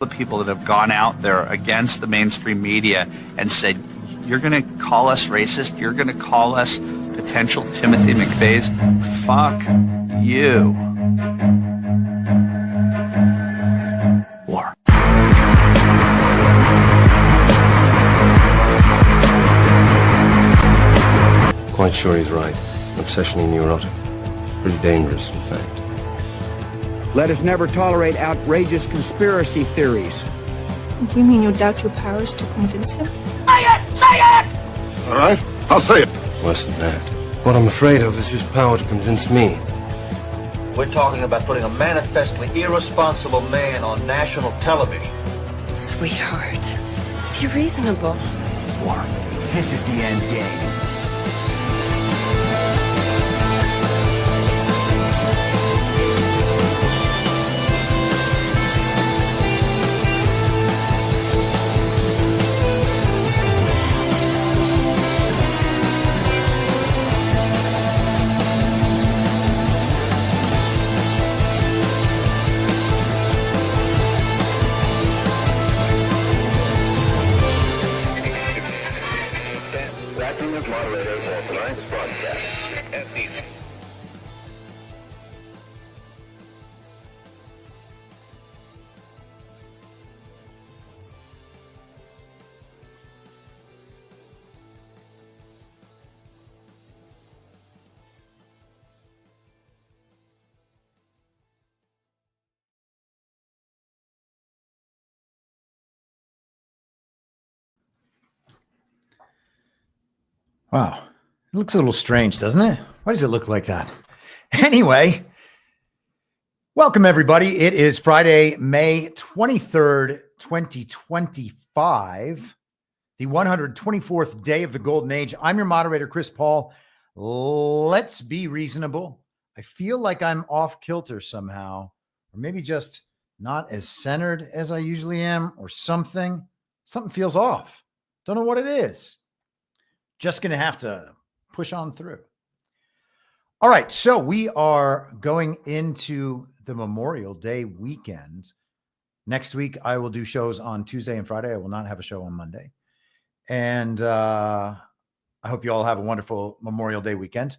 the people that have gone out there against the mainstream media and said, you're going to call us racist? You're going to call us potential Timothy McVeighs? Fuck you. War. Quite sure he's right. Obsessionally neurotic. Pretty dangerous, in fact. Let us never tolerate outrageous conspiracy theories. Do you mean you doubt your powers to convince him? Say it! Say it! All right, I'll say it. Worse than that. What I'm afraid of is his power to convince me. We're talking about putting a manifestly irresponsible man on national television. Sweetheart, be reasonable. War. This is the end game. Wow. It looks a little strange, doesn't it? Why does it look like that? Anyway, welcome everybody. It is Friday, May 23rd, 2025, the 124th day of the Golden Age. I'm your moderator, Chris Paul. Let's be reasonable. I feel like I'm off kilter somehow, or maybe just not as centered as I usually am, or something. Something feels off. Don't know what it is. Just going to have to push on through. All right. So we are going into the Memorial Day weekend. Next week, I will do shows on Tuesday and Friday. I will not have a show on Monday. And I hope you all have a wonderful Memorial Day weekend.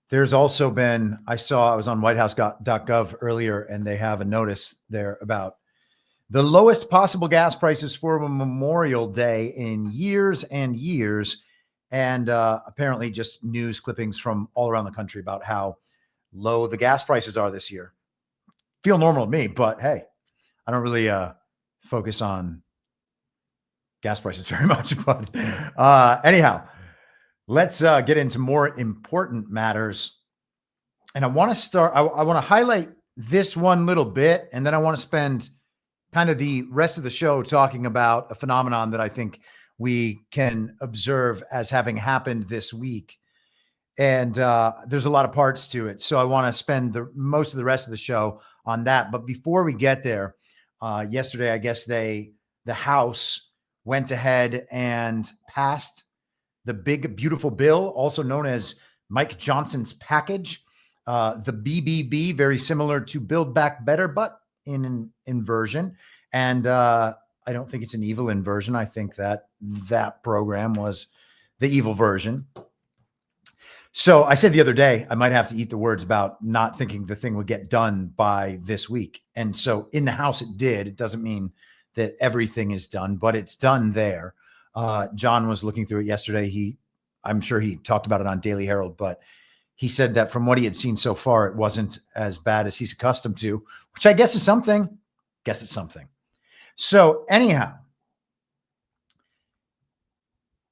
There's also been, I was on whitehouse.gov earlier, and they have a notice there about the lowest possible gas prices for Memorial Day in years and years. And apparently just news clippings from all around the country about how low the gas prices are this year. Feel normal to me, but hey, I don't really focus on gas prices very much. But anyhow, let's get into more important matters. And I want to start, I want to highlight this one little bit, and then I want to spend kind of the rest of the show talking about a phenomenon that I think we can observe as having happened this week. And there's a lot of parts to it. So I want to spend most of the rest of the show on that. But before we get there, yesterday, I guess the House went ahead and passed the big, beautiful bill, also known as Mike Johnson's package, the BBB, very similar to Build Back Better, but in an inversion. And I don't think it's an evil inversion. I think that program was the evil version. So I said the other day, I might have to eat the words about not thinking the thing would get done by this week. And so in the House, it did. It doesn't mean that everything is done, but it's done there. John was looking through it yesterday. I'm sure he talked about it on Daily Herald, but he said that from what he had seen so far, it wasn't as bad as he's accustomed to, which I guess is something. Guess it's something. So anyhow,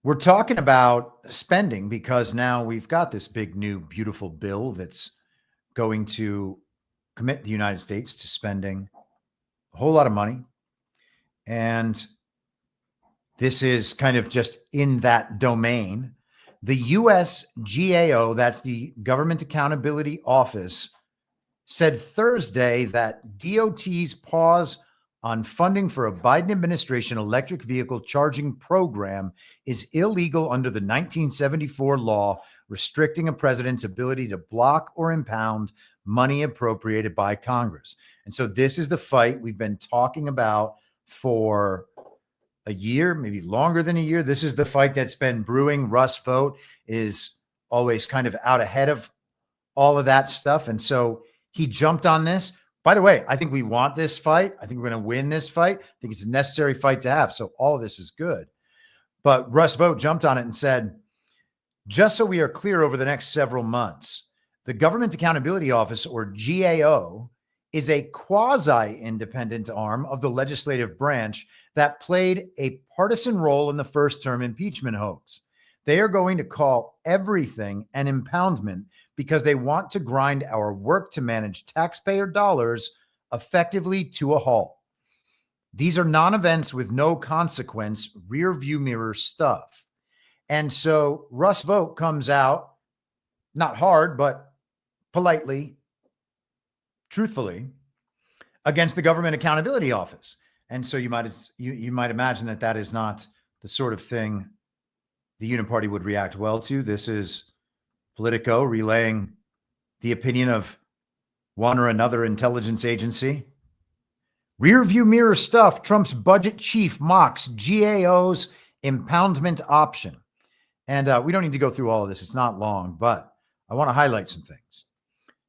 we're talking about spending because now we've got this big, new, beautiful bill that's going to commit the United States to spending a whole lot of money. And this is kind of just in that domain. The USGAO, that's the Government Accountability Office, said Thursday that DOT's pause on funding for a Biden administration electric vehicle charging program is illegal under the 1974 law restricting a president's ability to block or impound money appropriated by Congress. And so this is the fight we've been talking about for a year, maybe longer than a year. This is the fight that's been brewing. Russ Vogt is always kind of out ahead of all of that stuff. And so he jumped on this. By the way, I think we want this fight. I think we're going to win this fight. I think it's a necessary fight to have. So all of this is good. But Russ Vogt jumped on it and said, just so we are clear, over the next several months, the Government Accountability Office, or GAO, is a quasi-independent arm of the legislative branch that played a partisan role in the first term impeachment hoax. They are going to call everything an impoundment because they want to grind our work to manage taxpayer dollars effectively to a halt. These are non-events with no consequence, rear view mirror stuff. And so Russ Vogt comes out, not hard, but politely, truthfully, against the Government Accountability Office. And so you might imagine that that is not the sort of thing the Uniparty would react well to. This is Politico relaying the opinion of one or another intelligence agency. Rear view mirror stuff. Trump's budget chief mocks GAO's impoundment option. And we don't need to go through all of this. It's not long, but I want to highlight some things.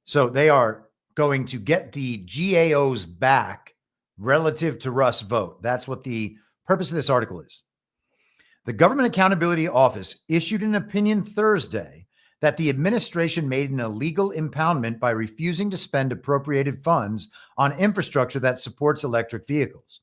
So they are going to get the GAOs back relative to Russ Vogt. That's what the purpose of this article is. The Government Accountability Office issued an opinion Thursday that the administration made an illegal impoundment by refusing to spend appropriated funds on infrastructure that supports electric vehicles.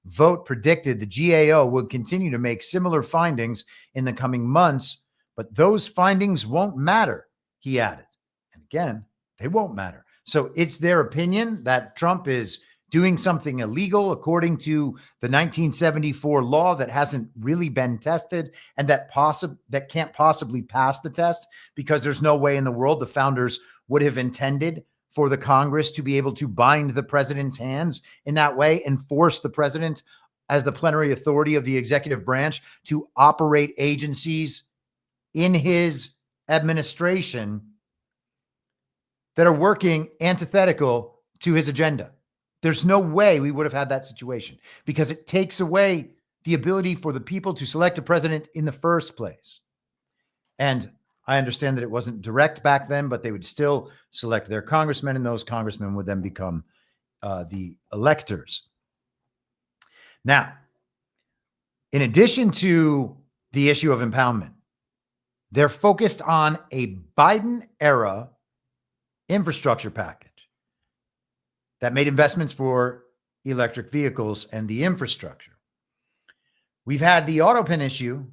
Vogt predicted the GAO would continue to make similar findings in the coming months, but those findings won't matter, he added. And again, they won't matter. So it's their opinion that Trump is doing something illegal according to the 1974 law that hasn't really been tested and that can't possibly pass the test, because there's no way in the world the founders would have intended for the Congress to be able to bind the president's hands in that way and force the president as the plenary authority of the executive branch to operate agencies in his administration that are working antithetical to his agenda. There's no way we would have had that situation, because it takes away the ability for the people to select a president in the first place. And I understand that it wasn't direct back then, but they would still select their congressmen, and those congressmen would then become the electors. Now, in addition to the issue of impoundment, they're focused on a Biden-era infrastructure package that made investments for electric vehicles and the infrastructure. We've had the auto pen issue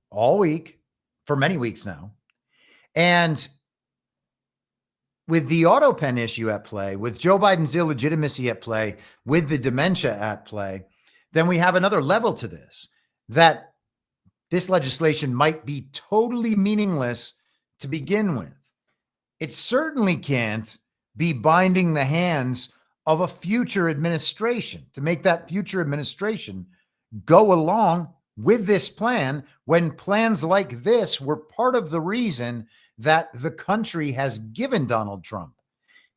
all week, for many weeks now. And with the auto pen issue at play, with Joe Biden's illegitimacy at play, with the dementia at play, then we have another level to this, that this legislation might be totally meaningless to begin with. It certainly can't be binding the hands of a future administration, to make that future administration go along with this plan, when plans like this were part of the reason that the country has given Donald Trump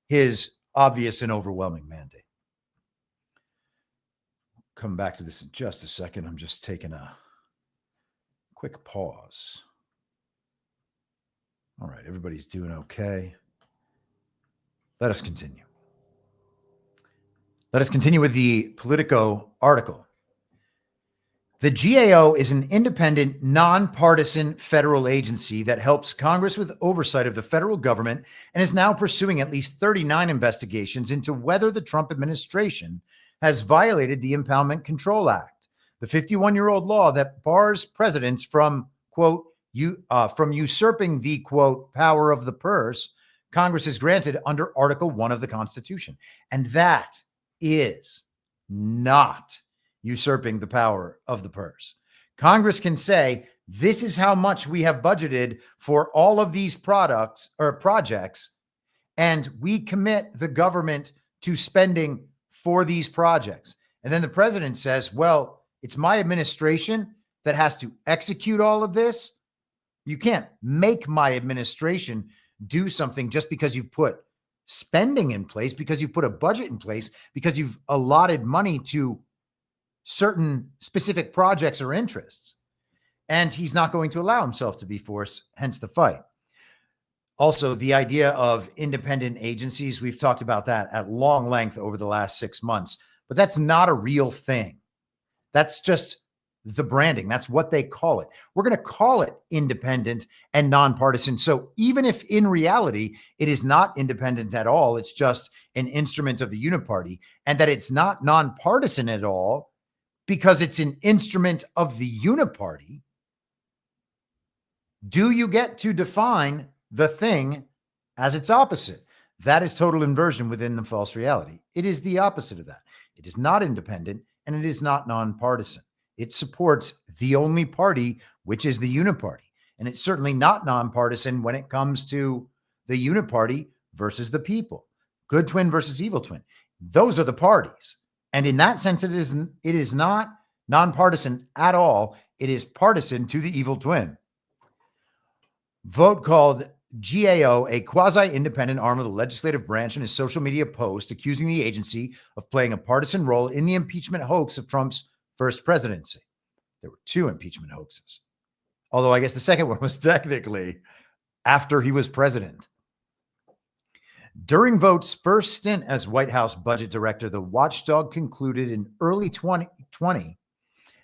his obvious and overwhelming mandate. Come back to this in just a second. I'm just taking a quick pause. All right, everybody's doing okay. Let us continue. Let us continue with the Politico article. The GAO is an independent, nonpartisan federal agency that helps Congress with oversight of the federal government and is now pursuing at least 39 investigations into whether the Trump administration has violated the Impoundment Control Act, the 51-year-old law that bars presidents from, quote, from usurping the, quote, power of the purse Congress is granted under Article 1 of the Constitution. And that is not usurping the power of the purse. Congress can say, this is how much we have budgeted for all of these products or projects, and we commit the government to spending for these projects. And then the president says, well, it's my administration that has to execute all of this. You can't make my administration do something just because you put spending in place, because you've put a budget in place, because you've allotted money to certain specific projects or interests. And he's not going to allow himself to be forced, hence the fight. Also, the idea of independent agencies, we've talked about that at long length over the last 6 months, but that's not a real thing. That's just the branding. That's what they call it. We're going to call it independent and nonpartisan. So even if in reality it is not independent at all, it's just an instrument of the uniparty, and that it's not nonpartisan at all because it's an instrument of the uniparty, do you get to define the thing as its opposite? That is total inversion within the false reality. It is the opposite of that. It is not independent and it is not nonpartisan. It supports the only party, which is the uniparty. And it's certainly not nonpartisan when it comes to the uniparty versus the people. Good twin versus evil twin. Those are the parties. And in that sense, it is not nonpartisan at all. It is partisan to the evil twin. Vote called GAO a quasi-independent arm of the legislative branch in his social media post accusing the agency of playing a partisan role in the impeachment hoax of Trump's first presidency. There were 2 impeachment hoaxes, although I guess the second one was technically after he was president. During Vote's first stint as White House budget director, the watchdog concluded in early 2020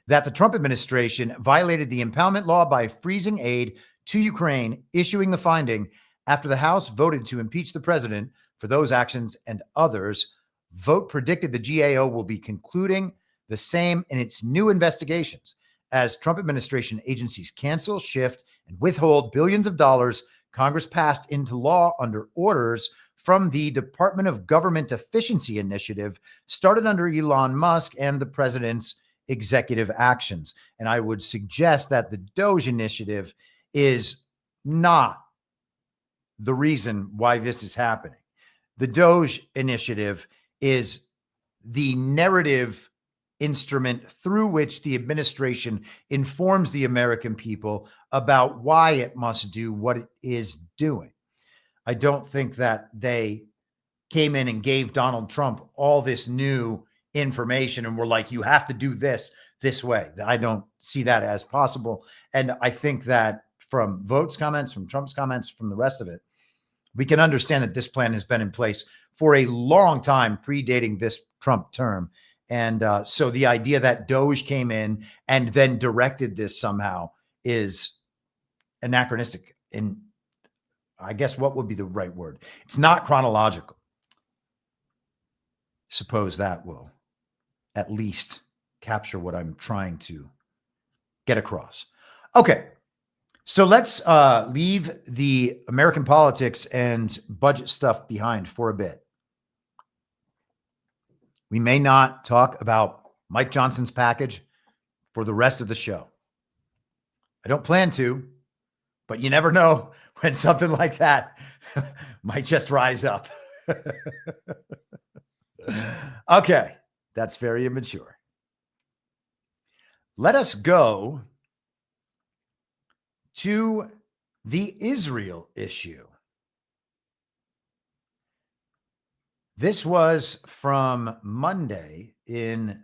that the Trump administration violated the impoundment law by freezing aid to Ukraine, issuing the finding after the House voted to impeach the president for those actions and others. Vote predicted the GAO will be concluding the same in its new investigations as Trump administration agencies cancel, shift, and withhold billions of dollars Congress passed into law under orders from the Department of Government Efficiency Initiative started under Elon Musk and the president's executive actions. And I would suggest that the DOGE initiative is not the reason why this is happening. The DOGE initiative is the narrative instrument through which the administration informs the American people about why it must do what it is doing. I don't think that they came in and gave Donald Trump all this new information and were like, you have to do this way. I don't see that as possible. And I think that from Vote's comments, from Trump's comments, from the rest of it, we can understand that this plan has been in place for a long time, predating this Trump term. And so the idea that DOGE came in and then directed this somehow is anachronistic. And I guess what would be the right word? It's not chronological. Suppose that will at least capture what I'm trying to get across. Okay. So let's leave the American politics and budget stuff behind for a bit. We may not talk about Mike Johnson's package for the rest of the show. I don't plan to, but you never know when something like that might just rise up. Okay, that's very immature. Let us go to the Israel issue. This was from Monday in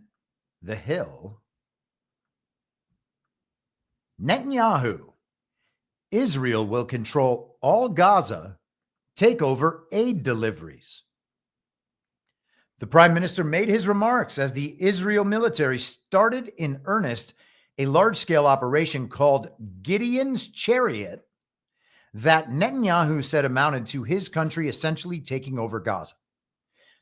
The Hill. Netanyahu, Israel will control all Gaza, take over aid deliveries. The prime minister made his remarks as the Israel military started in earnest a large-scale operation called Gideon's Chariot that Netanyahu said amounted to his country essentially taking over Gaza.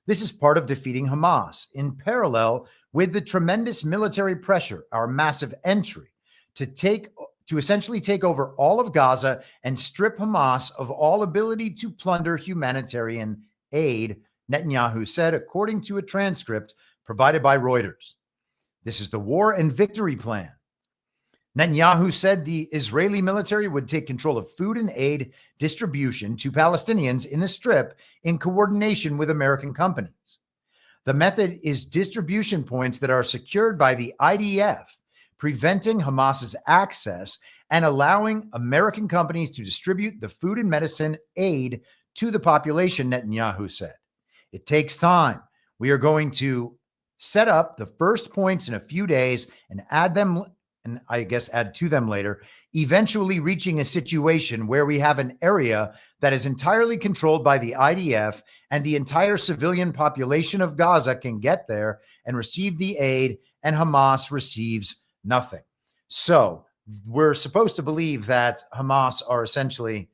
This is part of defeating Hamas in parallel with the tremendous military pressure, our massive entry to essentially take over all of Gaza and strip Hamas of all ability to plunder humanitarian aid, Netanyahu said, according to a transcript provided by Reuters. This is the war and victory plan. Netanyahu said the Israeli military would take control of food and aid distribution to Palestinians in the Strip in coordination with American companies. The method is distribution points that are secured by the IDF, preventing Hamas's access and allowing American companies to distribute the food and medicine aid to the population, Netanyahu said. It takes time. We are going to set up the first points in a few days and add them, and I guess add to them later, eventually reaching a situation where we have an area that is entirely controlled by the IDF and the entire civilian population of Gaza can get there and receive the aid, and Hamas receives nothing. So we're supposed to believe that Hamas are essentially,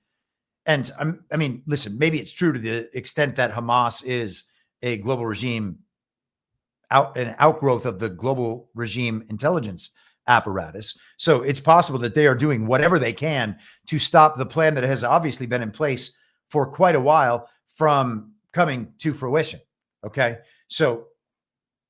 and I mean, listen, maybe it's true to the extent that Hamas is a global regime, an outgrowth of the global regime intelligence apparatus. So it's possible that they are doing whatever they can to stop the plan that has obviously been in place for quite a while from coming to fruition. Okay. So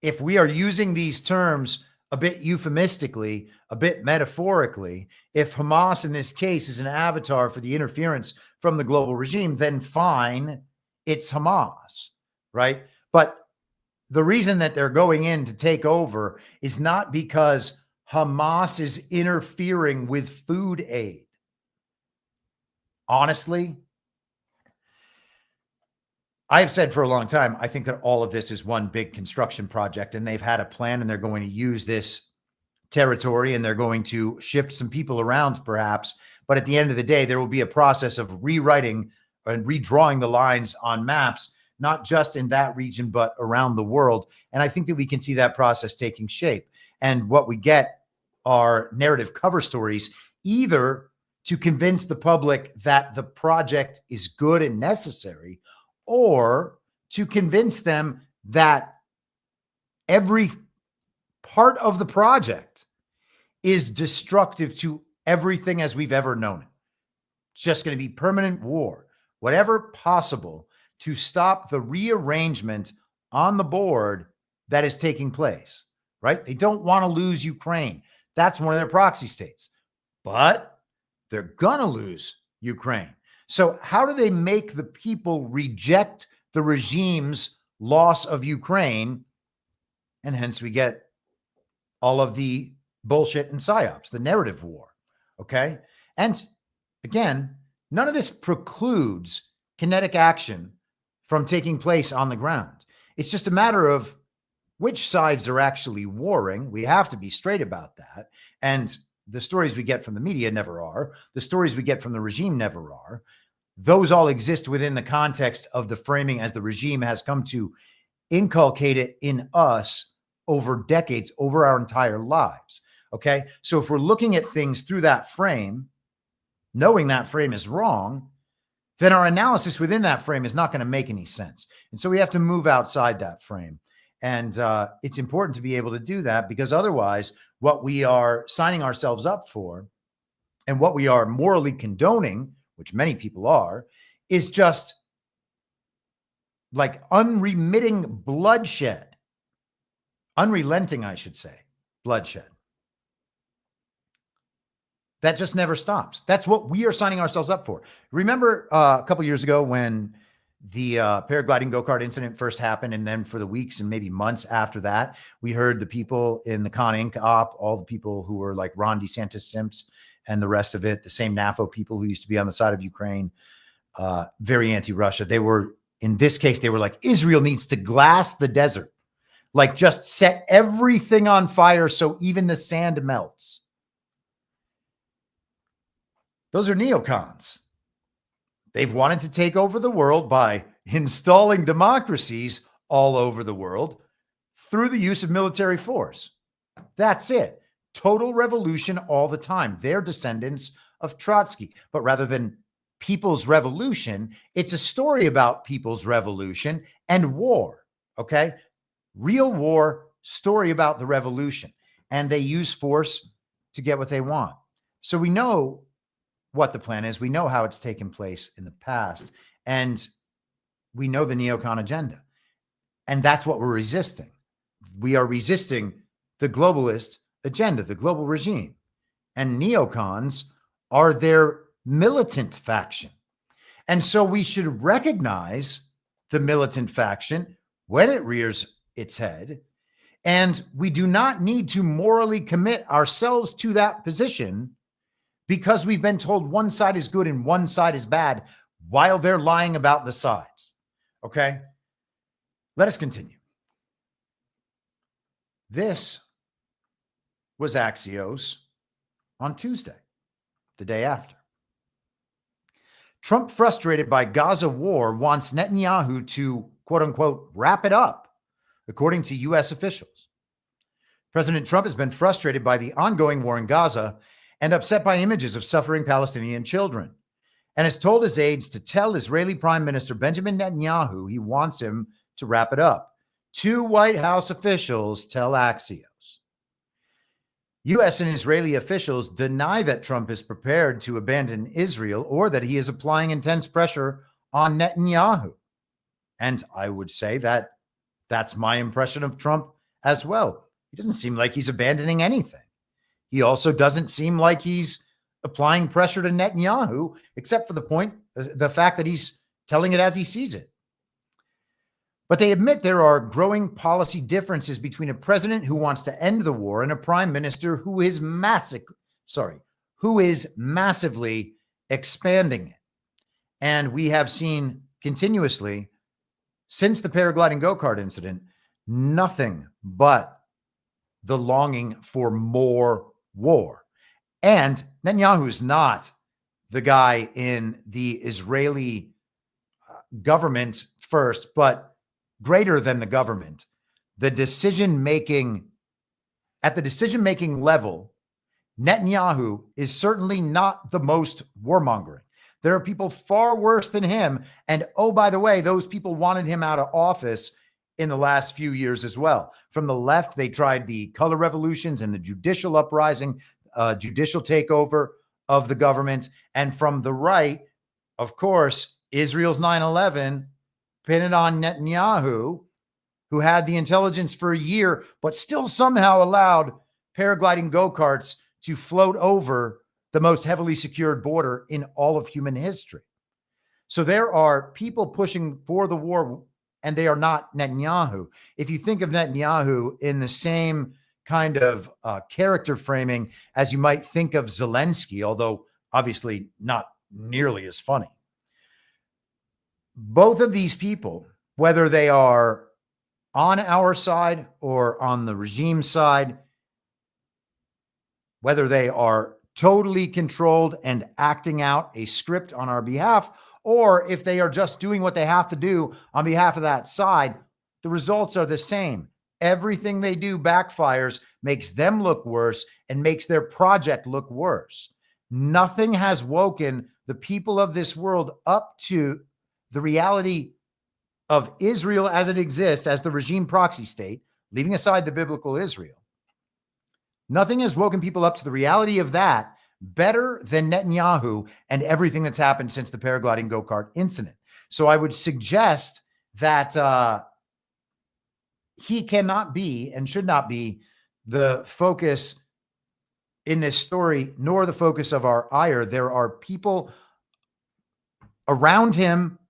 if we are using these terms a bit euphemistically, a bit metaphorically, if Hamas in this case is an avatar for the interference from the global regime, then fine, it's Hamas, right? But the reason that they're going in to take over is not because Hamas is interfering with food aid. Honestly, I have said for a long time, I think that all of this is one big construction project, and they've had a plan, and they're going to use this territory, and they're going to shift some people around perhaps. But at the end of the day, there will be a process of rewriting and redrawing the lines on maps, not just in that region, but around the world. And I think that we can see that process taking shape. And what we get are narrative cover stories, either to convince the public that the project is good and necessary, or to convince them that every part of the project is destructive to everything as we've ever known it. It's just going to be permanent war, whatever possible to stop the rearrangement on the board that is taking place, right? They don't want to lose Ukraine. That's one of their proxy states, but they're going to lose Ukraine. So how do they make the people reject the regime's loss of Ukraine? And hence we get all of the bullshit and psyops, the narrative war. Okay. And again, none of this precludes kinetic action from taking place on the ground. It's just a matter of which sides are actually warring. We have to be straight about that. And the stories we get from the media never are. The stories we get from the regime never are. Those all exist within the context of the framing as the regime has come to inculcate it in us over decades, over our entire lives. Okay. So if we're looking at things through that frame, knowing that frame is wrong, then our analysis within that frame is not going to make any sense. And so we have to move outside that frame. And it's important to be able to do that, because otherwise what we are signing ourselves up for and what we are morally condoning, which many people are, is just like unremitting bloodshed. Unrelenting, I should say, bloodshed. That just never stops. That's what we are signing ourselves up for. Remember a couple years ago when the paragliding go-kart incident first happened, and then for the weeks and maybe months after that, we heard the people in the Con Inc. op, all the people who were like Ron DeSantis simps and the rest of it, the same NAFO people who used to be on the side of Ukraine, very anti-Russia. They were, in this case, they were like, Israel needs to glass the desert, like just set everything on fire so even the sand melts. Those are neocons. They've wanted to take over the world by installing democracies all over the world through the use of military force. That's it. Total revolution all the time. They're descendants of Trotsky. But rather than people's revolution, it's a story about people's revolution and war. Okay? Real war, story about the revolution. And they use force to get what they want. So we know what the plan is. We know how it's taken place in the past. And we know the neocon agenda. And that's what we're resisting. We are resisting the globalist agenda, the global regime. And neocons are their militant faction. And so we should recognize the militant faction when it rears its head. And we do not need to morally commit ourselves to that position because we've been told one side is good and one side is bad while they're lying about the sides. Okay? Let us continue. This was Axios on Tuesday, the day after. Trump, frustrated by Gaza war, wants Netanyahu to, quote unquote, wrap it up, according to U.S. officials. President Trump has been frustrated by the ongoing war in Gaza and upset by images of suffering Palestinian children, and has told his aides to tell Israeli Prime Minister Benjamin Netanyahu he wants him to wrap it up. Two White House officials tell Axios. U.S. and Israeli officials deny that Trump is prepared to abandon Israel or that he is applying intense pressure on Netanyahu. And I would say that that's my impression of Trump as well. He doesn't seem like he's abandoning anything. He also doesn't seem like he's applying pressure to Netanyahu, except for the fact that he's telling it as he sees it. But they admit there are growing policy differences between a president who wants to end the war and a prime minister who is massively expanding it. And we have seen continuously since the paragliding go-kart incident, nothing but the longing for more war. And Netanyahu's not the guy in the Israeli government first, but greater than the government. At the decision-making level, Netanyahu is certainly not the most warmongering. There are people far worse than him. And oh, by the way, those people wanted him out of office in the last few years as well. From the left, they tried the color revolutions and the judicial uprising, judicial takeover of the government. And from the right, of course, Israel's 9/11, pin it on Netanyahu, who had the intelligence for a year, but still somehow allowed paragliding go-karts to float over the most heavily secured border in all of human history. So there are people pushing for the war, and they are not Netanyahu. If you think of Netanyahu in the same kind of character framing as you might think of Zelensky, although obviously not nearly as funny. Both of these people, whether they are on our side or on the regime side, whether they are totally controlled and acting out a script on our behalf, or if they are just doing what they have to do on behalf of that side, the results are the same. Everything they do backfires, makes them look worse, and makes their project look worse. Nothing has woken the people of this world up to the reality of Israel as it exists, as the regime proxy state, leaving aside the biblical Israel. Nothing has woken people up to the reality of that better than Netanyahu and everything that's happened since the paragliding go-kart incident. So I would suggest that he cannot be and should not be the focus in this story, nor the focus of our ire. There are people around him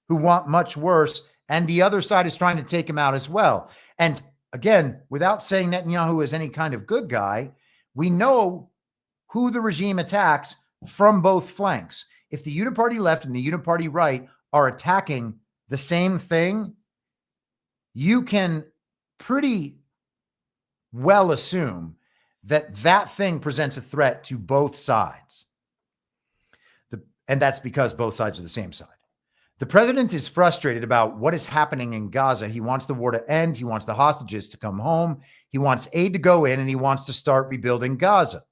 who want much worse, and the other side is trying to take him out as well. And again, without saying Netanyahu is any kind of good guy, we know who the regime attacks from both flanks. If the uniparty left and the uniparty right are attacking the same thing, you can pretty well assume that that thing presents a threat to both sides. And that's because both sides are the same side. The president is frustrated about what is happening in Gaza. He wants the war to end. He wants the hostages to come home. He wants aid to go in, and he wants to start rebuilding Gaza.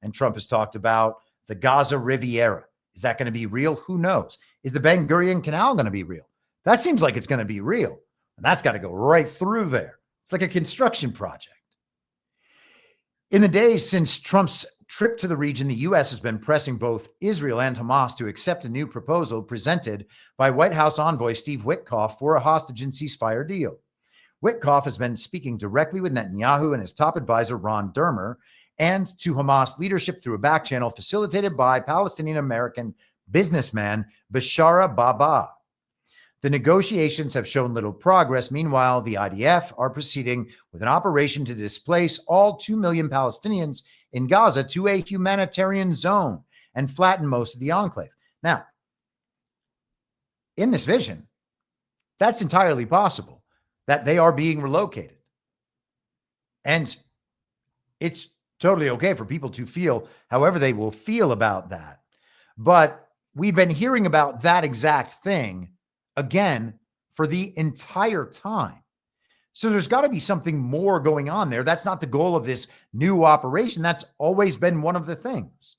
And Trump has talked about the Gaza Riviera. Is that going to be real? Who knows? Is the Ben Gurion Canal going to be real? That seems like it's going to be real. And that's got to go right through there. It's like a construction project. In the days since Trump's trip to the region, the U.S. has been pressing both Israel and Hamas to accept a new proposal presented by White House envoy Steve Witkoff for a hostage and ceasefire deal. Witkoff has been speaking directly with Netanyahu and his top advisor, Ron Dermer, and to Hamas leadership through a back channel facilitated by Palestinian-American businessman Bashara Baba. The negotiations have shown little progress. Meanwhile, the IDF are proceeding with an operation to displace all 2 million Palestinians in Gaza to a humanitarian zone and flatten most of the enclave. Now, in this vision, that's entirely possible, that they are being relocated. And it's totally okay for people to feel however they will feel about that. But we've been hearing about that exact thing again for the entire time. So there's got to be something more going on there. That's not the goal of this new operation. That's always been one of the things.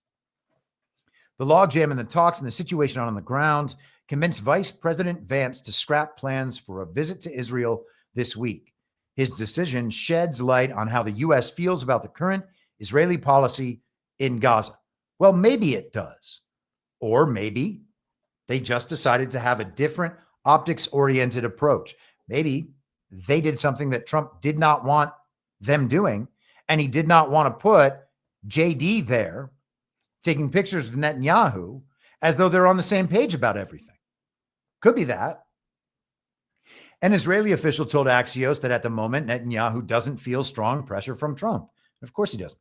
The logjam in the talks and the situation on the ground convinced Vice President Vance to scrap plans for a visit to Israel this week. His decision sheds light on how the U.S. feels about the current Israeli policy in Gaza. Well, maybe it does. Or maybe they just decided to have a different optics-oriented approach. Maybe they did something that Trump did not want them doing, and he did not want to put JD there taking pictures of Netanyahu as though they're on the same page about everything. Could be that. An Israeli official told Axios that at the moment, Netanyahu doesn't feel strong pressure from Trump. Of course he doesn't.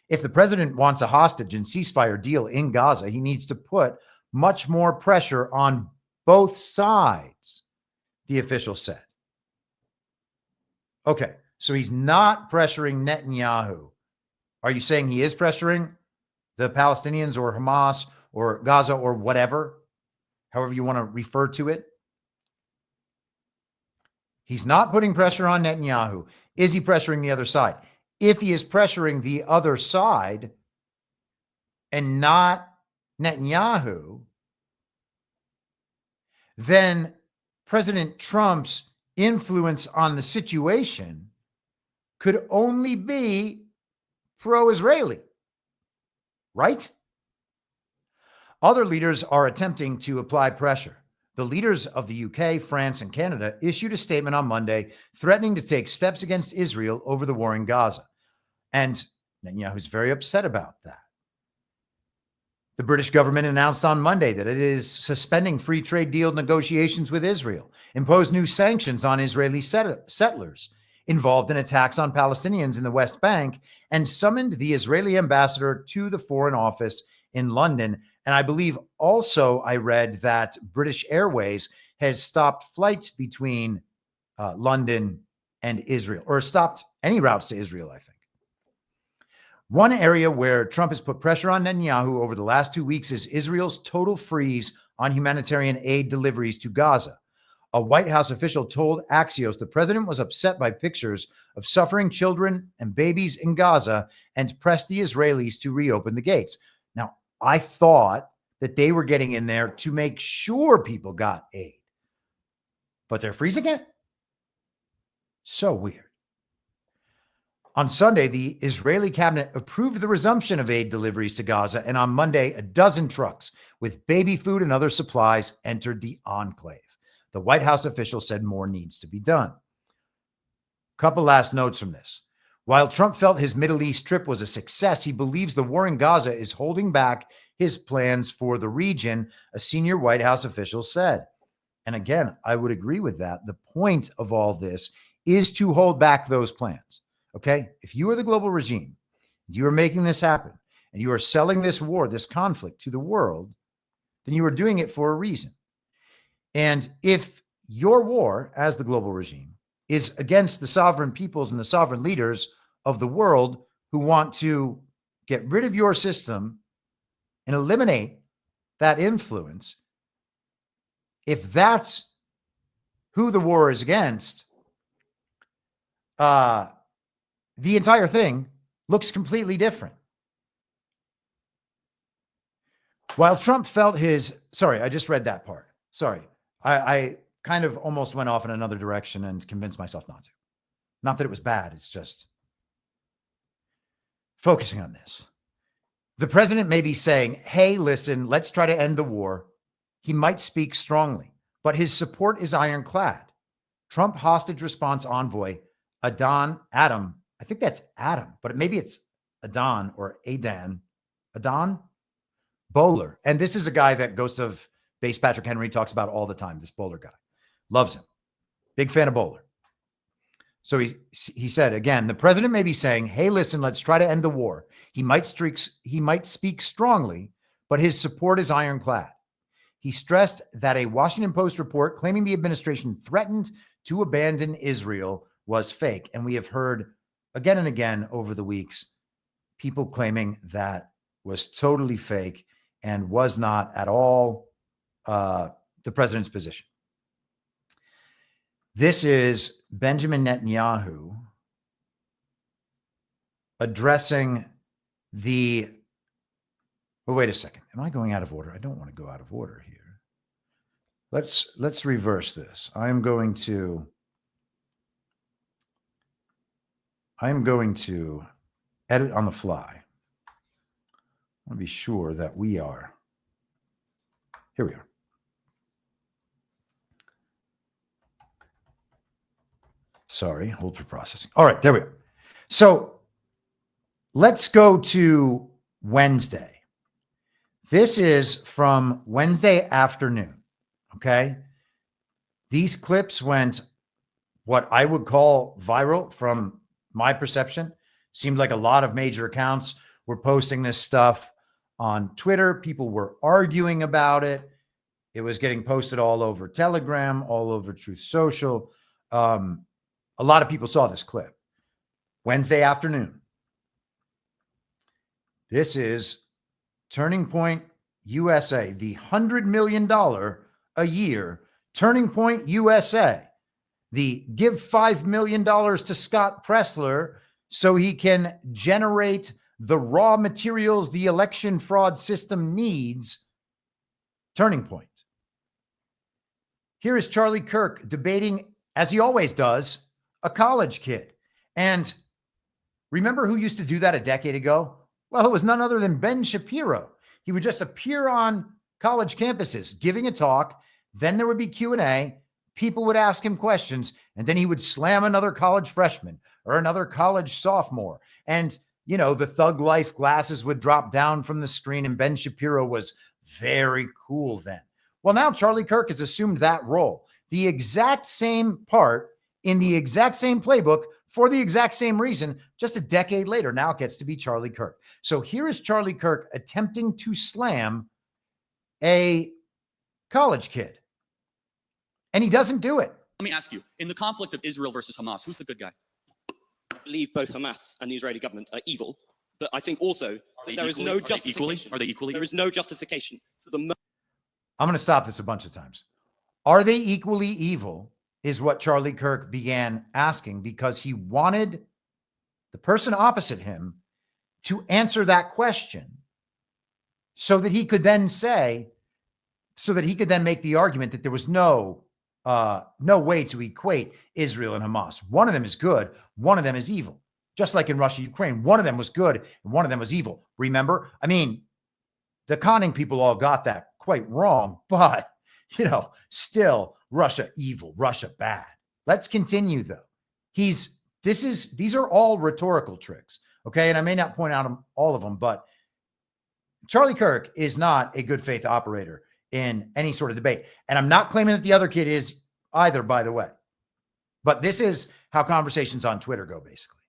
If the president wants a hostage and ceasefire deal in Gaza, he needs to put much more pressure on both sides, the official said. Okay, so he's not pressuring Netanyahu. Are you saying he is pressuring the Palestinians or Hamas or Gaza or whatever, however you want to refer to it? He's not putting pressure on Netanyahu. Is he pressuring the other side? If he is pressuring the other side and not Netanyahu, then President Trump's influence on the situation could only be pro-Israeli, right? Other leaders are attempting to apply pressure. The leaders of the UK, France, and Canada issued a statement on Monday threatening to take steps against Israel over the war in Gaza. And Netanyahu is very upset about that. The British government announced on Monday that it is suspending free trade deal negotiations with Israel, imposed new sanctions on Israeli settlers involved in attacks on Palestinians in the West Bank, and summoned the Israeli ambassador to the Foreign Office in London. And I believe also I read that British Airways has stopped flights between London and Israel, or stopped any routes to Israel, I think. One area where Trump has put pressure on Netanyahu over the last 2 weeks is Israel's total freeze on humanitarian aid deliveries to Gaza. A White House official told Axios the president was upset by pictures of suffering children and babies in Gaza and pressed the Israelis to reopen the gates. Now, I thought that they were getting in there to make sure people got aid, but they're freezing it? So weird. On Sunday, the Israeli cabinet approved the resumption of aid deliveries to Gaza, and on Monday, a dozen trucks with baby food and other supplies entered the enclave. The White House official said more needs to be done. Couple last notes from this. While Trump felt his Middle East trip was a success, he believes the war in Gaza is holding back his plans for the region, a senior White House official said. And again, I would agree with that. The point of all this is to hold back those plans. Okay, if you are the global regime, you are making this happen, and you are selling this war, this conflict to the world, then you are doing it for a reason. And if your war, as the global regime, is against the sovereign peoples and the sovereign leaders of the world who want to get rid of your system and eliminate that influence, if that's who the war is against, the entire thing looks completely different. While Trump felt his, sorry, I just read that part. Sorry. I kind of almost went off in another direction and convinced myself not to. Not that it was bad. It's just focusing on this. The president may be saying, hey, listen, let's try to end the war. He might speak strongly, but his support is ironclad. Trump hostage response envoy Adam, I think that's Adam, but maybe it's Adon or Adon Bowler. And this is a guy that Ghost of Base Patrick Henry talks about all the time. This Bowler guy loves him. Big fan of Bowler. So he said, again, the president may be saying, hey, listen, let's try to end the war. He might speak strongly, but his support is ironclad. He stressed that a Washington Post report claiming the administration threatened to abandon Israel was fake. And we have heard again and again over the weeks, people claiming that was totally fake and was not at all the president's position. This is Benjamin Netanyahu addressing the, oh, wait a second. Am I going out of order? I don't want to go out of order here. Let's reverse this. I'm going to edit on the fly. I want to be sure that we are. Here we are. Sorry, hold for processing. All right, there we go. So let's go to Wednesday. This is from Wednesday afternoon, okay? These clips went what I would call viral from my perception. Seemed like a lot of major accounts were posting this stuff on Twitter. People were arguing about it. It was getting posted all over Telegram, all over Truth Social. A lot of people saw this clip. Wednesday afternoon. This is Turning Point USA, the $100 million a year Turning Point USA. The give $5 million to Scott Pressler so he can generate the raw materials the election fraud system needs. Turning Point. Here is Charlie Kirk debating, as he always does, a college kid. And remember who used to do that a decade ago? Well, it was none other than Ben Shapiro. He would just appear on college campuses giving a talk. Then there would be Q&A. People would ask him questions, and then he would slam another college freshman or another college sophomore. And, you know, the thug life glasses would drop down from the screen, and Ben Shapiro was very cool then. Well, now Charlie Kirk has assumed that role. The exact same part in the exact same playbook for the exact same reason, just a decade later. Now it gets to be Charlie Kirk. So here is Charlie Kirk attempting to slam a college kid. And he doesn't do it. Let me ask you, in the conflict of Israel versus Hamas, who's the good guy? I believe both Hamas and the Israeli government are evil, but I think also that there is no justification. Are they equally? There is no justification for the... I'm going to stop this a bunch of times. Are they equally evil is what Charlie Kirk began asking, because he wanted the person opposite him to answer that question so that he could then make the argument that there was no way to equate Israel and Hamas. One of them is good. One of them is evil. Just like in Russia, Ukraine, one of them was good and one of them was evil. Remember? I mean, the conning people all got that quite wrong, but, you know, still Russia evil, Russia bad. Let's continue though. These are all rhetorical tricks. Okay. And I may not point out all of them, but Charlie Kirk is not a good faith operator in any sort of debate. And I'm not claiming that the other kid is either, by the way. But this is how conversations on Twitter go, basically.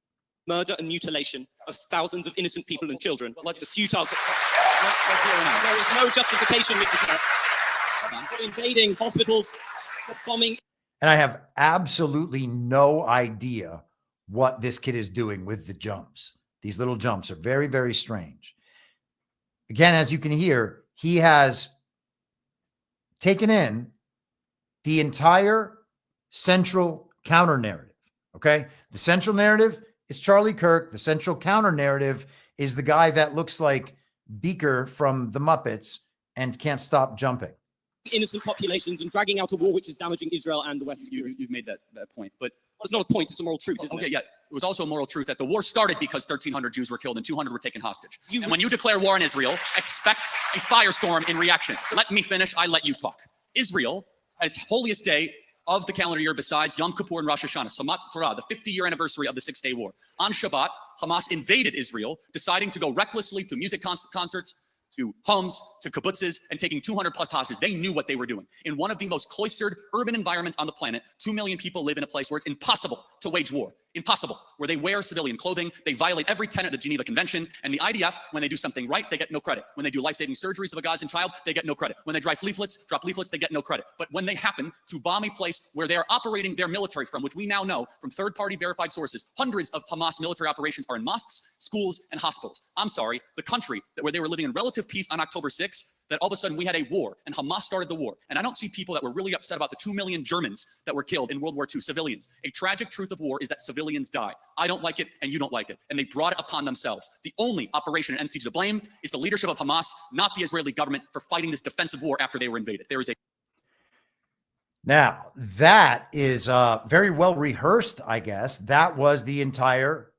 Murder and mutilation of thousands of innocent people and children. But let's- It's a futile... Let's hear it out. There is no justification, Mr. Kirk, for invading hospitals, for bombing... And I have absolutely no idea what this kid is doing with the jumps. These little jumps are very, very strange. Again, as you can hear, he has taken in the entire central counter narrative. Okay. The central narrative is Charlie Kirk. The central counter narrative is the guy that looks like Beaker from the Muppets and can't stop jumping. Innocent populations and dragging out a war which is damaging Israel and the West. You've made that point, but It's not a point, it's a moral truth, isn't okay, it? yeah. It was also a moral truth that the war started because 1,300 Jews were killed and 200 were taken hostage. And when you declare war on Israel, expect a firestorm in reaction. Let me finish. I let you talk. Israel, at its holiest day of the calendar year besides Yom Kippur and Rosh Hashanah, Samat Torah, the 50-year anniversary of the Six-Day War. On Shabbat, Hamas invaded Israel, deciding to go recklessly to music concerts, to homes, to kibbutzes, and taking 200 plus hostages. They knew what they were doing. In one of the most cloistered urban environments on the planet, 2 million people live in a place where it's impossible to wage war. Impossible. Where they wear civilian clothing, they violate every tenet of the Geneva Convention, and the IDF, when they do something right, they get no credit. When they do life-saving surgeries of a Gazan child, they get no credit. When they drop leaflets, they get no credit. But when they happen to bomb a place where they are operating their military from, which we now know from third-party verified sources, hundreds of Hamas military operations are in mosques, schools, and hospitals. I'm sorry, the country where they were living in relative peace on October 6th, that all of a sudden we had a war, and Hamas started the war. And I don't see people that were really upset about the 2 million Germans that were killed in World War II, civilians. A tragic truth of war is that civilians die. I don't like it, and you don't like it. And they brought it upon themselves. The only operation and entity to blame is the leadership of Hamas, not the Israeli government, for fighting this defensive war after they were invaded. There is a Now, that is very well rehearsed, I guess. That was the entire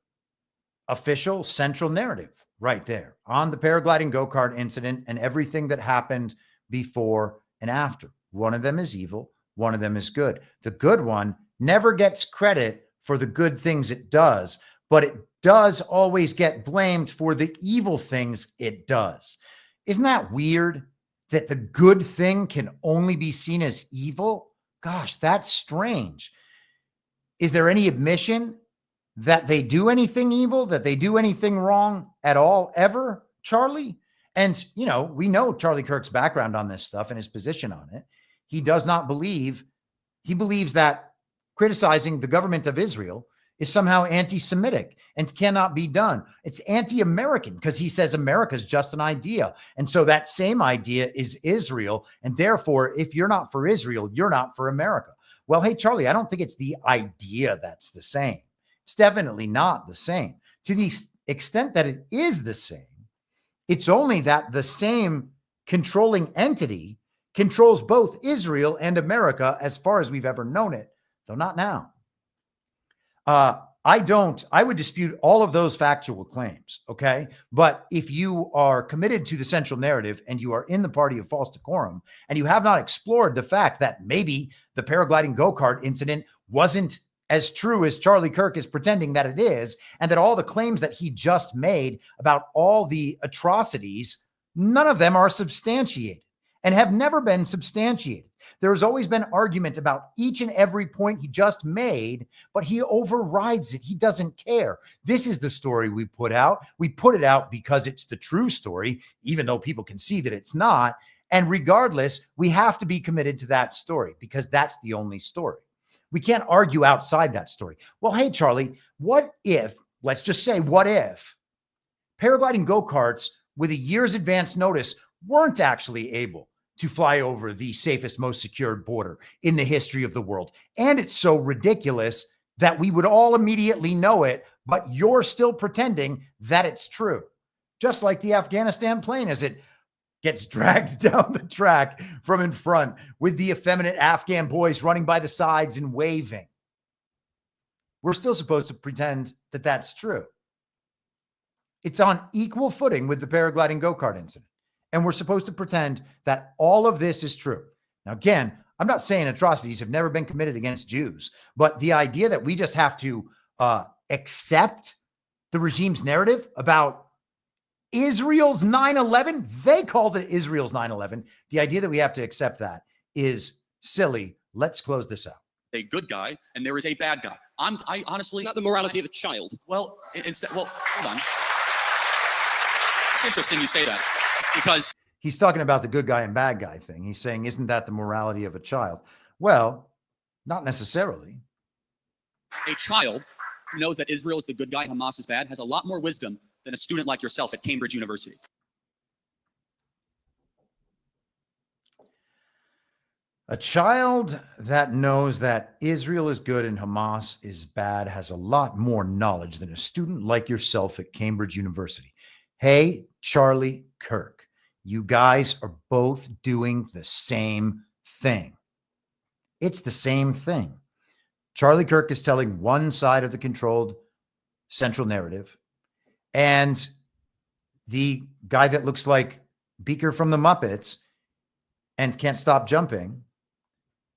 official central narrative right there on the paragliding go-kart incident and everything that happened before and after. One of them is evil. One of them is good. The good one never gets credit for the good things it does, but it does always get blamed for the evil things it does. Isn't that weird that the good thing can only be seen as evil? Gosh, that's strange. Is there any admission that they do anything evil, that they do anything wrong at all, ever, Charlie? And, you know, we know Charlie Kirk's background on this stuff and his position on it. He does not believe, he believes that criticizing the government of Israel is somehow anti-Semitic and cannot be done. It's anti-American because he says America is just an idea. And so that same idea is Israel. And therefore, if you're not for Israel, you're not for America. Well, hey, Charlie, I don't think it's the idea that's the same. It's definitely not the same. To the extent that it is the same, it's only that the same controlling entity controls both Israel and America as far as we've ever known it, though not now. I would dispute all of those factual claims, okay? But if you are committed to the central narrative and you are in the party of false decorum and you have not explored the fact that maybe the paragliding go-kart incident wasn't as true as Charlie Kirk is pretending that it is, and that all the claims that he just made about all the atrocities, none of them are substantiated and have never been substantiated. There's always been argument about each and every point he just made, but he overrides it. He doesn't care. This is the story we put out. We put it out because it's the true story, even though people can see that it's not. And regardless, we have to be committed to that story because that's the only story. We can't argue outside that story. Well, hey, Charlie, what if, let's just say, what if paragliding go-karts with a year's advance notice weren't actually able to fly over the safest, most secured border in the history of the world? And it's so ridiculous that we would all immediately know it, but you're still pretending that it's true. Just like the Afghanistan plane as it gets dragged down the track from in front with the effeminate Afghan boys running by the sides and waving. We're still supposed to pretend that that's true. It's on equal footing with the paragliding go-kart incident. And we're supposed to pretend that all of this is true. Now, again, I'm not saying atrocities have never been committed against Jews, but the idea that we just have to accept the regime's narrative about Israel's 9/11, they called it Israel's 9/11. The idea that we have to accept that is silly. Let's close this out. A good guy and there is a bad guy. I honestly, It's not the morality of a child. well, hold on. It's interesting you say that because He's talking about the good guy and bad guy thing. He's saying, isn't that the morality of a child? Well, not necessarily. a child who knows that Israel is the good guy, Hamas is bad, has a lot more wisdom than a student like yourself at Cambridge University. A child that knows that Israel is good and Hamas is bad has a lot more knowledge than a student like yourself at Cambridge University. Hey, Charlie Kirk, you guys are both doing the same thing. It's the same thing. Charlie Kirk is telling one side of the controlled central narrative, and the guy that looks like Beaker from the Muppets and can't stop jumping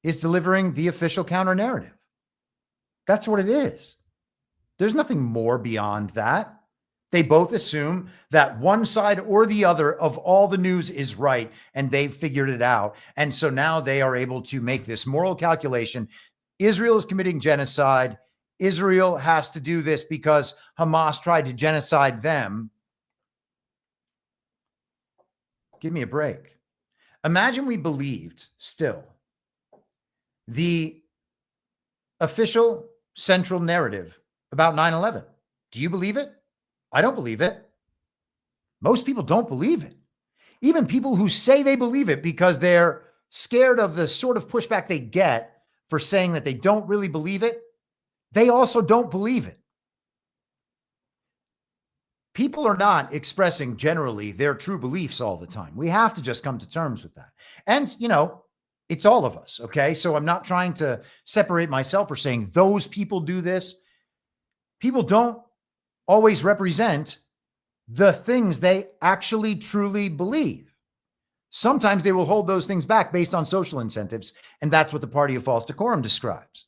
is delivering the official counter narrative. That's what it is. There's nothing more beyond that. They both assume that one side or the other of all the news is right, and they've figured it out. And so now they are able to make this moral calculation. Israel is committing genocide. Israel has to do this because Hamas tried to genocide them. Give me a break. Imagine we believed still the official central narrative about 9/11. Do you believe it? I don't believe it. Most people don't believe it. Even people who say they believe it because they're scared of the sort of pushback they get for saying that they don't really believe it, they also don't believe it. People are not expressing generally their true beliefs all the time. We have to just come to terms with that. And, it's all of us, okay? So I'm not trying to separate myself or saying those people do this. People don't always represent the things they actually truly believe. Sometimes they will hold those things back based on social incentives, and that's what the party of false decorum describes,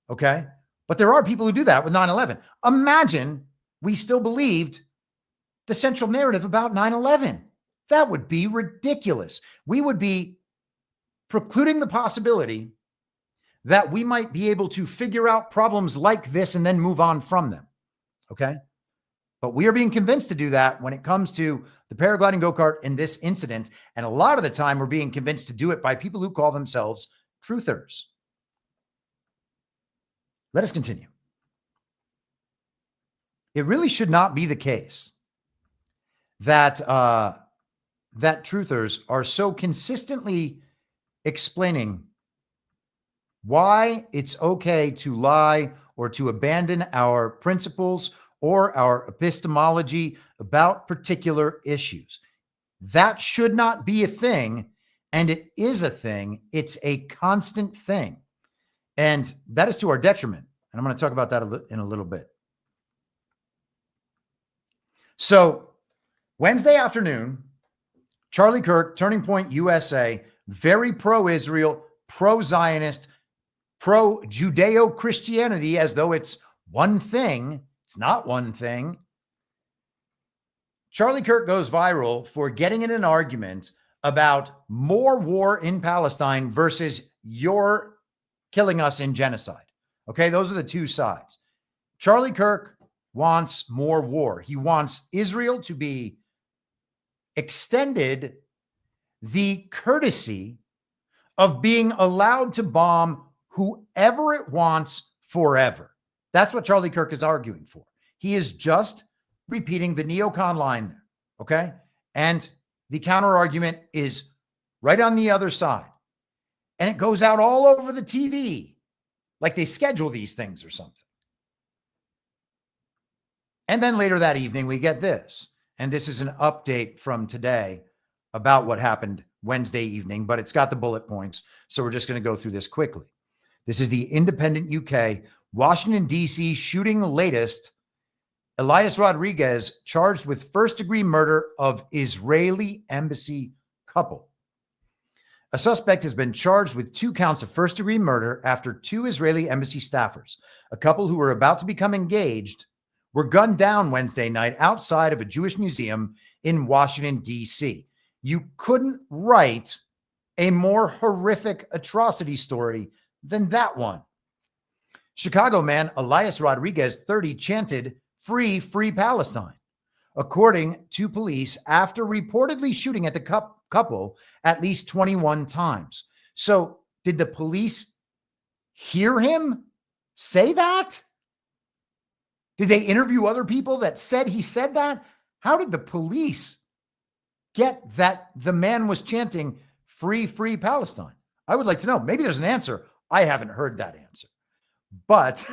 okay? But there are people who do that with 9/11. Imagine we still believed the central narrative about 9/11. That would be ridiculous. We would be precluding the possibility that we might be able to figure out problems like this and then move on from them, okay? But we are being convinced to do that when it comes to the paragliding go-kart in this incident. And a lot of the time, we're being convinced to do it by people who call themselves truthers. Let us continue. It really should not be the case that that truthers are so consistently explaining why it's okay to lie or to abandon our principles or our epistemology about particular issues. That should not be a thing, and it is a thing. It's a constant thing, and that is to our detriment. And I'm going to talk about that in a little bit. So Wednesday afternoon, Charlie Kirk, Turning Point USA, very pro-Israel, pro-Zionist, pro-Judeo-Christianity, as though it's one thing. It's not one thing. Charlie Kirk goes viral for getting in an argument about more war in Palestine versus you're killing us in genocide. Okay, those are the two sides. Charlie Kirk wants more war. He wants Israel to be extended the courtesy of being allowed to bomb whoever it wants forever. That's what Charlie Kirk is arguing for. He is just repeating the neocon line there, okay? And the counter argument is right on the other side. And it goes out all over the TV, like they schedule these things or something. And then later that evening, we get this. And this is an update from today about what happened Wednesday evening, but it's got the bullet points. So we're just going to go through this quickly. This is the Independent UK, Washington, D.C. shooting latest. Elias Rodriguez charged with first-degree murder of Israeli embassy couple. A suspect has been charged with 2 counts of first-degree murder after 2 Israeli embassy staffers, a couple who were about to become engaged, were gunned down Wednesday night outside of a Jewish museum in Washington, D.C. You couldn't write a more horrific atrocity story than that one. Chicago man Elias Rodriguez, 30, chanted, "Free, free Palestine," according to police, after reportedly shooting at the couple at least 21 times. So did the police hear him say that? Did they interview other people that said he said that? How did the police get that the man was chanting "Free, free Palestine"? I would like to know. Maybe there's an answer. I haven't heard that answer. But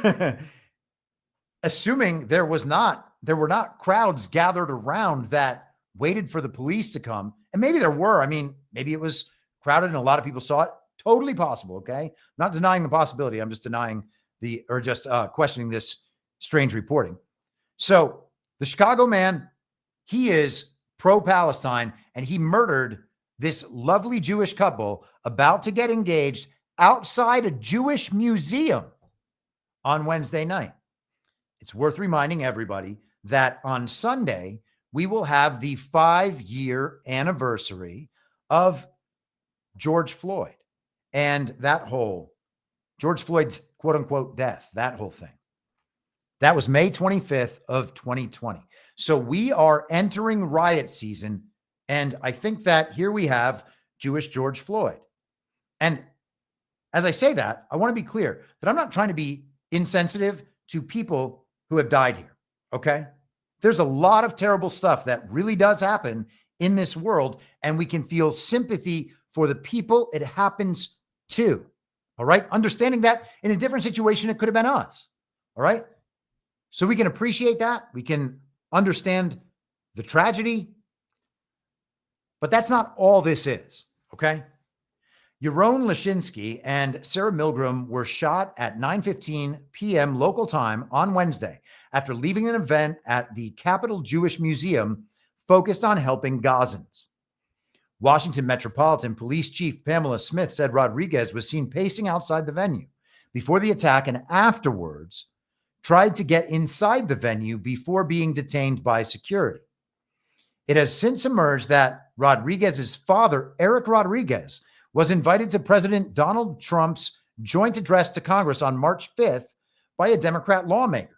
assuming there were not crowds gathered around that waited for the police to come, and maybe there were. I mean, maybe it was crowded and a lot of people saw it. Totally possible, okay? Not denying the possibility. I'm just questioning this strange reporting. So the Chicago man, he is pro-Palestine, and he murdered this lovely Jewish couple about to get engaged outside a Jewish museum on Wednesday night. It's worth reminding everybody that on Sunday, we will have the 5-year anniversary of George Floyd and that whole George Floyd's quote unquote death, that whole thing. That was May 25th of 2020. So we are entering riot season. And I think that here we have Jewish George Floyd. And as I say that, I want to be clear that I'm not trying to be insensitive to people who have died here. Okay. There's a lot of terrible stuff that really does happen in this world, and we can feel sympathy for the people it happens to. All right. Understanding that in a different situation, it could have been us. All right. So we can appreciate that. We can understand the tragedy, but that's not all this is. Okay. Yaron Lashinsky and Sarah Milgram were shot at 9:15 p.m. local time on Wednesday after leaving an event at the Capitol Jewish Museum focused on helping Gazans. Washington Metropolitan Police Chief Pamela Smith said Rodriguez was seen pacing outside the venue before the attack and afterwards tried to get inside the venue before being detained by security. It has since emerged that Rodriguez's father, Eric Rodriguez, was invited to President Donald Trump's joint address to Congress on March 5th by a Democrat lawmaker.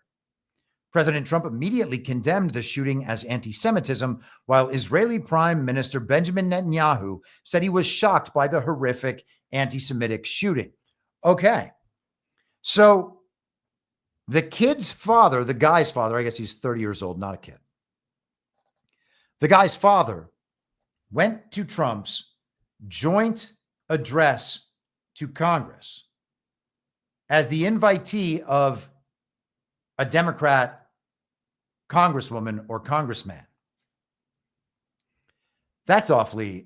President Trump immediately condemned the shooting as anti-Semitism, while Israeli Prime Minister Benjamin Netanyahu said he was shocked by the horrific anti-Semitic shooting. Okay, so the kid's father, the guy's father, I guess he's 30 years old, not a kid. The guy's father went to Trump's joint address to Congress as the invitee of a Democrat congresswoman or congressman. That's awfully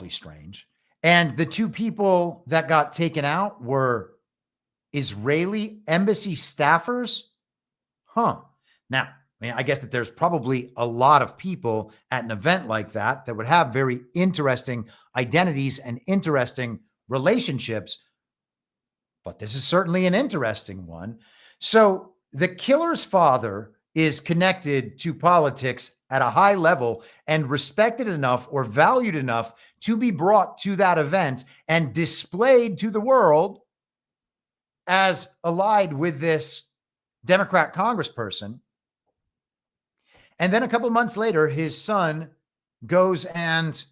strange. And the two people that got taken out were Israeli embassy staffers? Now, I mean, I guess that there's probably a lot of people at an event like that that would have very interesting identities and interesting relationships, but this is certainly an interesting one. So the killer's father is connected to politics at a high level and respected enough or valued enough to be brought to that event and displayed to the world as allied with this Democrat congressperson. And then a couple of months later, his son goes and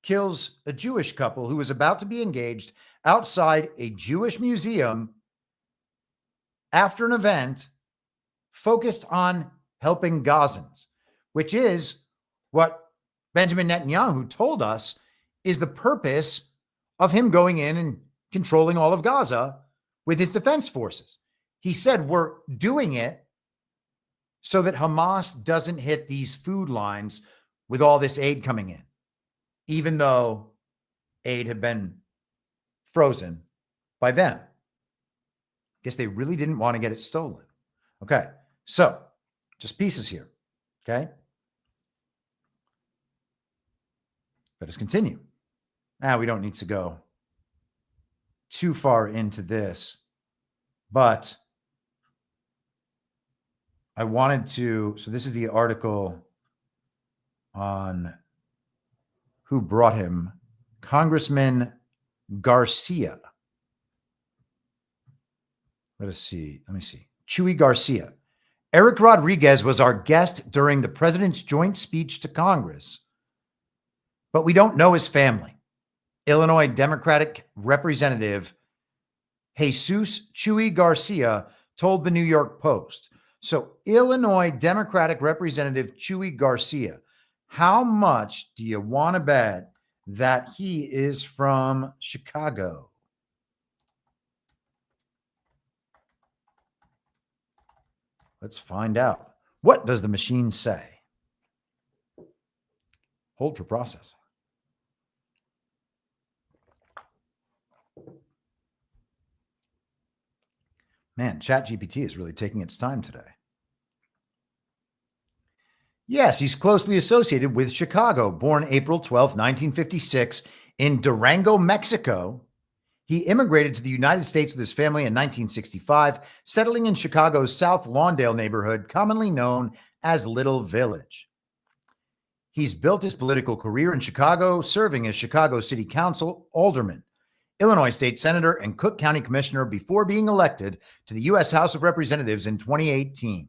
kills a Jewish couple who was about to be engaged outside a Jewish museum after an event focused on helping Gazans, which is what Benjamin Netanyahu told us is the purpose of him going in and controlling all of Gaza with his defense forces. He said, we're doing it so that Hamas doesn't hit these food lines with all this aid coming in, even though aid had been frozen by them. Guess they really didn't want to get it stolen. Okay, so just pieces here, okay? Let us continue. Now, we don't need to go too far into this, but I wanted to, so this is the article on who brought him, Congressman Garcia. Let me see. Chuy Garcia. Eric Rodriguez was our guest during the president's joint speech to Congress, but we don't know his family. Illinois Democratic Representative Jesus Chuy Garcia told the New York Post. So Illinois Democratic Representative Chuy Garcia, how much do you want to bet that he is from Chicago? Let's find out. What does the machine say? Hold for processing. Man, ChatGPT is really taking its time today. Yes, he's closely associated with Chicago. Born April 12, 1956 in Durango, Mexico. He immigrated to the United States with his family in 1965, settling in Chicago's South Lawndale neighborhood, commonly known as Little Village. He's built his political career in Chicago, serving as Chicago City Council alderman. Illinois State Senator and Cook County Commissioner before being elected to the U.S. House of Representatives in 2018.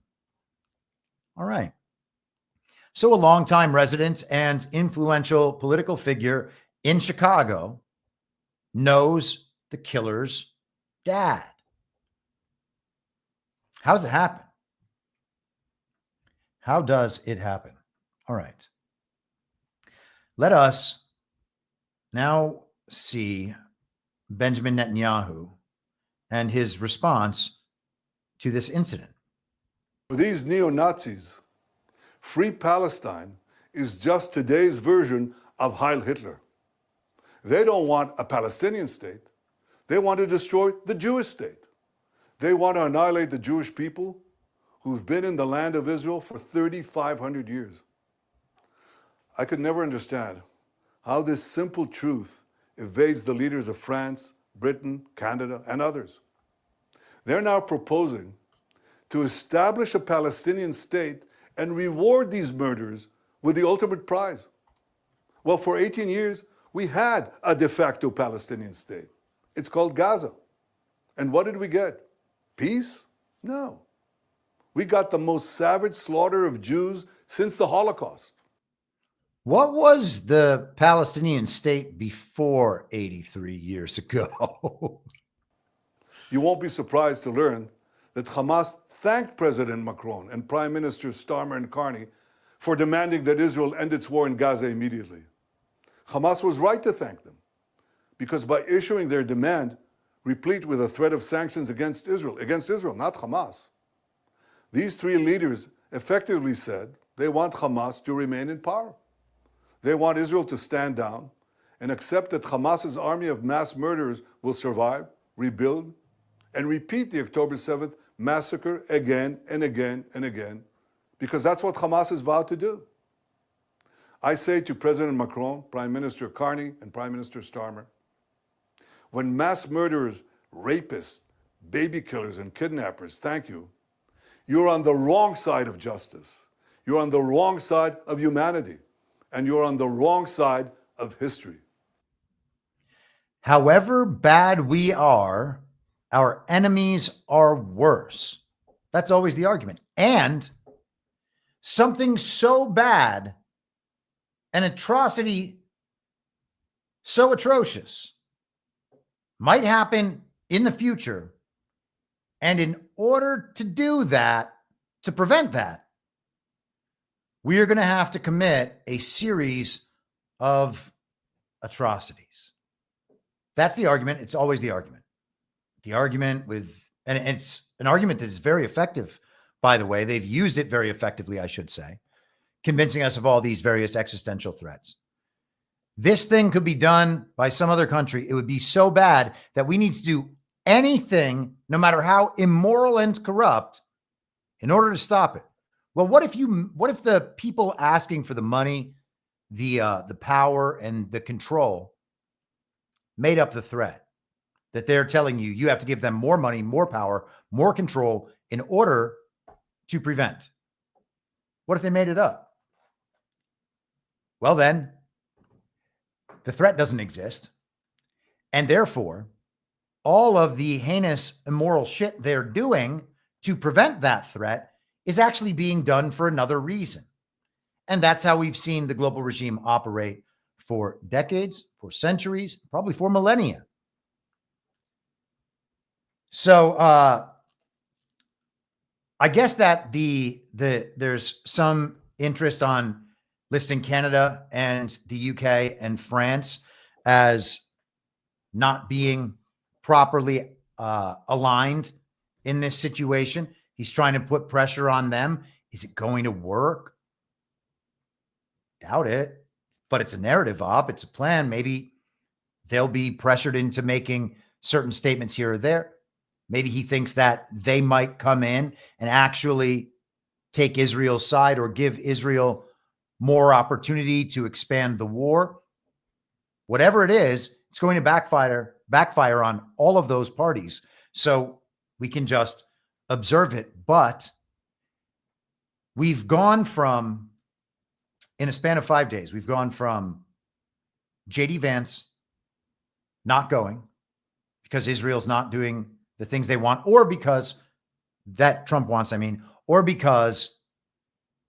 All right. So a longtime resident and influential political figure in Chicago knows the killer's dad. How does it happen? How does it happen? All right. Let us now see Benjamin Netanyahu and his response to this incident. For these neo-Nazis, Free Palestine is just today's version of Heil Hitler. They don't want a Palestinian state. They want to destroy the Jewish state. They want to annihilate the Jewish people who've been in the land of Israel for 3,500 years. I could never understand how this simple truth evades the leaders of France, Britain, Canada, and others. They're now proposing to establish a Palestinian state and reward these murderers with the ultimate prize. Well, for 18 years, we had a de facto Palestinian state. It's called Gaza. And what did we get? Peace? No. We got the most savage slaughter of Jews since the Holocaust. What was the Palestinian state before 83 years ago? You won't be surprised to learn that Hamas thanked President Macron and Prime Minister Starmer and Carney for demanding that Israel end its war in Gaza immediately. Hamas was right to thank them, because by issuing their demand, replete with a threat of sanctions against Israel, not Hamas, these three leaders effectively said they want Hamas to remain in power. They want Israel to stand down and accept that Hamas's army of mass murderers will survive, rebuild, and repeat the October 7th massacre again and again and again, because that's what Hamas has vowed to do. I say to President Macron, Prime Minister Carney, and Prime Minister Starmer, when mass murderers, rapists, baby killers, and kidnappers thank you, you're on the wrong side of justice. You're on the wrong side of humanity. And you're on the wrong side of history. However bad we are, our enemies are worse. That's always the argument. And something so bad, an atrocity so atrocious, might happen in the future. And in order to do that, to prevent that, we are going to have to commit a series of atrocities. That's the argument. It's always the argument. The argument with, and it's an argument that is very effective, by the way. They've used it very effectively, I should say, convincing us of all these various existential threats. This thing could be done by some other country. It would be so bad that we need to do anything, no matter how immoral and corrupt, in order to stop it. Well, what if the people asking for the money, the power, and the control made up the threat that they're telling you you have to give them more money, more power, more control in order to prevent? What if they made it up? Well, then the threat doesn't exist. And therefore, all of the heinous, immoral shit they're doing to prevent that threat is actually being done for another reason. And that's how we've seen the global regime operate for decades, for centuries, probably for millennia. So I guess that there's some interest on listing Canada and the UK and France as not being properly aligned in this situation. He's trying to put pressure on them. Is it going to work? Doubt it. But it's a narrative op. It's a plan. Maybe they'll be pressured into making certain statements here or there. Maybe he thinks that they might come in and actually take Israel's side or give Israel more opportunity to expand the war. Whatever it is, it's going to backfire on all of those parties. So we can just observe it. But we've gone from, in a span of 5 days, we've gone from J.D. Vance not going, because Israel's not doing the things they want, or because that Trump wants, or because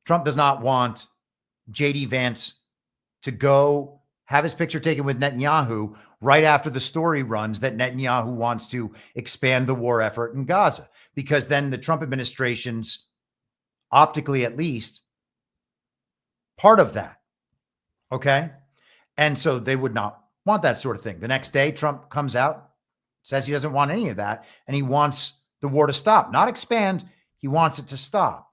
Trump does not want J.D. Vance to go have his picture taken with Netanyahu right after the story runs that Netanyahu wants to expand the war effort in Gaza, because then the Trump administration's, optically at least, part of that. Okay. And so they would not want that sort of thing. The next day, Trump comes out, says he doesn't want any of that, and he wants the war to stop, not expand. He wants it to stop.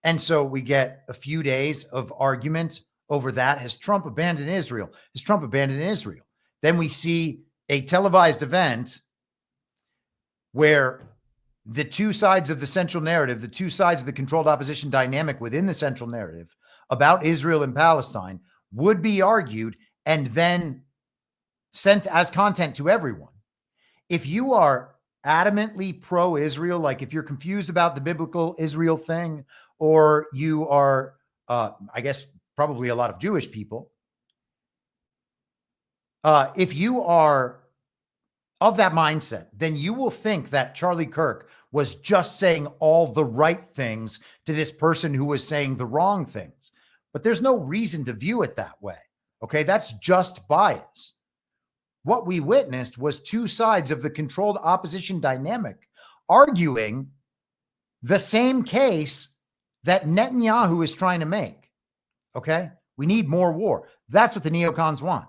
And so we get a few days of argument over that. Has Trump abandoned Israel? Has Trump abandoned Israel? Then we see a televised event where the two sides of the central narrative, the two sides of the controlled opposition dynamic within the central narrative about Israel and Palestine would be argued and then sent as content to everyone. If you are adamantly pro-Israel, like if you're confused about the biblical Israel thing, or you are, I guess, probably a lot of Jewish people, if you are of that mindset, then you will think that Charlie Kirk was just saying all the right things to this person who was saying the wrong things. But there's no reason to view it that way. Okay, that's just bias. What we witnessed was two sides of the controlled opposition dynamic arguing the same case that Netanyahu is trying to make. Okay, we need more war. That's what the neocons want.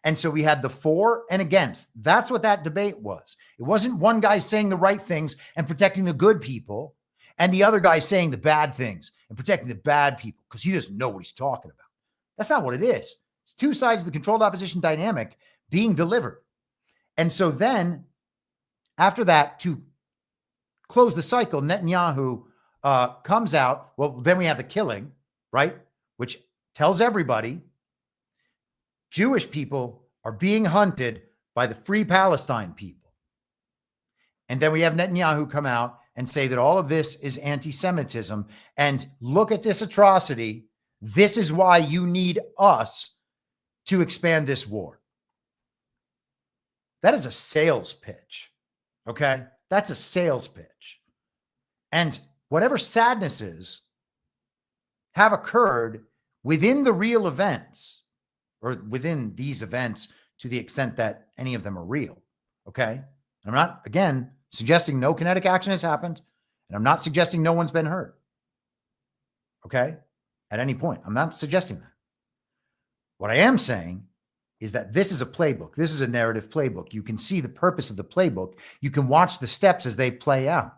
And so we had the for and against. That's what that debate was. It wasn't one guy saying the right things and protecting the good people, and the other guy saying the bad things and protecting the bad people because he doesn't know what he's talking about. That's not what it is. It's two sides of the controlled opposition dynamic being delivered. And so then, after that, to close the cycle, Netanyahu comes out. Well, then we have the killing, right? Which tells everybody Jewish people are being hunted by the Free Palestine people. And then we have Netanyahu come out and say that all of this is anti-Semitism. And look at this atrocity. This is why you need us to expand this war. That is a sales pitch. Okay? That's a sales pitch. And whatever sadnesses have occurred within the real events, or within these events, to the extent that any of them are real. Okay? I'm not, again, suggesting no kinetic action has happened, and I'm not suggesting no one's been hurt. Okay? At any point. I'm not suggesting that. What I am saying is that this is a playbook. This is a narrative playbook. You can see the purpose of the playbook. You can watch the steps as they play out.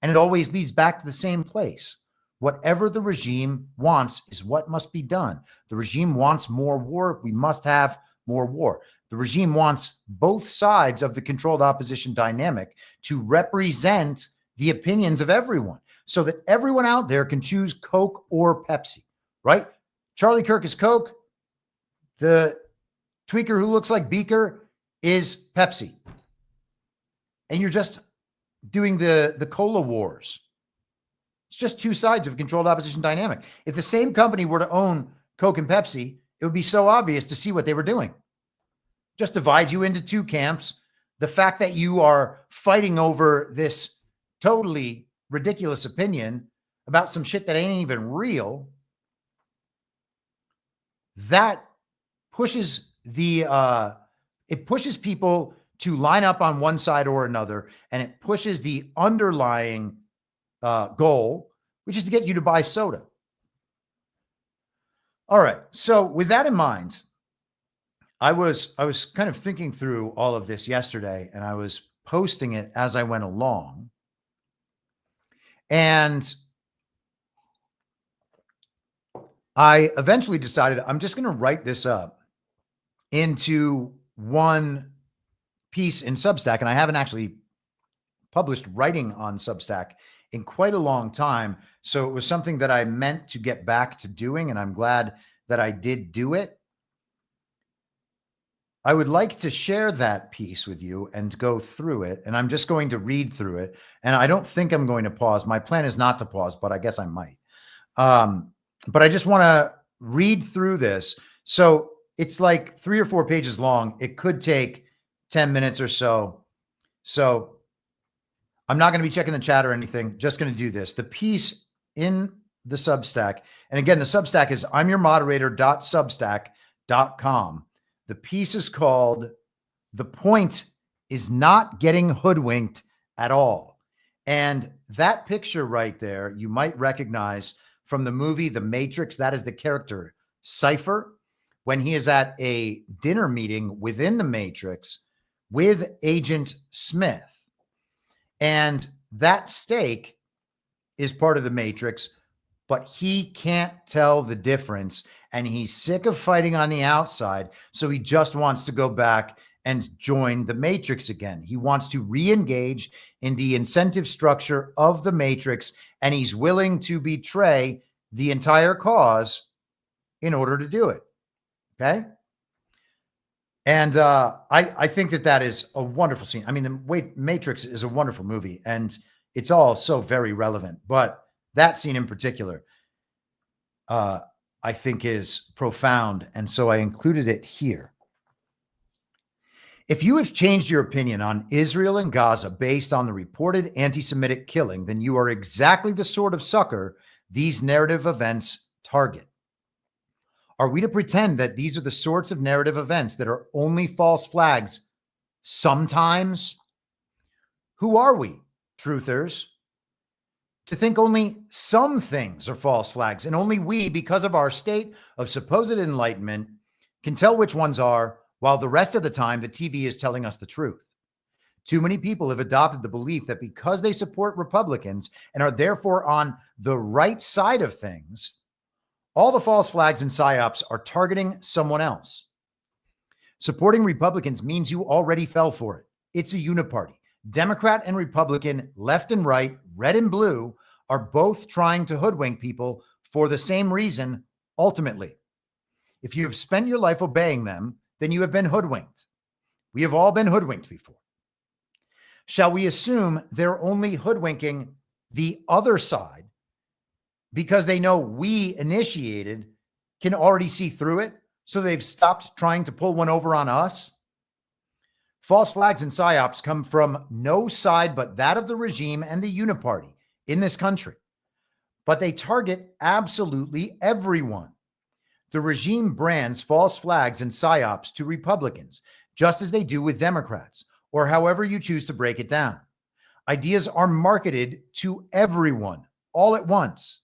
And it always leads back to the same place. Whatever the regime wants is what must be done. The regime wants more war. We must have more war. The regime wants both sides of the controlled opposition dynamic to represent the opinions of everyone so that everyone out there can choose Coke or Pepsi, right? Charlie Kirk is Coke. The tweaker who looks like Beaker is Pepsi. And you're just doing the cola wars. It's just two sides of a controlled opposition dynamic. If the same company were to own Coke and Pepsi, it would be so obvious to see what they were doing. Just divide you into two camps. The fact that you are fighting over this totally ridiculous opinion about some shit that ain't even real, that pushes it pushes people to line up on one side or another, and it pushes the underlying goal, which is to get you to buy soda. All right. So with that in mind, I was kind of thinking through all of this yesterday, and I was posting it as I went along. And I eventually decided I'm just going to write this up into one piece in Substack. And I haven't actually published writing on Substack in quite a long time. So it was something that I meant to get back to doing, and I'm glad that I did do it. I would like to share that piece with you and go through it, and I'm just going to read through it. And I don't think I'm going to pause. My plan is not to pause, but I guess I might. But I just want to read through this. So it's like 3 or 4 pages long. It could take 10 minutes or so. So I'm not going to be checking the chat or anything. Just going to do this. The piece in the Substack, and again, the Substack is imyourmoderator.substack.com. The piece is called "The Point is Not Getting Hoodwinked at All." And that picture right there, you might recognize from the movie The Matrix. That is the character Cypher when he is at a dinner meeting within the Matrix with Agent Smith. And that steak is part of the Matrix, but he can't tell the difference. And he's sick of fighting on the outside. So he just wants to go back and join the Matrix again. He wants to re-engage in the incentive structure of the Matrix, and he's willing to betray the entire cause in order to do it. Okay? And I think that is a wonderful scene. I mean, the Matrix is a wonderful movie, and it's all so very relevant. But that scene in particular, I think is profound. And so I included it here. If you have changed your opinion on Israel and Gaza based on the reported anti-Semitic killing, then you are exactly the sort of sucker these narrative events target. Are we to pretend that these are the sorts of narrative events that are only false flags sometimes? Who are we, truthers, to think only some things are false flags and only we, because of our state of supposed enlightenment, can tell which ones are, while the rest of the time the TV is telling us the truth? Too many people have adopted the belief that because they support Republicans and are therefore on the right side of things, all the false flags and psyops are targeting someone else. Supporting Republicans means you already fell for it. It's a uniparty. Democrat and Republican, left and right, red and blue, are both trying to hoodwink people for the same reason, ultimately. If you have spent your life obeying them, then you have been hoodwinked. We have all been hoodwinked before. Shall we assume they're only hoodwinking the other side because they know we initiated, can already see through it, so they've stopped trying to pull one over on us? False flags and psyops come from no side but that of the regime and the uniparty in this country. But they target absolutely everyone. The regime brands false flags and psyops to Republicans, just as they do with Democrats, or however you choose to break it down. Ideas are marketed to everyone all at once.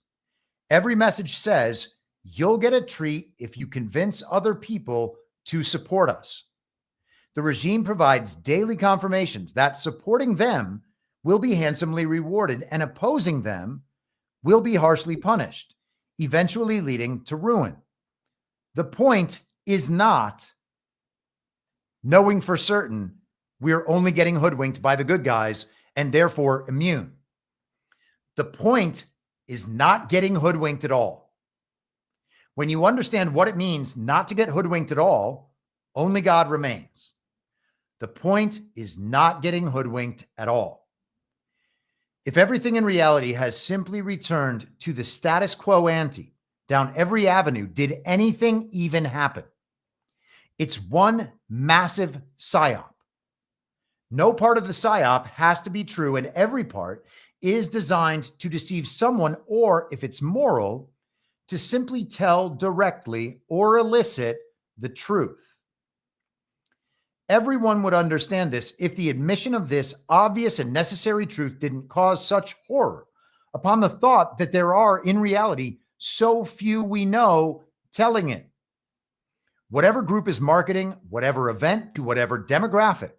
Every message says, you'll get a treat if you convince other people to support us. The regime provides daily confirmations that supporting them will be handsomely rewarded and opposing them will be harshly punished, eventually leading to ruin. The point is not knowing for certain we're only getting hoodwinked by the good guys and therefore immune. The point is not getting hoodwinked at all. When you understand what it means not to get hoodwinked at all, only God remains. The point is not getting hoodwinked at all. If everything in reality has simply returned to the status quo ante down every avenue, did anything even happen? It's one massive psyop. No part of the psyop has to be true, and every part is designed to deceive someone, or if it's moral, to simply tell directly or elicit the truth. Everyone would understand this if the admission of this obvious and necessary truth didn't cause such horror upon the thought that there are, in reality, so few we know telling it. Whatever group is marketing, whatever event, to whatever demographic,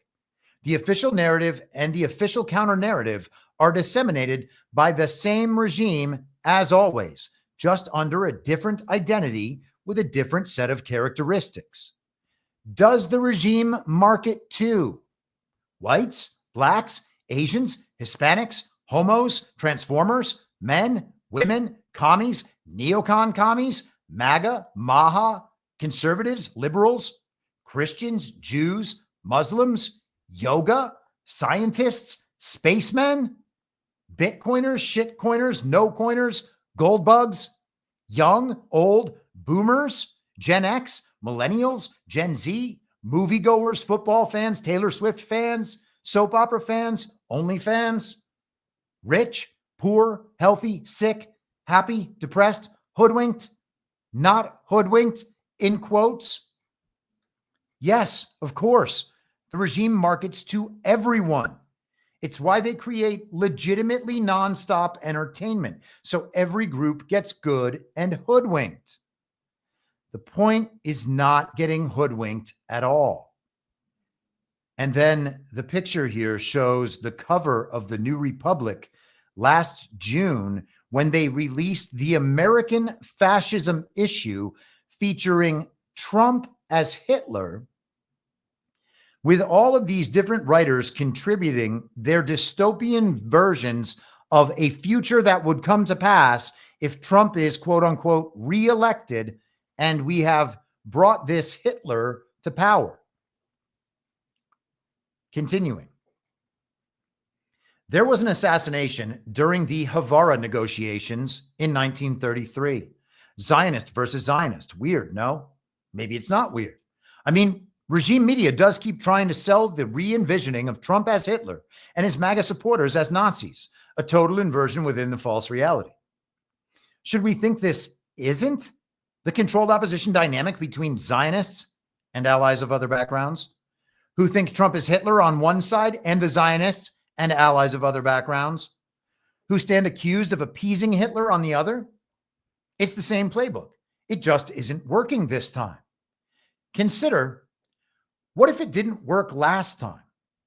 the official narrative and the official counter-narrative are disseminated by the same regime as always, just under a different identity with a different set of characteristics. Does the regime market to whites, blacks, Asians, Hispanics, homos, transformers, men, women, commies, neocon commies, MAGA, MAHA, conservatives, liberals, Christians, Jews, Muslims, yoga, scientists, spacemen, Bitcoiners, shitcoiners, no coiners, gold bugs, young, old, boomers, Gen X, millennials, Gen Z, moviegoers, football fans, Taylor Swift fans, Soap opera fans, only fans, rich, poor, healthy, sick, happy, depressed, hoodwinked, not hoodwinked, in quotes. Yes, of course, the regime markets to everyone. It's why they create legitimately nonstop entertainment, so every group gets good and hoodwinked. The point is not getting hoodwinked at all. And then the picture here shows the cover of the New Republic last June when they released the American Fascism issue featuring Trump as Hitler, with all of these different writers contributing their dystopian versions of a future that would come to pass if Trump is, quote unquote, reelected and we have brought this Hitler to power. Continuing. There was an assassination during the Havara negotiations in 1933. Zionist versus Zionist. Weird, no? Maybe it's not weird. I mean, regime media does keep trying to sell the re-envisioning of Trump as Hitler and his MAGA supporters as Nazis, a total inversion within the false reality. Should we think this isn't the controlled opposition dynamic between Zionists and allies of other backgrounds, who think Trump is Hitler on one side and the Zionists and allies of other backgrounds, who stand accused of appeasing Hitler on the other? It's the same playbook. It just isn't working this time. Consider, what if it didn't work last time?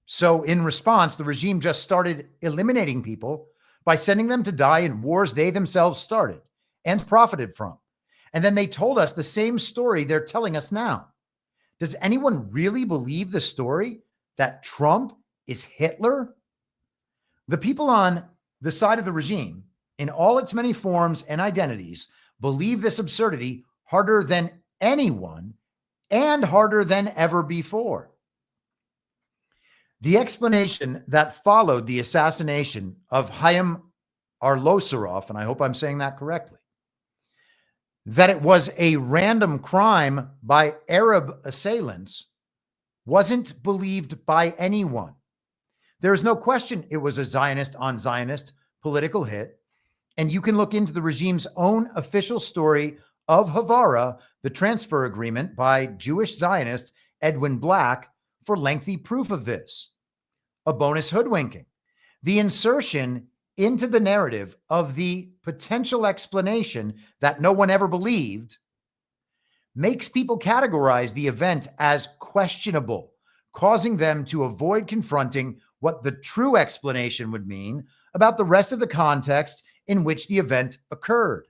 So in response, the regime just started eliminating people by sending them to die in wars they themselves started and profited from. And then they told us the same story they're telling us now. Does anyone really believe the story that Trump is Hitler? The people on the side of the regime, in all its many forms and identities, believe this absurdity harder than anyone and harder than ever before. The explanation that followed the assassination of Chaim Arlosarov, and I hope I'm saying that correctly, that it was a random crime by Arab assailants, wasn't believed by anyone. There is no question it was a Zionist on Zionist political hit, and you can look into the regime's own official story of Havara, the transfer agreement by Jewish Zionist Edwin Black, for lengthy proof of this. A bonus hoodwinking. The insertion into the narrative of the potential explanation that no one ever believed makes people categorize the event as questionable, causing them to avoid confronting what the true explanation would mean about the rest of the context in which the event occurred.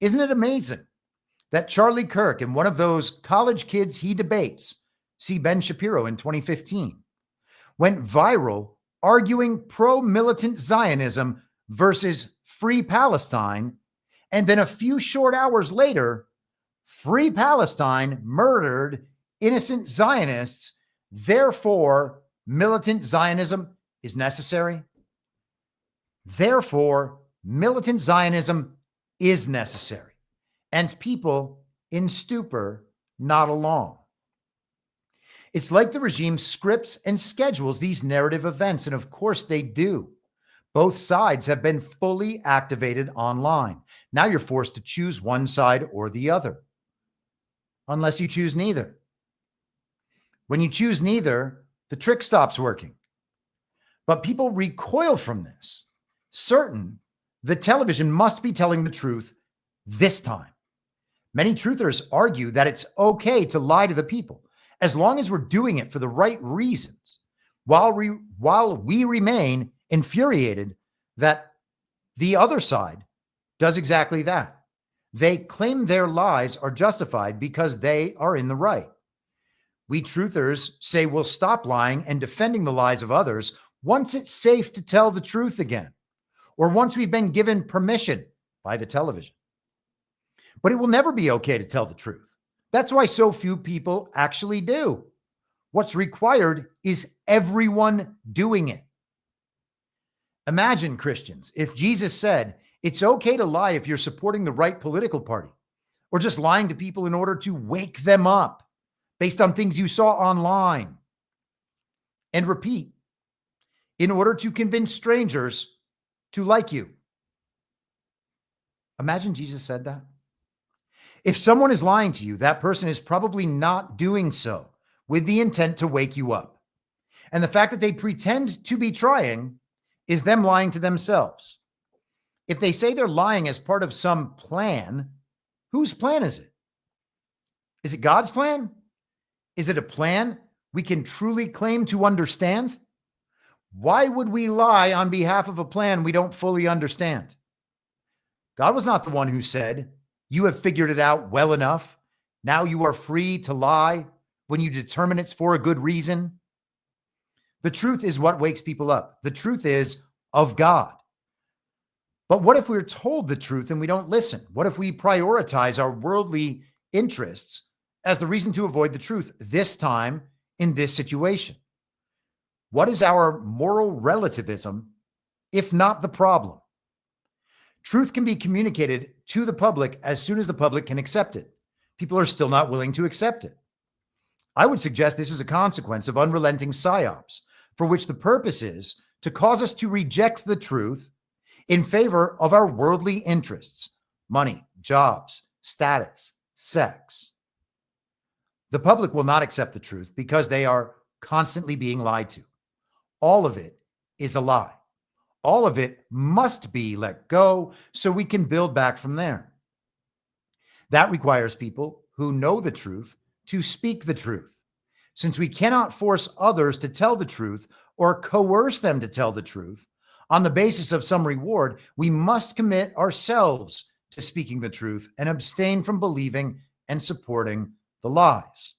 Isn't it amazing that Charlie Kirk and one of those college kids he debates, see Ben Shapiro in 2015, went viral arguing pro-militant Zionism versus free Palestine, and then a few short hours later, free Palestine murdered innocent Zionists, therefore militant Zionism is necessary? Therefore, militant Zionism is necessary, and people in stupor nod along. It's like the regime scripts and schedules these narrative events, and of course they do. Both sides have been fully activated online. Now you're forced to choose one side or the other, unless you choose neither. When you choose neither, the trick stops working. But people recoil from this, certain the television must be telling the truth this time. Many truthers argue that it's okay to lie to the people, as long as we're doing it for the right reasons, while we remain infuriated that the other side does exactly that. They claim their lies are justified because they are in the right. We truthers say we'll stop lying and defending the lies of others once it's safe to tell the truth again, or once we've been given permission by the television. But it will never be okay to tell the truth. That's why so few people actually do. What's required is everyone doing it. Imagine, Christians, if Jesus said, it's okay to lie if you're supporting the right political party, or just lying to people in order to wake them up based on things you saw online. and repeat in order to convince strangers to like you. Imagine Jesus said that. If someone is lying to you, that person is probably not doing so with the intent to wake you up. And the fact that they pretend to be trying is them lying to themselves. If they say they're lying as part of some plan, whose plan is it? Is it God's plan? Is it a plan we can truly claim to understand? Why would we lie on behalf of a plan we don't fully understand? God was not the one who said, "You have figured it out well enough. Now you are free to lie when you determine it's for a good reason." The truth is what wakes people up. The truth is of God. But what if we're told the truth and we don't listen? What if we prioritize our worldly interests as the reason to avoid the truth this time in this situation? What is our moral relativism, if not the problem? Truth can be communicated to the public as soon as the public can accept it. People are still not willing to accept it. I would suggest this is a consequence of unrelenting psyops, for which the purpose is to cause us to reject the truth in favor of our worldly interests, money, jobs, status, sex. The public will not accept the truth because they are constantly being lied to. All of it is a lie. All of it must be let go so we can build back from there. That requires people who know the truth to speak the truth. Since we cannot force others to tell the truth or coerce them to tell the truth on the basis of some reward, we must commit ourselves to speaking the truth and abstain from believing and supporting the lies.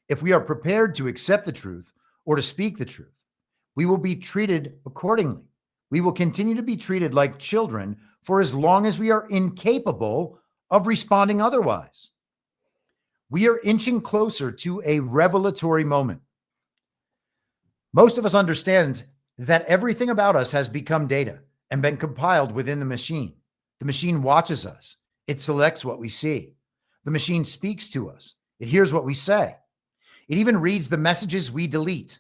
If we are prepared to accept the truth or to speak the truth, we will be treated accordingly. We will continue to be treated like children for as long as we are incapable of responding otherwise. We are inching closer to a revelatory moment. Most of us understand that everything about us has become data and been compiled within the machine. The machine watches us. It selects what we see. The machine speaks to us. It hears what we say. It even reads the messages we delete.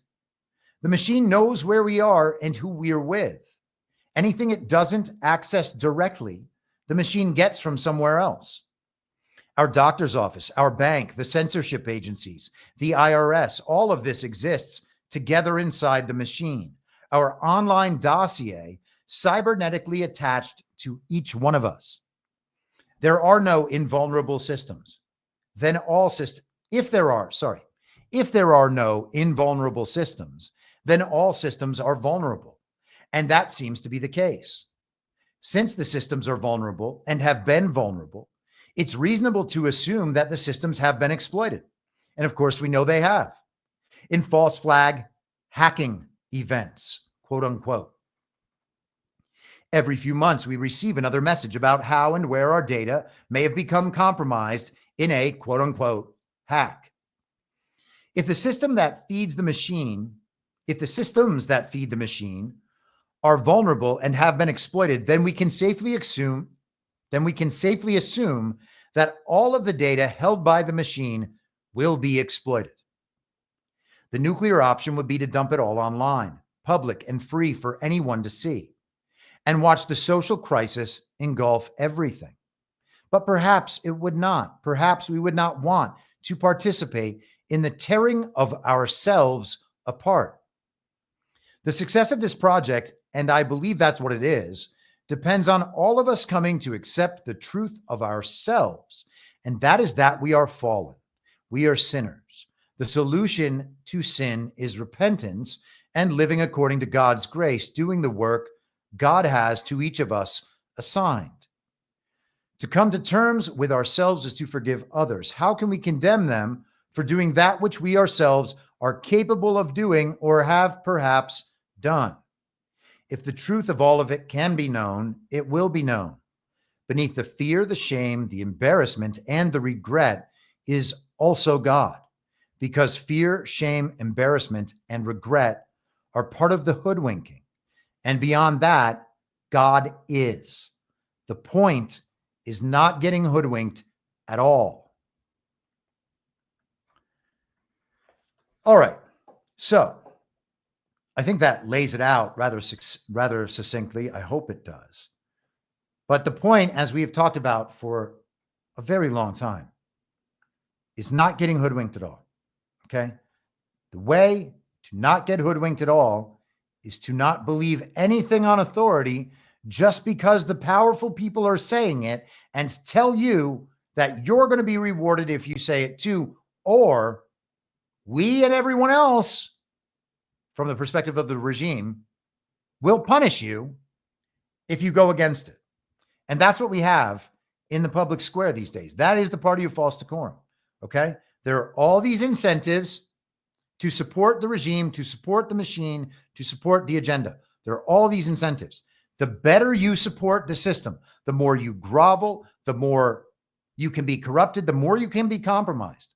The machine knows where we are and who we are with. Anything it doesn't access directly, the machine gets from somewhere else. Our doctor's office, our bank, the censorship agencies, the IRS, all of this exists together inside the machine. Our online dossier cybernetically attached to each one of us. There are no invulnerable systems. Then all systems, if there are no invulnerable systems, then all systems are vulnerable. And that seems to be the case. Since the systems are vulnerable and have been vulnerable, it's reasonable to assume that the systems have been exploited. And of course, we know they have. In false flag hacking events, quote unquote. Every few months, we receive another message about how and where our data may have become compromised in a quote unquote hack. If the systems that feed the machine are vulnerable and have been exploited, then we can safely assume that all of the data held by the machine will be exploited. The nuclear option would be to dump it all online, public and free for anyone to see, and watch the social crisis engulf everything. But perhaps it would not. Perhaps we would not want to participate in the tearing of ourselves apart. The success of this project, and I believe that's what it is, depends on all of us coming to accept the truth of ourselves. And that is that we are fallen. We are sinners. The solution to sin is repentance and living according to God's grace, doing the work God has to each of us assigned. To come to terms with ourselves is to forgive others. How can we condemn them for doing that which we ourselves are capable of doing or have perhaps done? If the truth of all of it can be known, it will be known. Beneath the fear, the shame, the embarrassment, and the regret is also God, because fear, shame, embarrassment, and regret are part of the hoodwinking. And beyond that, God is. The point is not getting hoodwinked at all. All right. So I think that lays it out rather succinctly. I hope it does. But the point, as we have talked about for a very long time, is not getting hoodwinked at all. Okay? The way to not get hoodwinked at all is to not believe anything on authority just because the powerful people are saying it and tell you that you're going to be rewarded if you say it too, or we and everyone else, from the perspective of the regime, will punish you if you go against it. And that's what we have in the public square these days. That is the party of false decorum. Okay? There are all these incentives to support the regime, to support the machine, to support the agenda. There are all these incentives. The better you support the system, the more you grovel, the more you can be corrupted, the more you can be compromised.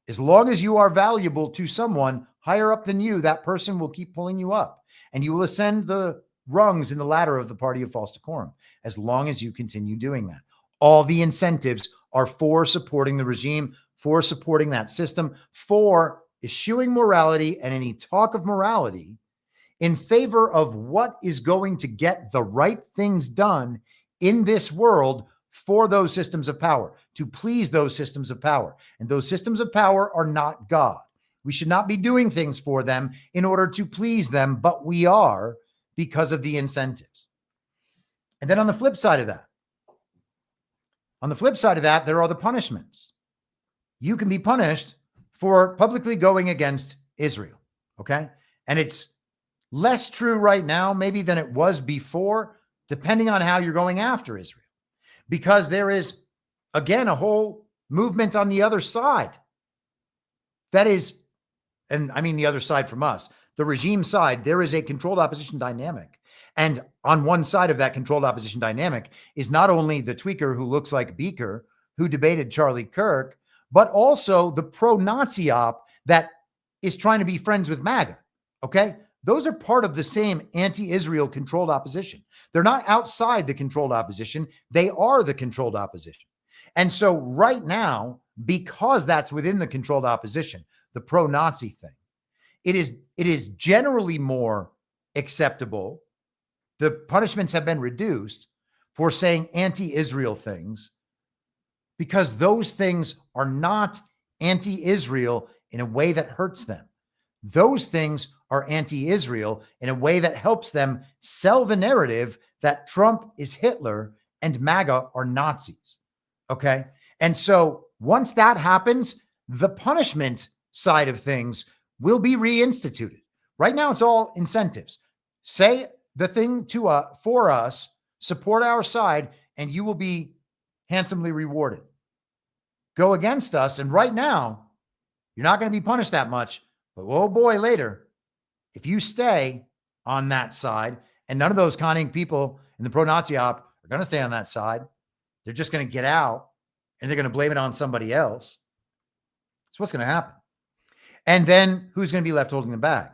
As long as you are valuable to someone higher up than you, that person will keep pulling you up, and you will ascend the rungs in the ladder of the party of false decorum as long as you continue doing that. All the incentives are for supporting the regime, for supporting that system, for eschewing morality and any talk of morality in favor of what is going to get the right things done in this world for those systems of power, to please those systems of power. And those systems of power are not God. We should not be doing things for them in order to please them, but we are because of the incentives. And then on the flip side of that, there are the punishments. You can be punished for publicly going against Israel, okay? And it's less true right now, maybe, than it was before, depending on how you're going after Israel. Because there is, again, a whole movement on the other side. That is, and I mean the other side from us, the regime side, there is a controlled opposition dynamic. And on one side of that controlled opposition dynamic is not only the tweaker who looks like Beaker, who debated Charlie Kirk, but also the pro-Nazi op that is trying to be friends with MAGA, okay? Those are part of the same anti-Israel controlled opposition. They're not outside the controlled opposition. They are the controlled opposition. And so right now, because that's within the controlled opposition, the pro-Nazi thing, it is generally more acceptable. The punishments have been reduced for saying anti-Israel things because those things are not anti-Israel in a way that hurts them. Those things are anti-Israel in a way that helps them sell the narrative that Trump is Hitler and MAGA are Nazis. Okay? And so once that happens, the punishment side of things will be reinstituted. Right now, it's all incentives. Say the thing for us, support our side, and you will be handsomely rewarded. Go against us, and right now, you're not going to be punished that much. But oh boy, later, if you stay on that side, and none of those conning people in the pro-Nazi op are going to stay on that side, they're just going to get out and they're going to blame it on somebody else. That's what's going to happen. And then who's going to be left holding the bag?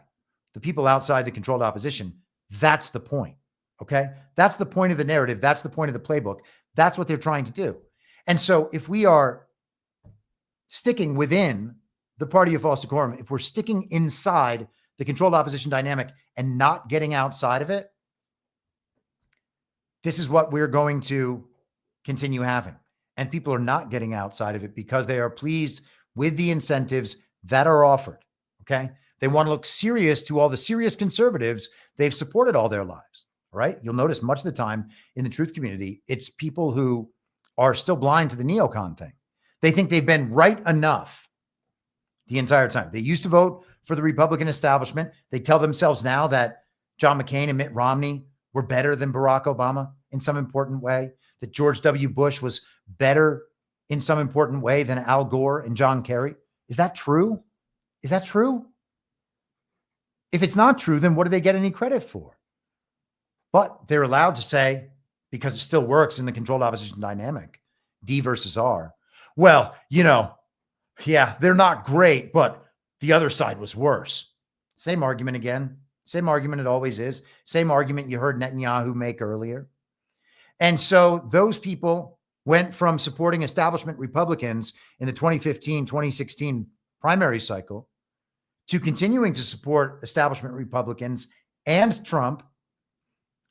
The people outside the controlled opposition. That's the point. Okay. That's the point of the narrative. That's the point of the playbook. That's what they're trying to do. And so if we are sticking within the party of false decorum, if we're sticking inside the controlled opposition dynamic and not getting outside of it, this is what we're going to continue having. And people are not getting outside of it because they are pleased with the incentives that are offered. Okay. They want to look serious to all the serious conservatives they've supported all their lives. Right. You'll notice much of the time in the truth community, it's people who are still blind to the neocon thing. They think they've been right enough the entire time. They used to vote for the Republican establishment. They tell themselves now that John McCain and Mitt Romney were better than Barack Obama in some important way, that George W. Bush was better in some important way than Al Gore and John Kerry. Is that true? Is that true? If it's not true, then what do they get any credit for? But they're allowed to say, because it still works in the controlled opposition dynamic, D versus R. Well, yeah, they're not great, but the other side was worse. Same argument again. Same argument it always is. Same argument you heard Netanyahu make earlier. And so those people went from supporting establishment Republicans in the 2015-2016 primary cycle to continuing to support establishment Republicans and Trump.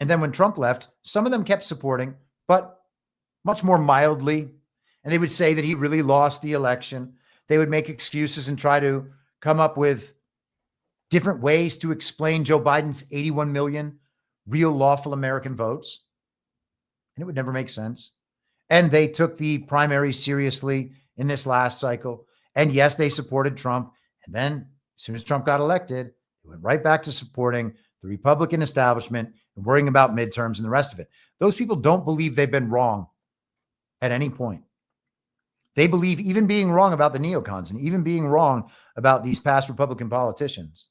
And then when Trump left, some of them kept supporting, but much more mildly. And they would say that he really lost the election. They would make excuses and try to come up with different ways to explain Joe Biden's 81 million real lawful American votes. And it would never make sense. And they took the primaries seriously in this last cycle. And yes, they supported Trump. And then as soon as Trump got elected, they went right back to supporting the Republican establishment and worrying about midterms and the rest of it. Those people don't believe they've been wrong at any point. They believe even being wrong about the neocons and even being wrong about these past Republican politicians,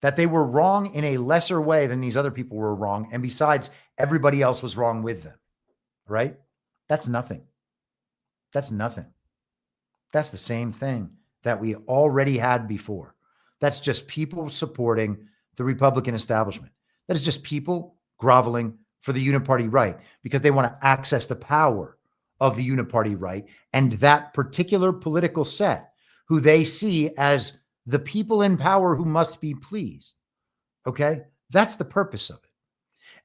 that they were wrong in a lesser way than these other people were wrong. And besides, everybody else was wrong with them, right? That's nothing. That's nothing. That's the same thing that we already had before. That's just people supporting the Republican establishment. That is just people groveling for the uniparty right because they want to access the power of the uniparty right and that particular political set who they see as the people in power who must be pleased. Okay? That's the purpose of it.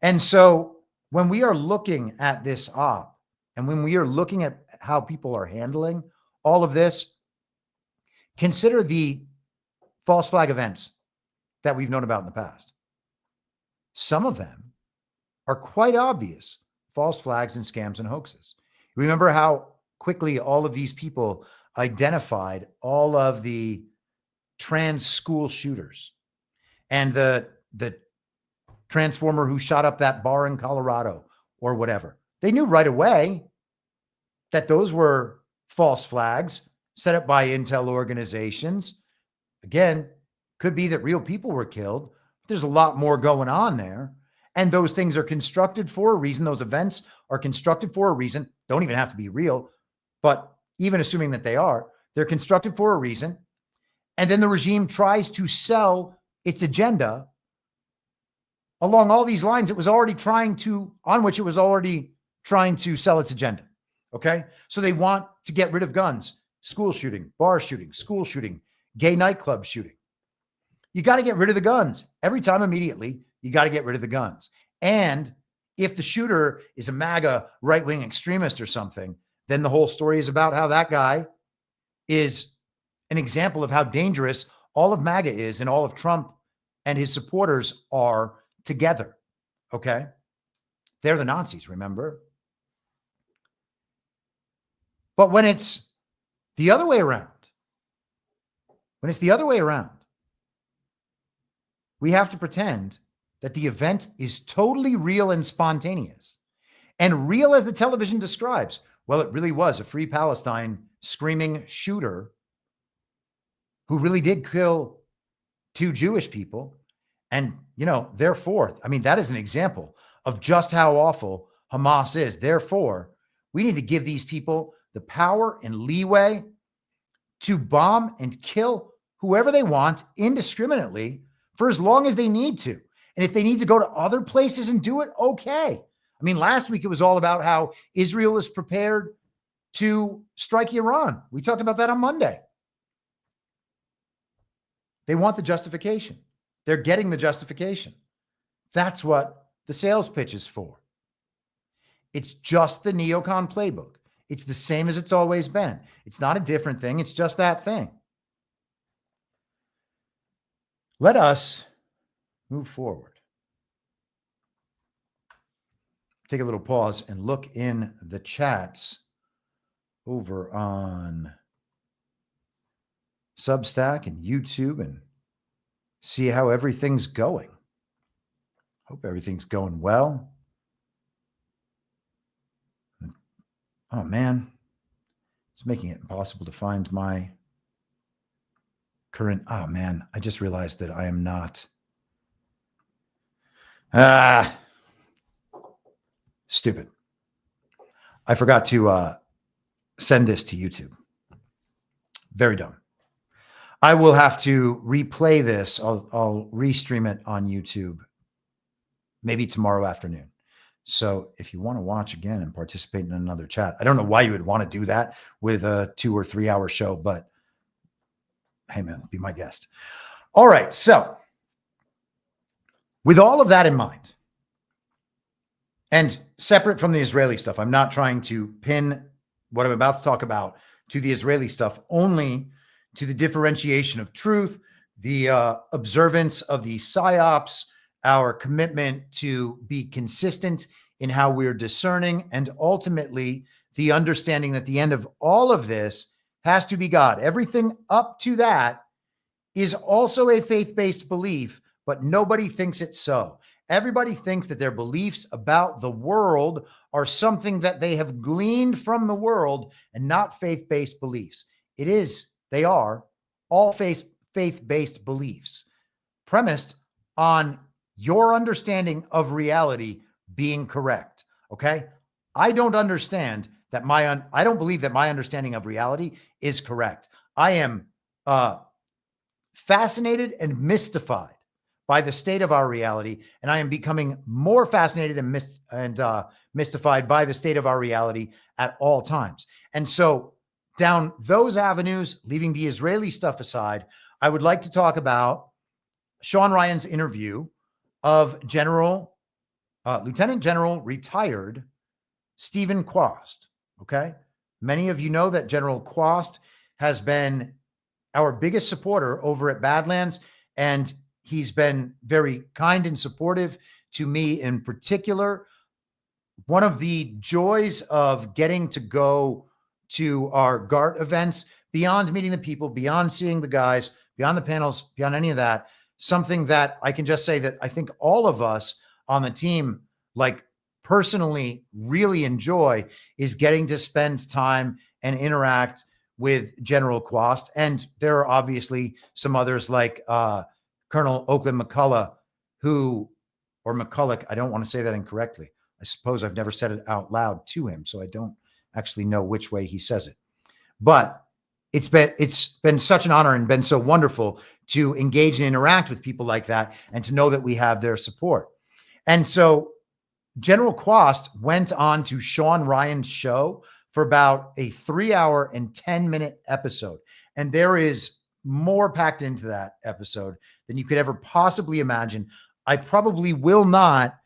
And so when we are looking at this op and when we are looking at how people are handling all of this, consider the false flag events that we've known about in the past. Some of them are quite obvious false flags and scams and hoaxes. Remember how quickly all of these people identified all of the trans school shooters and the transformer who shot up that bar in Colorado or whatever. They knew right away that those were false flags set up by intel organizations. Again, could be that real people were killed. There's a lot more going on there. And those things are constructed for a reason. Those events are constructed for a reason. Don't even have to be real. But even assuming that they are, they're constructed for a reason. And then the regime tries to sell its agenda along all these lines on which it was already trying to sell its agenda. Okay? So they want to get rid of guns, school shooting, bar shooting, school shooting, gay nightclub shooting. You got to get rid of the guns. Every time immediately, you got to get rid of the guns. And if the shooter is a MAGA right-wing extremist or something, then the whole story is about how that guy is an example of how dangerous all of MAGA is and all of Trump and his supporters are together. Okay? They're the Nazis, remember? But when it's the other way around, we have to pretend that the event is totally real and spontaneous. And real as the television describes. Well, it really was a Free Palestine screaming shooter who really did kill 2 Jewish people. And, therefore, that is an example of just how awful Hamas is. Therefore, we need to give these people the power and leeway to bomb and kill whoever they want indiscriminately for as long as they need to. And if they need to go to other places and do it, okay. Last week it was all about how Israel is prepared to strike Iran. We talked about that on Monday. They want the justification. They're getting the justification. That's what the sales pitch is for. It's just the neocon playbook. It's the same as it's always been. It's not a different thing. It's just that thing. Let us move forward. Take a little pause and look in the chats over on Substack and YouTube and see how everything's going. Hope everything's going well. Oh, man. It's making it impossible to find my current. Oh, man. I just realized that I am not. Stupid. I forgot to send this to YouTube. Very dumb. I will have to replay this. I'll restream it on YouTube maybe tomorrow afternoon. So if you want to watch again and participate in another chat, I don't know why you would want to do that with a 2 or 3 hour show, but hey man, be my guest. All right. So with all of that in mind, and separate from the Israeli stuff, I'm not trying to pin what I'm about to talk about to the Israeli stuff, only to the differentiation of truth, the observance of the PSYOPs, our commitment to be consistent in how we're discerning, and ultimately the understanding that the end of all of this has to be God. Everything up to that is also a faith-based belief, but nobody thinks it's so. Everybody thinks that their beliefs about the world are something that they have gleaned from the world and not faith-based beliefs. They are all faith-based beliefs premised on your understanding of reality being correct. Okay. I don't understand that I don't believe that my understanding of reality is correct. I am fascinated and mystified by the state of our reality, and I am becoming more fascinated and mystified by the state of our reality at all times. And so down those avenues, leaving the Israeli stuff aside, I would like to talk about Shawn Ryan's interview of Lieutenant General retired Stephen Kwast. Okay. Many of you know that General Kwast has been our biggest supporter over at Badlands, and he's been very kind and supportive to me in particular. One of the joys of getting to go to our GART events, beyond meeting the people, beyond seeing the guys, beyond the panels, beyond any of that, something that I can just say that I think all of us on the team, like personally really enjoy, is getting to spend time and interact with General Kwast. And there are obviously some others like Colonel Oakland McCulloch, or McCulloch, I don't want to say that incorrectly. I suppose I've never said it out loud to him, so I don't actually know which way he says it. But it's been such an honor and been so wonderful to engage and interact with people like that and to know that we have their support. And so General Kwast went on to Shawn Ryan's show for about a 3-hour and 10-minute episode. And there is more packed into that episode than you could ever possibly imagine. I probably will not.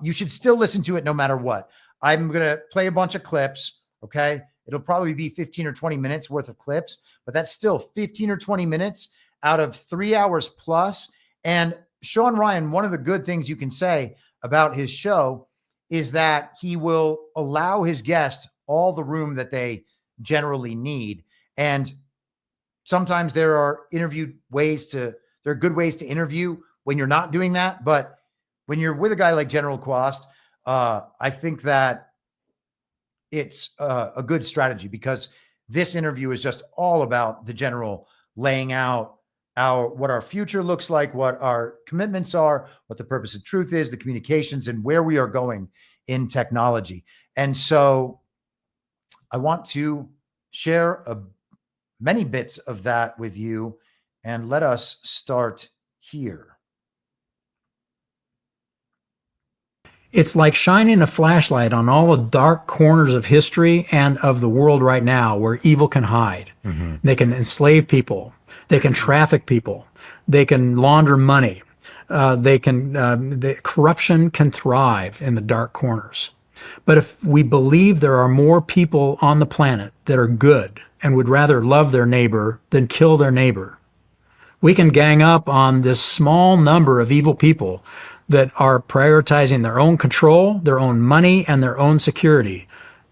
You should still listen to it no matter what. I'm going to play a bunch of clips. Okay. It'll probably be 15 or 20 minutes worth of clips, but that's still 15 or 20 minutes out of 3 hours plus. And Shawn Ryan, one of the good things you can say about his show is that he will allow his guest all the room that they generally need. And sometimes there are good ways to interview when you're not doing that. But when you're with a guy like General Kwast, I think that it's a good strategy, because this interview is just all about the general laying out what our future looks like, what our commitments are, what the purpose of truth is, the communications, and where we are going in technology. And so I want to share many bits of that with you, and let us start here. It's like shining a flashlight on all the dark corners of history and of the world right now where evil can hide. Mm-hmm. They can enslave people. They can traffic people. They can launder money. The corruption can thrive in the dark corners. But if we believe there are more people on the planet that are good and would rather love their neighbor than kill their neighbor, we can gang up on this small number of evil people that are prioritizing their own control, their own money, and their own security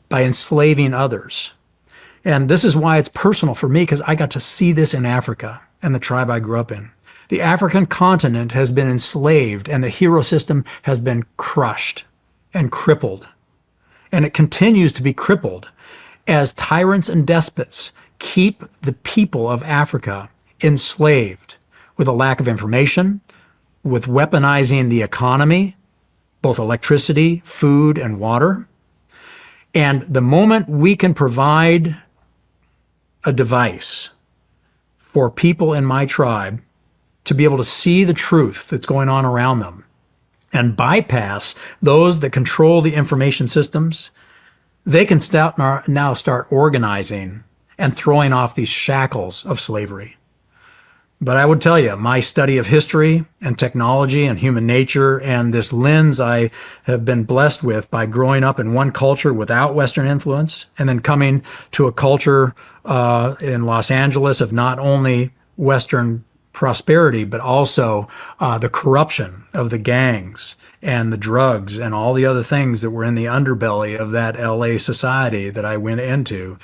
by enslaving others. And this is why it's personal for me, because I got to see this in Africa and the tribe I grew up in. The African continent has been enslaved, and the hero system has been crushed and crippled. And it continues to be crippled as tyrants and despots keep the people of Africa enslaved with a lack of information, with weaponizing the economy, both electricity, food, and water. And the moment we can provide a device for people in my tribe to be able to see the truth that's going on around them and bypass those that control the information systems, they can now start organizing and throwing off these shackles of slavery. But I would tell you, my study of history and technology and human nature and this lens I have been blessed with by growing up in one culture without Western influence and then coming to a culture in Los Angeles of not only Western prosperity, but also the corruption of the gangs and the drugs and all the other things that were in the underbelly of that LA society that I went into.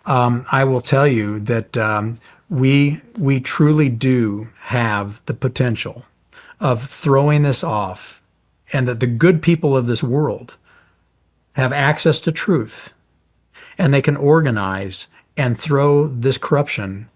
I will tell you that we truly do have the potential of throwing this off, and that the good people of this world have access to truth, and they can organize and throw this corruption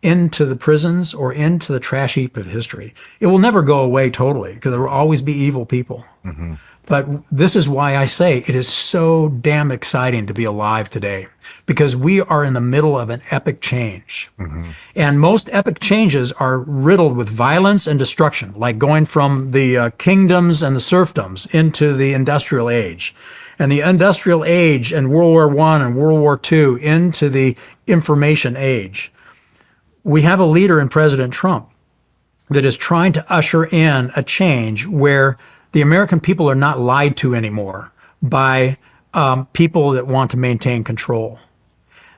into the prisons or into the trash heap of history. It will never go away totally, because there will always be evil people. Mm-hmm. But this is why I say it is so damn exciting to be alive today, because we are in the middle of an epic change. Mm-hmm. And most epic changes are riddled with violence and destruction, like going from the kingdoms and the serfdoms into the industrial age. And the industrial age and World War I and World War II into the information age. We have a leader in President Trump that is trying to usher in a change where the American people are not lied to anymore by people that want to maintain control.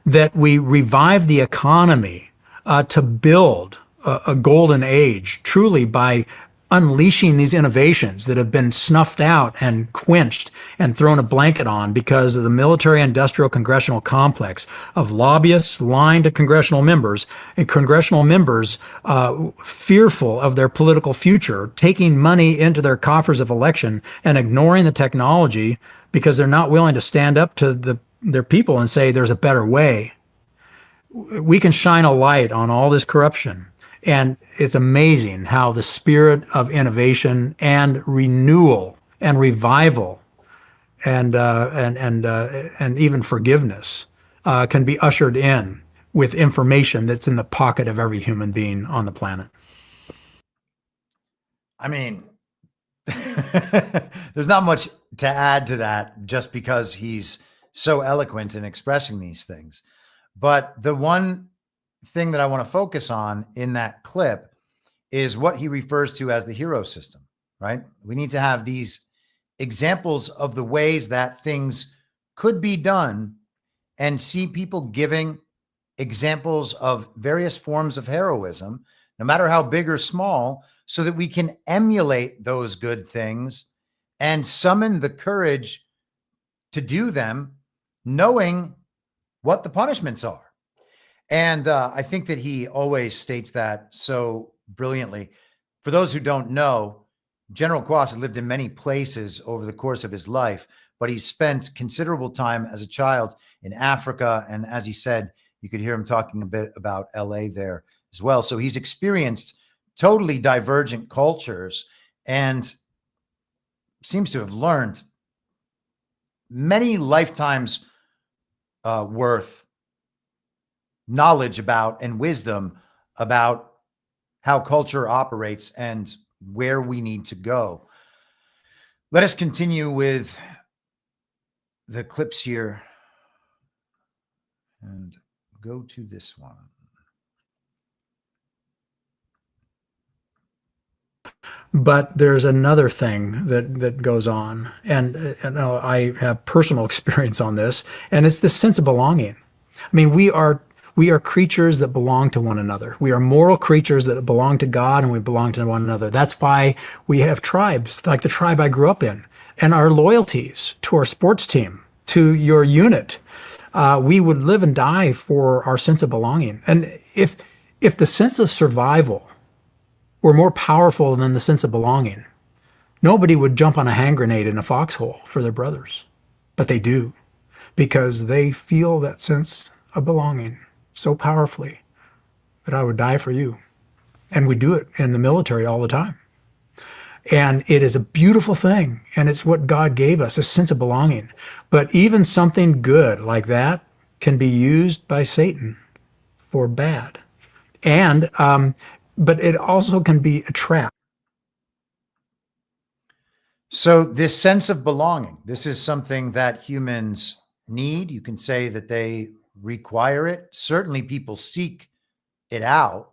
That we revive the economy to build a golden age, truly by unleashing these innovations that have been snuffed out and quenched and thrown a blanket on because of the military-industrial congressional complex of lobbyists lying to congressional members, and congressional members fearful of their political future, taking money into their coffers of election and ignoring the technology because they're not willing to stand up to their people and say there's a better way. We can shine a light on all this corruption. And it's amazing how the spirit of innovation and renewal and revival and even forgiveness can be ushered in with information that's in the pocket of every human being on the planet. I mean, there's not much to add to that just because he's so eloquent in expressing these things. But the one thing that I want to focus on in that clip is what he refers to as the hero system, right? We need to have these examples of the ways that things could be done and see people giving examples of various forms of heroism, no matter how big or small, so that we can emulate those good things and summon the courage to do them, knowing what the punishments are. And I think that he always states that so brilliantly. For those who don't know, General Kwast lived in many places over the course of his life, but he spent considerable time as a child in Africa. And as he said, you could hear him talking a bit about LA there as well. So he's experienced totally divergent cultures and seems to have learned many lifetimes worth knowledge about and wisdom about how culture operates and where we need to go. Let us continue with the clips here and go to this one. But there's another thing that goes on, and I have personal experience on this, and it's this sense of belonging. I mean, we are creatures that belong to one another. We are moral creatures that belong to God, and we belong to one another. That's why we have tribes, like the tribe I grew up in, and our loyalties to our sports team, to your unit. We would live and die for our sense of belonging. And if the sense of survival were more powerful than the sense of belonging, nobody would jump on a hand grenade in a foxhole for their brothers. But they do, because they feel that sense of belonging so powerfully that I would die for you. And we do it in the military all the time. And it is a beautiful thing. And it's what God gave us, a sense of belonging. But even something good like that can be used by Satan for bad. And, but it also can be a trap. So this sense of belonging, this is something that humans need. You can say that they require it. Certainly people seek it out.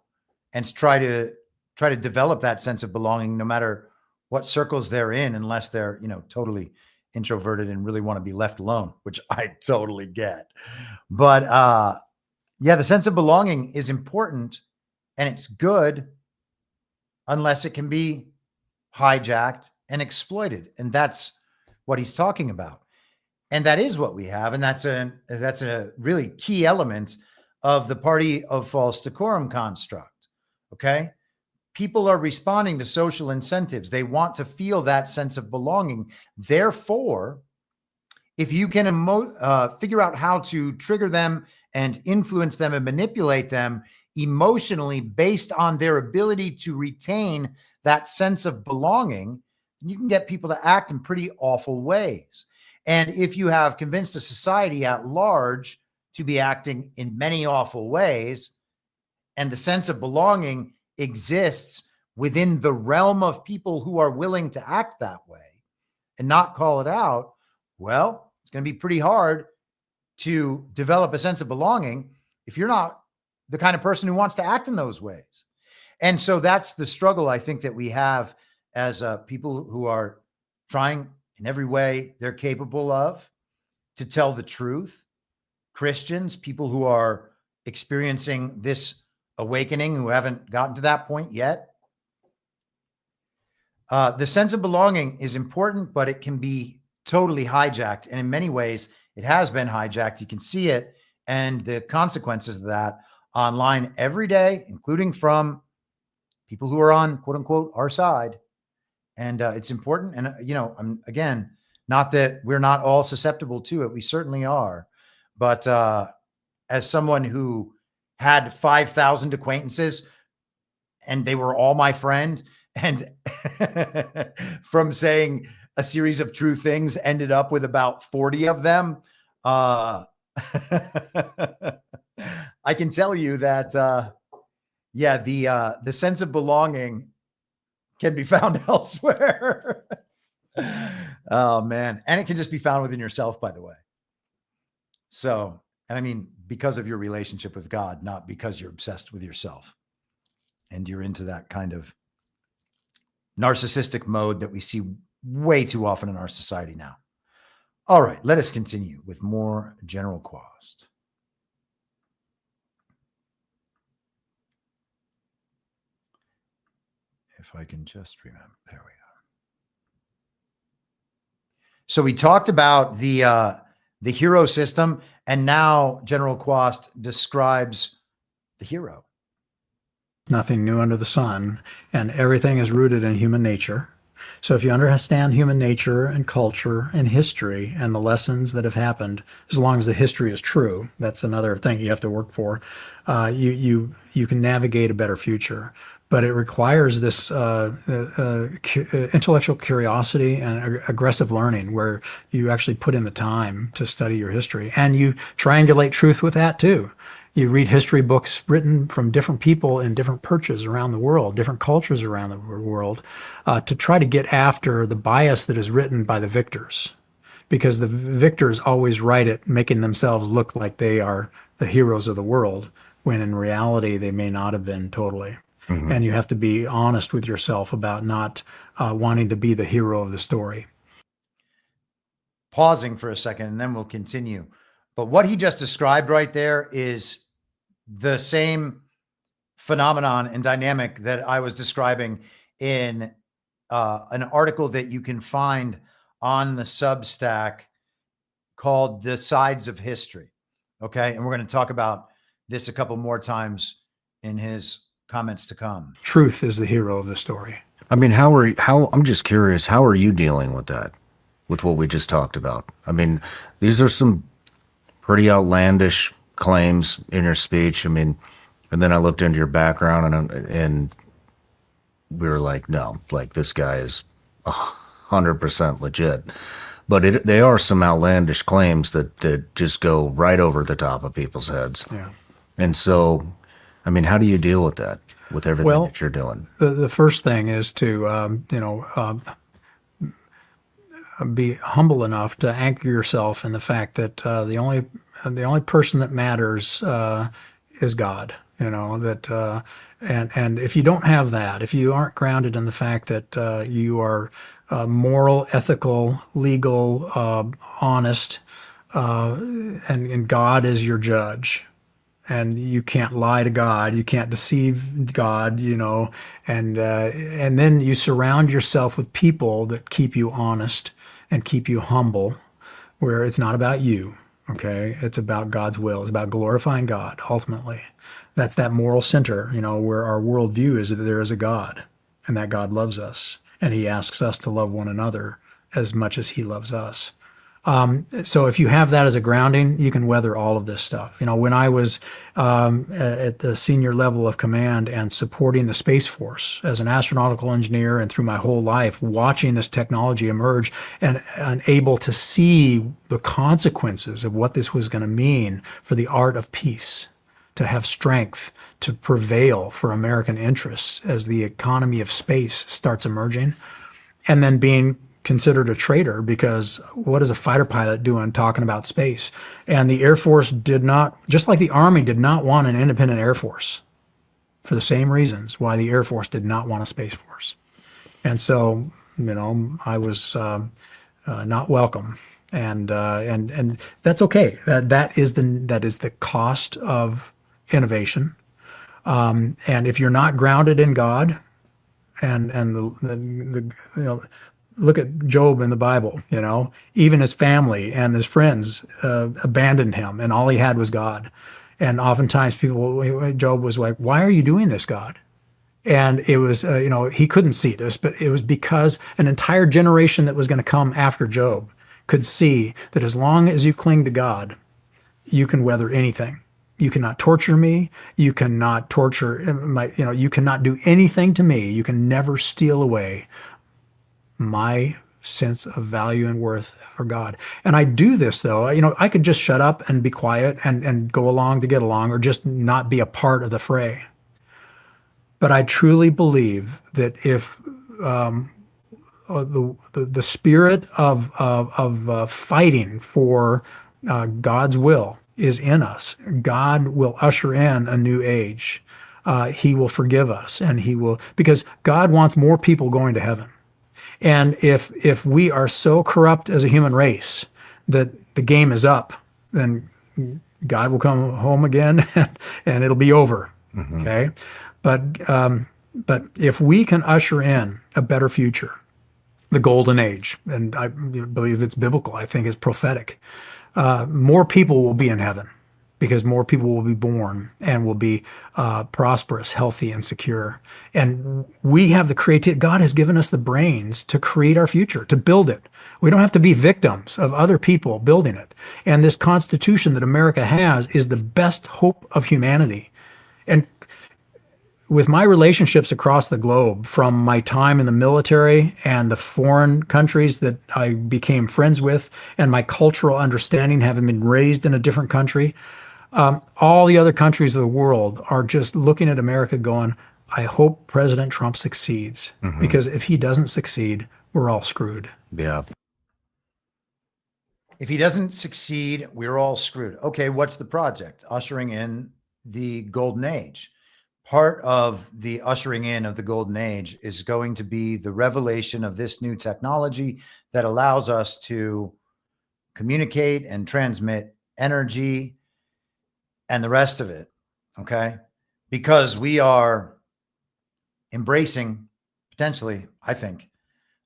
and try to develop that sense of belonging, no matter what circles they're in, unless they're, totally introverted and really want to be left alone, which I totally get. But yeah, the sense of belonging is important, and it's good unless it can be hijacked and exploited. And that's what he's talking about. And that is what we have. And that's a really key element of the party of false decorum construct. Okay. People are responding to social incentives. They want to feel that sense of belonging. Therefore, if you can figure out how to trigger them and influence them and manipulate them emotionally based on their ability to retain that sense of belonging, you can get people to act in pretty awful ways. And if you have convinced a society at large to be acting in many awful ways, and the sense of belonging exists within the realm of people who are willing to act that way and not call it out, well, it's going to be pretty hard to develop a sense of belonging if you're not the kind of person who wants to act in those ways. And so that's the struggle I think that we have as people who are trying in every way they're capable of to tell the truth. Christians, people who are experiencing this awakening, who haven't gotten to that point yet. The sense of belonging is important, but it can be totally hijacked. And in many ways, it has been hijacked. You can see it and the consequences of that online every day, including from people who are on, quote unquote, our side. And it's important. And, I'm again, not that we're not all susceptible to it. We certainly are. But as someone who had 5,000 acquaintances and they were all my friend, and from saying a series of true things ended up with about 40 of them, I can tell you that, the sense of belonging can be found elsewhere. Oh, man. And it can just be found within yourself, by the way. So, and I mean, because of your relationship with God, not because you're obsessed with yourself and you're into that kind of narcissistic mode that we see way too often in our society now. All right, let us continue with more General Kwast. If I can just remember, there we are. So we talked about the hero system, and now General Kwast describes the hero. Nothing new under the sun, and everything is rooted in human nature. So if you understand human nature and culture and history and the lessons that have happened, as long as the history is true, that's another thing you have to work for, you can navigate a better future. But it requires this intellectual curiosity and aggressive learning, where you actually put in the time to study your history, and you triangulate truth with that too. You read history books written from different people in different perches around the world, different cultures around the world, to try to get after the bias that is written by the victors. Because the victors always write it, making themselves look like they are the heroes of the world, when in reality they may not have been totally. Mm-hmm. And you have to be honest with yourself about not wanting to be the hero of the story. Pausing for a second, and then we'll continue. But what he just described right there is the same phenomenon and dynamic that I was describing in an article that you can find on the Substack called The Sides of History. Okay. And we're going to talk about this a couple more times in his comments to come. Truth is the hero of the story. I mean, I'm just curious, how are you dealing with that, with what we just talked about? I mean, these are some pretty outlandish claims in your speech. I mean, and then I looked into your background and we were like, no, like this guy is 100% legit. But they are some outlandish claims that just go right over the top of people's heads. Yeah. And so, I mean, how do you deal with that, with everything that you're doing? The first thing is to, be humble enough to anchor yourself in the fact that the only person that matters is God. And if you don't have that, if you aren't grounded in the fact that you are moral, ethical, legal, honest, and God is your judge, and you can't lie to God, you can't deceive God, and then you surround yourself with people that keep you honest and keep you humble, where it's not about you. Okay, it's about God's will. It's about glorifying God, ultimately. That's that moral center, where our worldview is that there is a God, and that God loves us, and he asks us to love one another as much as he loves us. So if you have that as a grounding, you can weather all of this stuff. When I was at the senior level of command and supporting the Space Force as an astronautical engineer, and through my whole life watching this technology emerge and able to see the consequences of what this was going to mean for the art of peace, to have strength to prevail for American interests as the economy of space starts emerging, and then being considered a traitor because what is a fighter pilot doing talking about space? And the Air Force did not, just like the Army did not want an independent Air Force for the same reasons why the Air Force did not want a Space Force. And so, I was not welcome. And that's okay. That is the cost of innovation. And if you're not grounded in God, and look at Job in the Bible, even his family and his friends abandoned him, and all he had was God. And oftentimes Job was like, why are you doing this, God? And it was, he couldn't see this, but it was because an entire generation that was going to come after Job could see that as long as you cling to God, you can weather anything. You cannot torture me. You cannot torture you cannot do anything to me. You can never steal away my sense of value and worth for God. And I do this though, I could just shut up and be quiet and go along to get along, or just not be a part of the fray. But I truly believe that if the spirit of fighting for God's will is in us, God will usher in a new age. He will forgive us, and because God wants more people going to heaven. And if we are so corrupt as a human race that the game is up, then God will come home again and it'll be over. Mm-hmm. Okay. But if we can usher in a better future, the golden age, and I believe it's biblical, I think it's prophetic, more people will be in heaven, because more people will be born and will be prosperous, healthy, and secure. And we have the creativity. God has given us the brains to create our future, to build it. We don't have to be victims of other people building it. And this Constitution that America has is the best hope of humanity. And with my relationships across the globe, from my time in the military and the foreign countries that I became friends with, and my cultural understanding, having been raised in a different country, all the other countries of the world are just looking at America going, I hope President Trump succeeds, mm-hmm. because if he doesn't succeed, we're all screwed. Yeah. If he doesn't succeed, we're all screwed. Okay, what's the project? Ushering in the golden age. Part of the ushering in of the golden age is going to be the revelation of this new technology that allows us to communicate and transmit energy and the rest of it, okay? Because we are embracing, potentially, I think,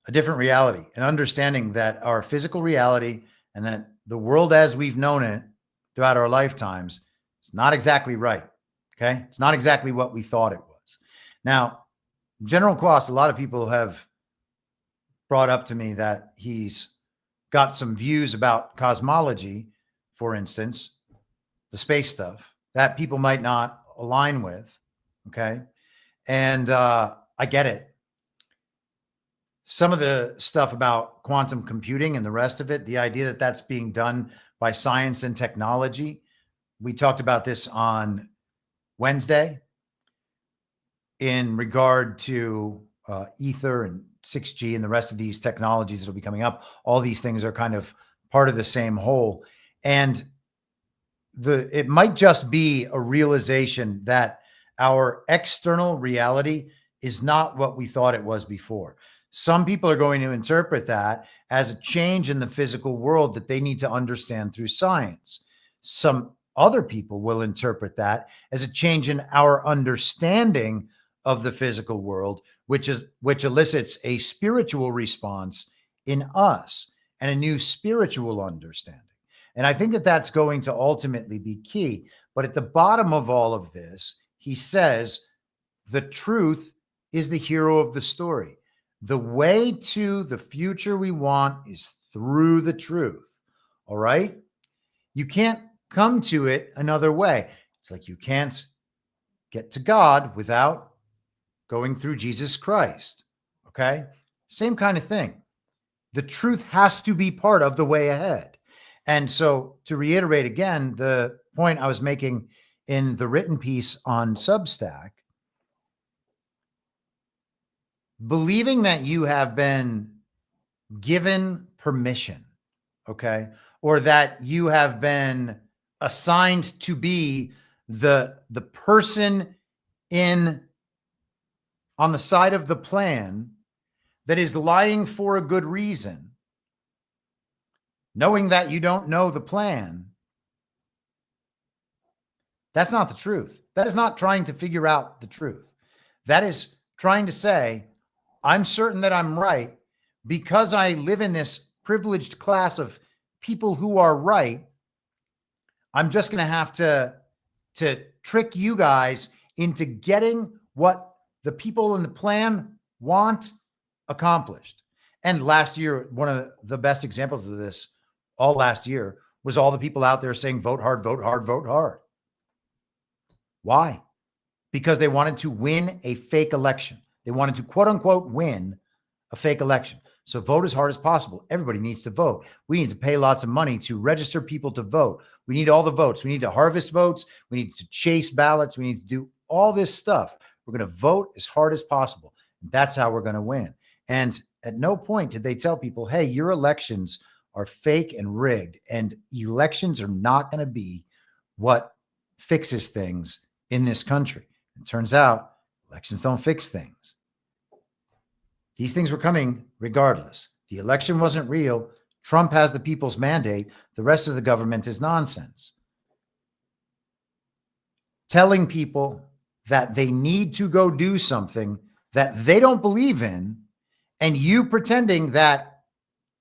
a different reality, and understanding that our physical reality and that the world as we've known it throughout our lifetimes is not exactly right, okay? It's not exactly what we thought it was. Now, General Kwast, a lot of people have brought up to me that he's got some views about cosmology, for instance, the space stuff, that people might not align with, okay? And I get it. Some of the stuff about quantum computing and the rest of it, the idea that that's being done by science and technology, we talked about this on Wednesday in regard to Ether and 6G and the rest of these technologies that will be coming up. All these things are kind of part of the same whole. And it might just be a realization that our external reality is not what we thought it was before. Some people are going to interpret that as a change in the physical world that they need to understand through science. Some other people will interpret that as a change in our understanding of the physical world, which elicits a spiritual response in us and a new spiritual understanding. And I think that that's going to ultimately be key. But at the bottom of all of this, he says, the truth is the hero of the story. The way to the future we want is through the truth. All right? You can't come to it another way. It's like you can't get to God without going through Jesus Christ. Okay? Same kind of thing. The truth has to be part of the way ahead. And so, to reiterate again, the point I was making in the written piece on Substack, believing that you have been given permission, okay, or that you have been assigned to be the person on the side of the plan that is lying for a good reason, knowing that you don't know the plan, that's not the truth. That is not trying to figure out the truth. That is trying to say, I'm certain that I'm right because I live in this privileged class of people who are right. I'm just going to have to trick you guys into getting what the people in the plan want accomplished. And last year, one of the best examples of this all last year was all the people out there saying, vote hard, vote hard, vote hard. Why? Because they wanted to win a fake election. They wanted to, quote unquote, win a fake election. So vote as hard as possible. Everybody needs to vote. We need to pay lots of money to register people to vote. We need all the votes. We need to harvest votes. We need to chase ballots. We need to do all this stuff. We're going to vote as hard as possible. That's how we're going to win. And at no point did they tell people, hey, your elections are fake and rigged, and elections are not going to be what fixes things in this country. It turns out elections don't fix things. These things were coming regardless. The election wasn't real. Trump has the people's mandate. The rest of the government is nonsense. Telling people that they need to go do something that they don't believe in, and you pretending that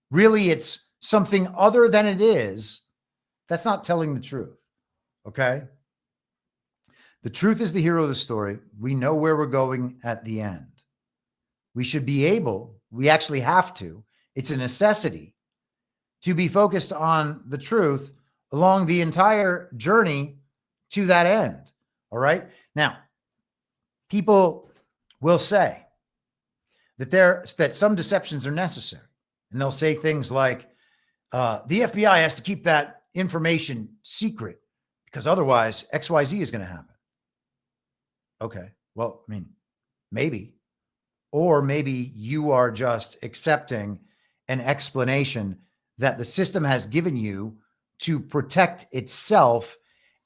really it's something other than it is, that's not telling the truth. Okay? The truth is the hero of the story. We know where we're going at the end. We should be able, we actually have to, it's a necessity to be focused on the truth along the entire journey to that end. All right? Now, people will say that some deceptions are necessary. And they'll say things like, the FBI has to keep that information secret because otherwise XYZ is going to happen. Okay. Well, I mean, maybe. Or maybe you are just accepting an explanation that the system has given you to protect itself,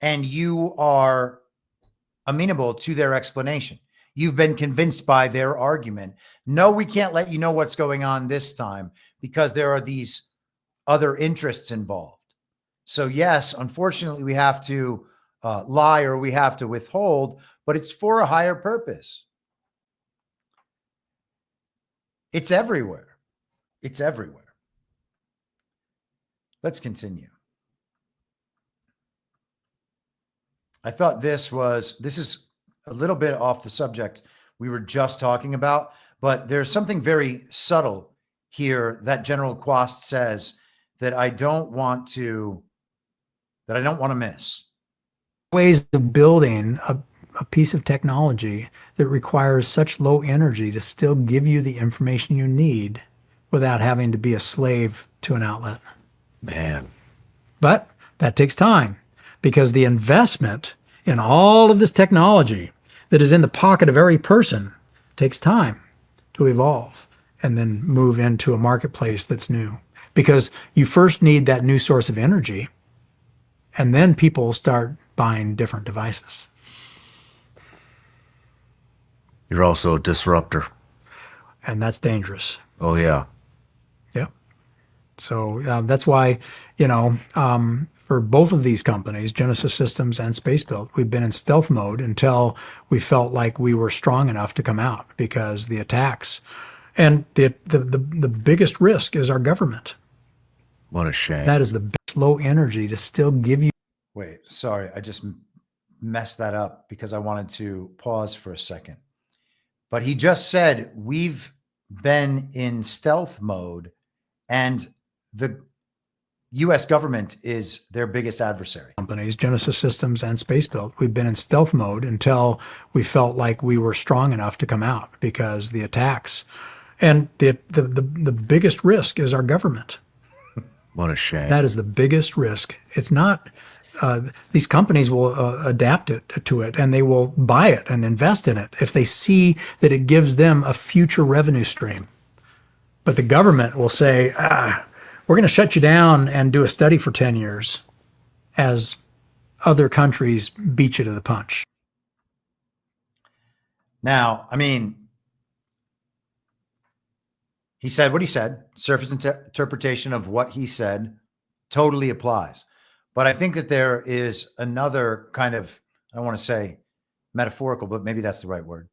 and you are amenable to their explanation. You've been convinced by their argument. No, we can't let you know what's going on this time because there are these other interests involved. So yes, unfortunately, we have to lie or we have to withhold, but it's for a higher purpose. It's everywhere. It's everywhere. Let's continue. I thought this is a little bit off the subject we were just talking about, but there's something very subtle here that General Kwast says that I don't want to miss. Ways of building a piece of technology that requires such low energy to still give you the information you need without having to be a slave to an outlet. Man. But that takes time because the investment in all of this technology that is in the pocket of every person takes time to evolve and then move into a marketplace that's new. Because you first need that new source of energy, And then people start buying different devices. You're also a disruptor. And that's dangerous. Oh, yeah. Yep. So that's why, for both of these companies, Genesis Systems and Spacebuilt, we've been in stealth mode until we felt like we were strong enough to come out, because the attacks and the biggest risk is our government. What a shame. That is the low energy to still give you. Wait, sorry. I just messed that up because I wanted to pause for a second. But he just said we've been in stealth mode and the U.S. government is their biggest adversary. Companies, Genesis Systems and Spacebuilt, we've been in stealth mode until we felt like we were strong enough to come out, because the attacks and the biggest risk is our government. What a shame. That is the biggest risk. It's not, these companies will adapt to it, and they will buy it and invest in it if they see that it gives them a future revenue stream. But the government will say, we're going to shut you down and do a study for 10 years as other countries beat you to the punch. Now, I mean, he said what he said. Surface interpretation of what he said totally applies. But I think that there is another kind of, I don't want to say metaphorical, but maybe that's the right word.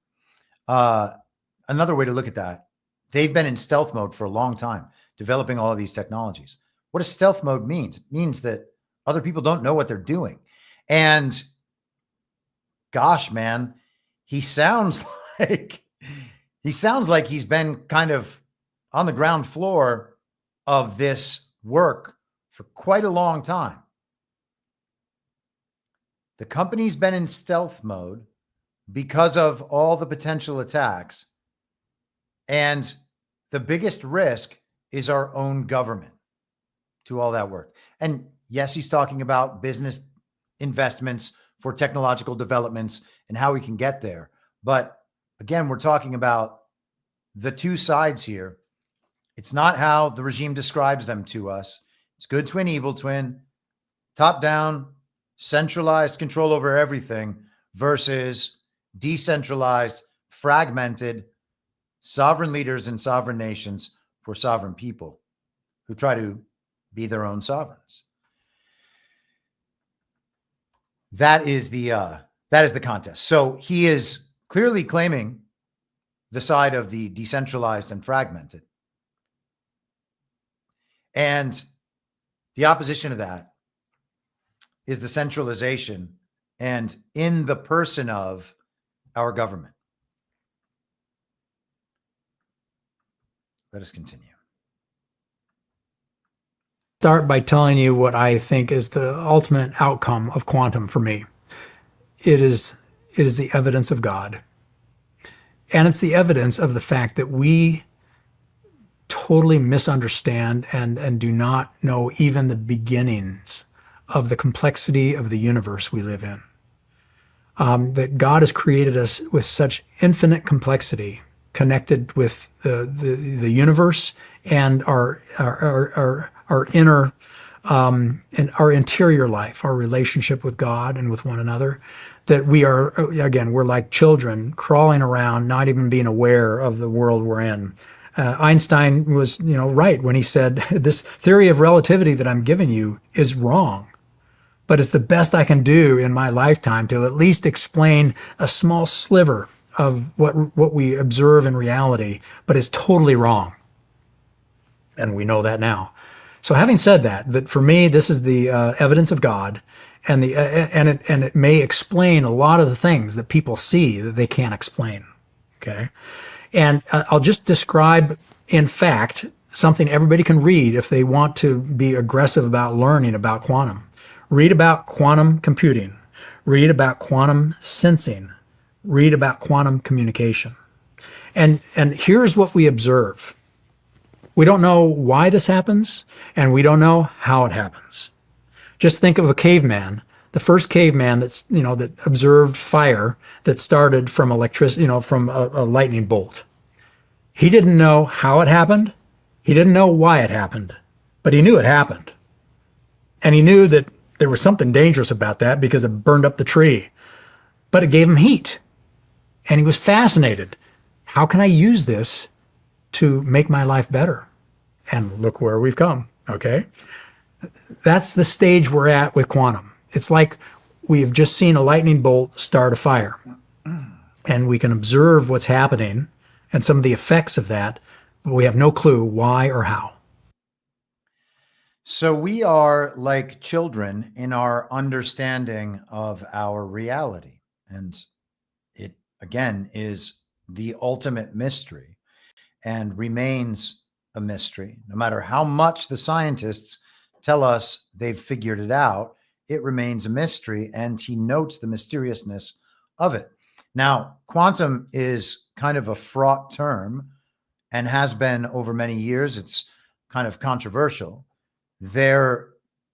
Another way to look at that. They've been in stealth mode for a long time, developing all of these technologies. What does stealth mode mean? It means that other people don't know what they're doing. And gosh, man, he sounds like he's been kind of on the ground floor of this work for quite a long time. The company's been in stealth mode because of all the potential attacks. And the biggest risk is our own government to all that work. And yes, he's talking about business investments for technological developments and how we can get there. But again, we're talking about the two sides here. It's not how the regime describes them to us. It's good twin, evil twin, top down, centralized control over everything versus decentralized, fragmented, sovereign leaders and sovereign nations for sovereign people who try to be their own sovereigns. That is the contest. So he is clearly claiming the side of the decentralized and fragmented. And the opposition to that is the centralization and in the person of our government. Let us continue. Start by telling you what I think is the ultimate outcome of quantum for me. It is the evidence of God. And it's the evidence of the fact that we totally misunderstand and do not know even the beginnings of the complexity of the universe we live in. That God has created us with such infinite complexity, connected with the universe and our inner and our interior life, our relationship with God and with one another, that we are, again, we're like children crawling around, not even being aware of the world we're in. Einstein was, right when he said, this theory of relativity that I'm giving you is wrong, but it's the best I can do in my lifetime to at least explain a small sliver of what we observe in reality, but it's totally wrong. And we know that now. So having said that for me, this is the evidence of God, and it may explain a lot of the things that people see that they can't explain. Okay. And I'll just describe, in fact, something everybody can read if they want to be aggressive about learning about quantum. Read about quantum computing. Read about quantum sensing. Read about quantum communication. And here's what we observe. We don't know why this happens, and we don't know how it happens. Just think of a caveman, the first caveman that observed fire that started from electricity, from a lightning bolt. He didn't know how it happened. He didn't know why it happened, but he knew it happened. And he knew that There was something dangerous about that because it burned up the tree, but it gave him heat. And he was fascinated. How can I use this to make my life better? And look where we've come, okay? That's the stage we're at with quantum. It's like we have just seen a lightning bolt start a fire. And we can observe what's happening and some of the effects of that, but we have no clue why or how. So we are like children in our understanding of our reality. And it, again, is the ultimate mystery and remains a mystery. No matter how much the scientists tell us they've figured it out, it remains a mystery. And he notes the mysteriousness of it. Now, quantum is kind of a fraught term and has been over many years. It's kind of controversial. There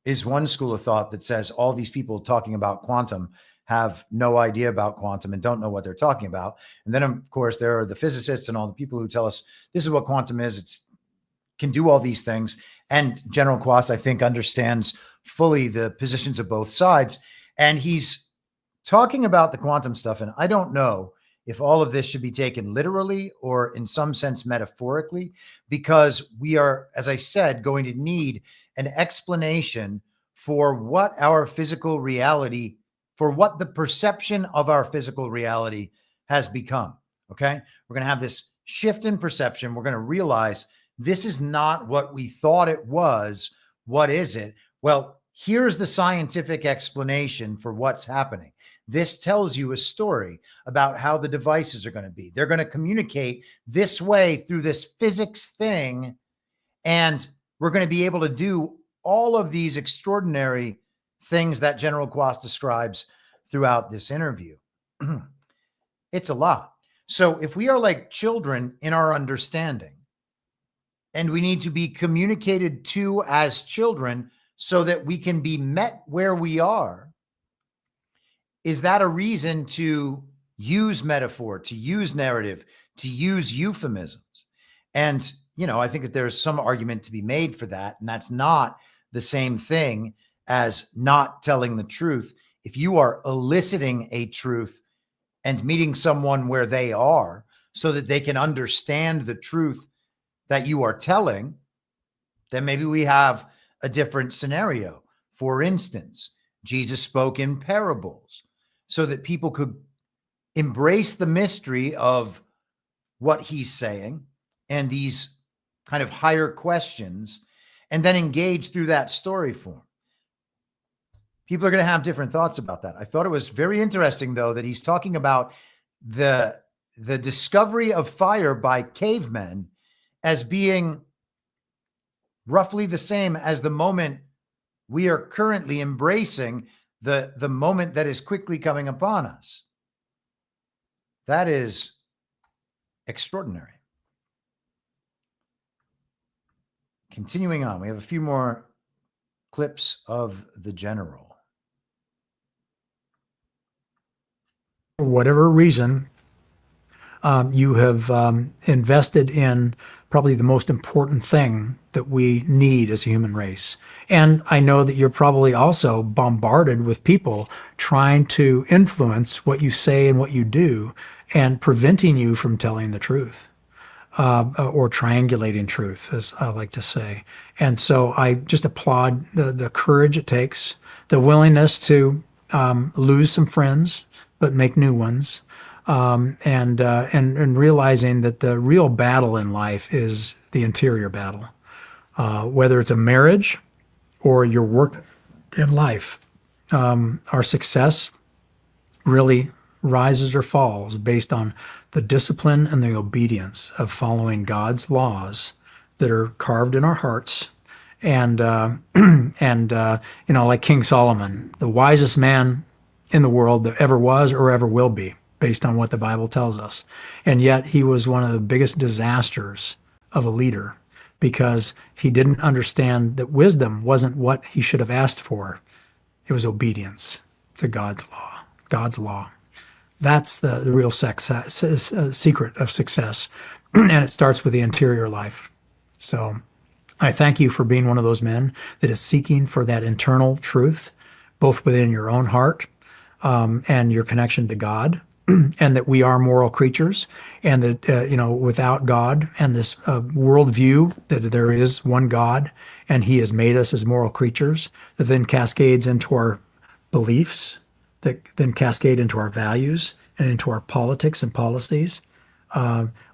is one school of thought that says all these people talking about quantum have no idea about quantum and don't know what they're talking about. And then, of course, there are the physicists and all the people who tell us this is what quantum is. It can do all these things. And General Kwast, I think, understands fully the positions of both sides. And he's talking about the quantum stuff. And I don't know if all of this should be taken literally or in some sense metaphorically, because we are, as I said, going to need an explanation for what our physical reality, for what the perception of our physical reality has become. Okay. We're going to have this shift in perception. We're going to realize this is not what we thought it was. What is it? Well, here's the scientific explanation for what's happening. This tells you a story about how the devices are going to be. They're going to communicate this way through this physics thing. And we're going to be able to do all of these extraordinary things that General Kwast describes throughout this interview. It's a lot. So if we are like children in our understanding, and we need to be communicated to as children so that we can be met where we are, is that a reason to use metaphor, to use narrative, to use euphemisms? And, you know, I think that there's some argument to be made for that. And that's not the same thing as not telling the truth. If you are eliciting a truth and meeting someone where they are so that they can understand the truth that you are telling, then maybe we have a different scenario. For instance, Jesus spoke in parables so that people could embrace the mystery of what he's saying and these kind of higher questions, and then engage through that story form. People are going to have different thoughts about that. I thought it was very interesting, though, that he's talking about the discovery of fire by cavemen as being roughly the same as the moment we are currently embracing, the moment that is quickly coming upon us. That is extraordinary. Continuing on, we have a few more clips of the general. For whatever reason, you have invested in probably the most important thing that we need as a human race. And I know that you're probably also bombarded with people trying to influence what you say and what you do and preventing you from telling the truth, or triangulating truth, as I like to say. And so I just applaud the courage it takes, the willingness to lose some friends, but make new ones. And realizing that the real battle in life is the interior battle, whether it's a marriage or your work in life. Our success really rises or falls based on the discipline and the obedience of following God's laws that are carved in our hearts. And you know, like King Solomon, the wisest man in the world that ever was or ever will be, based on what the Bible tells us. And yet he was one of the biggest disasters of a leader because he didn't understand that wisdom wasn't what he should have asked for. It was obedience to God's law. God's law. That's the real secret of success. And it starts with the interior life. So I thank you for being one of those men that is seeking for that internal truth both within your own heart and your connection to God, and that we are moral creatures, and that, without God and this worldview that there is one God and he has made us as moral creatures, that then cascades into our beliefs, that then cascade into our values and into our politics and policies.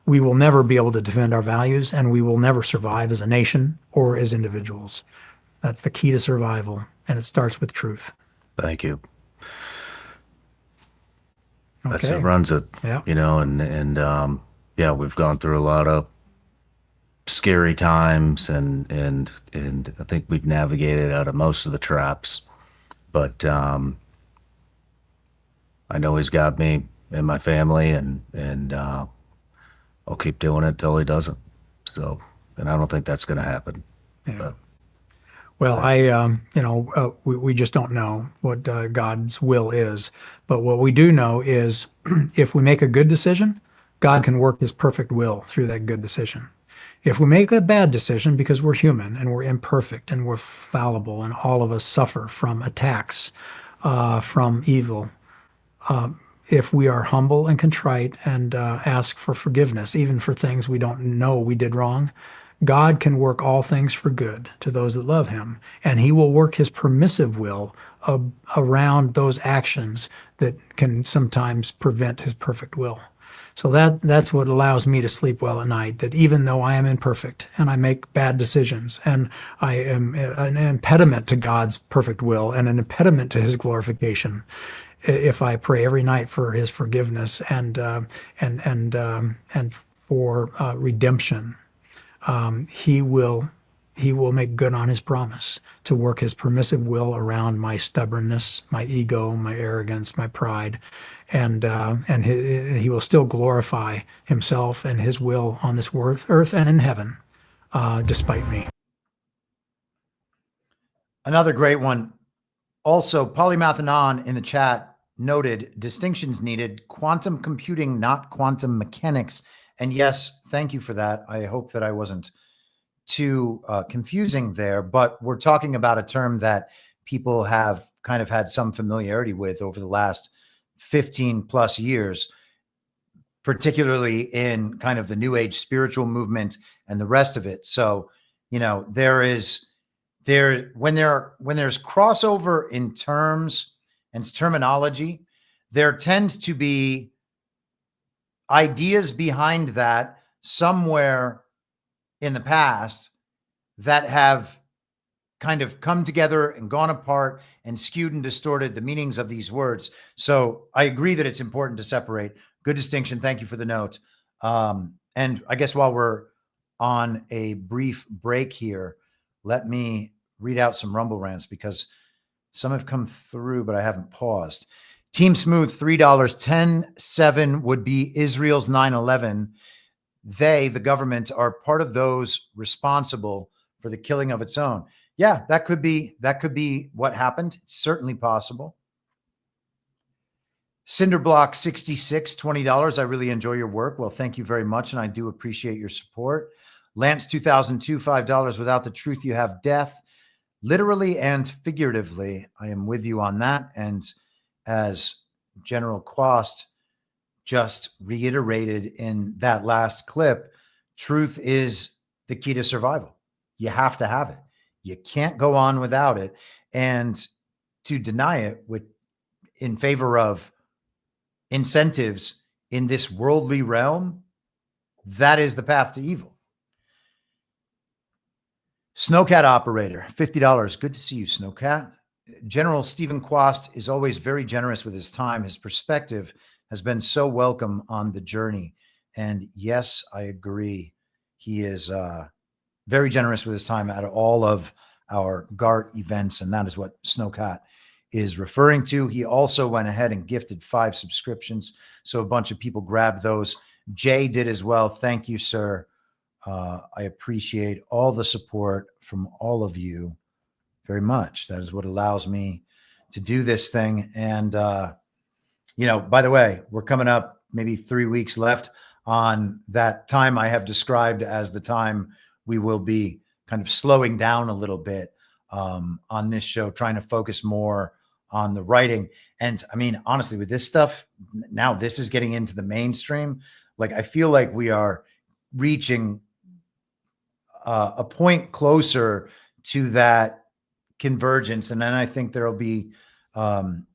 We will never be able to defend our values, and we will never survive as a nation or as individuals. That's the key to survival, and it starts with truth. Thank you. Okay. That's what runs it. Yeah. And we've gone through a lot of scary times, and I think we've navigated out of most of the traps. But I know he's got me and my family, and I'll keep doing it till he doesn't. So, and I don't think that's going to happen. Yeah. But, well, we just don't know what God's will is. But what we do know is if we make a good decision, God can work his perfect will through that good decision. If we make a bad decision, because we're human and we're imperfect and we're fallible and all of us suffer from attacks from evil, if we are humble and contrite and ask for forgiveness, even for things we don't know we did wrong, God can work all things for good to those that love him, and he will work his permissive will around those actions that can sometimes prevent his perfect will. So that's what allows me to sleep well at night, that even though I am imperfect and I make bad decisions and I am an impediment to God's perfect will and an impediment to his glorification, if I pray every night for his forgiveness and for redemption, he will make good on his promise to work his permissive will around my stubbornness, my ego, my arrogance, my pride, and he will still glorify himself and his will on this earth and in heaven, despite me. Another great one. Also, Polymathanon in the chat noted distinctions needed: quantum computing, not quantum mechanics. And yes, thank you for that. I hope that I wasn't too confusing there, but we're talking about a term that people have kind of had some familiarity with over the last 15 plus years, particularly in kind of the New Age spiritual movement and the rest of it. So, when there's crossover in terms and terminology, there tends to be ideas behind that somewhere in the past that have kind of come together and gone apart and skewed and distorted the meanings of these words. So I agree that it's important to separate. Good distinction. Thank you for the note. And I guess while we're on a brief break here, let me read out some Rumble rants because some have come through, but I haven't paused. Team Smooth, $3, 10-7 would be Israel's 9/11. They, the government, are part of those responsible for the killing of its own. Yeah, that could be what happened. It's certainly possible. Cinderblock 66, $20. I really enjoy your work. Well, thank you very much, and I do appreciate your support. Lance 2002, $5. Without the truth, you have death, literally and figuratively. I am with you on that. And as General Kwast just reiterated in that last clip, truth is the key to survival. You have to have it. You can't go on without it. And to deny it in favor of incentives in this worldly realm, that is the path to evil. Snowcat operator, $50. Good to see you, Snowcat. General Stephen Kwast is always very generous with his time. His perspective has been so welcome on the journey. And yes, I agree. He is very generous with his time at all of our GART events. And that is what Snowcat is referring to. He also went ahead and gifted 5 subscriptions. So a bunch of people grabbed those. Jay did as well. Thank you, sir. I appreciate all the support from all of you very much. That is what allows me to do this thing. And, by the way, we're coming up maybe 3 weeks left on that time I have described as the time we will be kind of slowing down a little bit on this show, trying to focus more on the writing. And I mean, honestly, with this stuff, now this is getting into the mainstream. Like, I feel like we are reaching a point closer to that convergence. And then I think there'll be some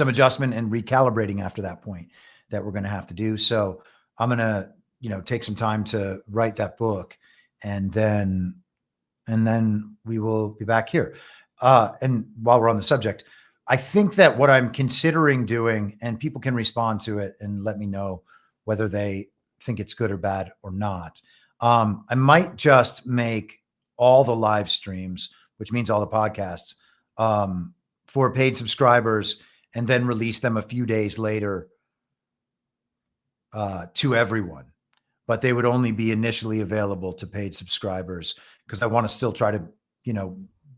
adjustment and recalibrating after that point that we're going to have to do. So I'm going to, take some time to write that book, and then we will be back here. And while we're on the subject, I think that what I'm considering doing, and people can respond to it and let me know whether they think it's good or bad or not. I might just make all the live streams, which means all the podcasts, for paid subscribers, and then release them a few days later to everyone. But they would only be initially available to paid subscribers, because I want to still try to,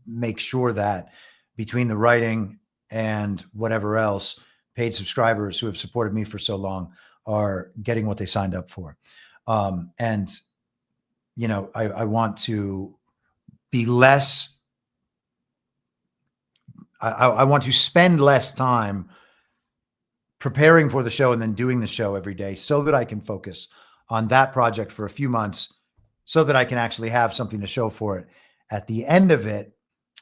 make sure that between the writing and whatever else, paid subscribers who have supported me for so long are getting what they signed up for. And, I want to be less, I want to spend less time preparing for the show and then doing the show every day, so that I can focus on that project for a few months, so that I can actually have something to show for it at the end of it.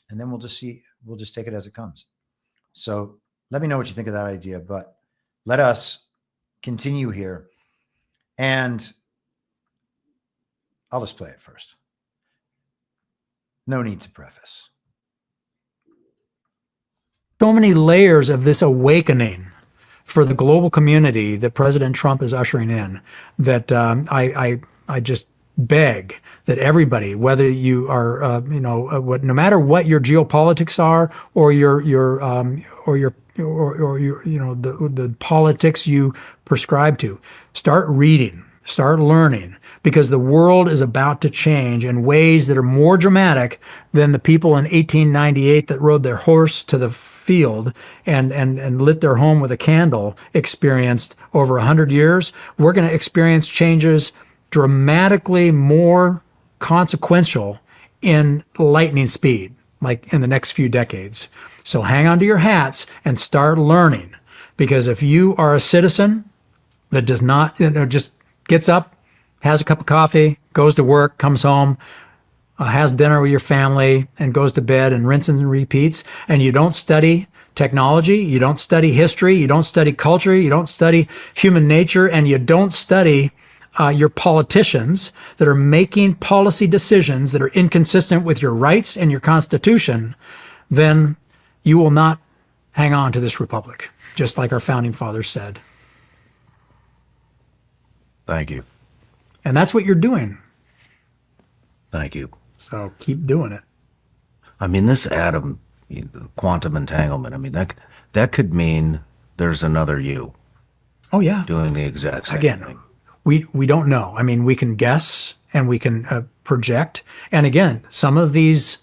And then we'll just take it as it comes. So let me know what you think of that idea, but let us continue here. And I'll just play it first. No need to preface. So many layers of this awakening for the global community that President Trump is ushering in, that I just beg that everybody, whether you are, no matter what your geopolitics are, or the politics you prescribe to, start reading, start learning, because the world is about to change in ways that are more dramatic than the people in 1898 that rode their horse to the field and lit their home with a candle experienced over 100 years. We're going to experience changes dramatically more consequential in lightning speed, like in the next few decades. So hang on to your hats and start learning, because if you are a citizen that does not, just gets up, has a cup of coffee, goes to work, comes home, has dinner with your family, and goes to bed and rinses and repeats, and you don't study technology, you don't study history, you don't study culture, you don't study human nature, and you don't study your politicians that are making policy decisions that are inconsistent with your rights and your Constitution, then you will not hang on to this republic, just like our founding fathers said. Thank you. And that's what you're doing. Thank you. So keep doing it. I mean, this atom, quantum entanglement, I mean, that could mean there's another you. Oh, yeah. Doing the exact same thing. Again, we don't know. I mean, we can guess and we can project. And again, some of these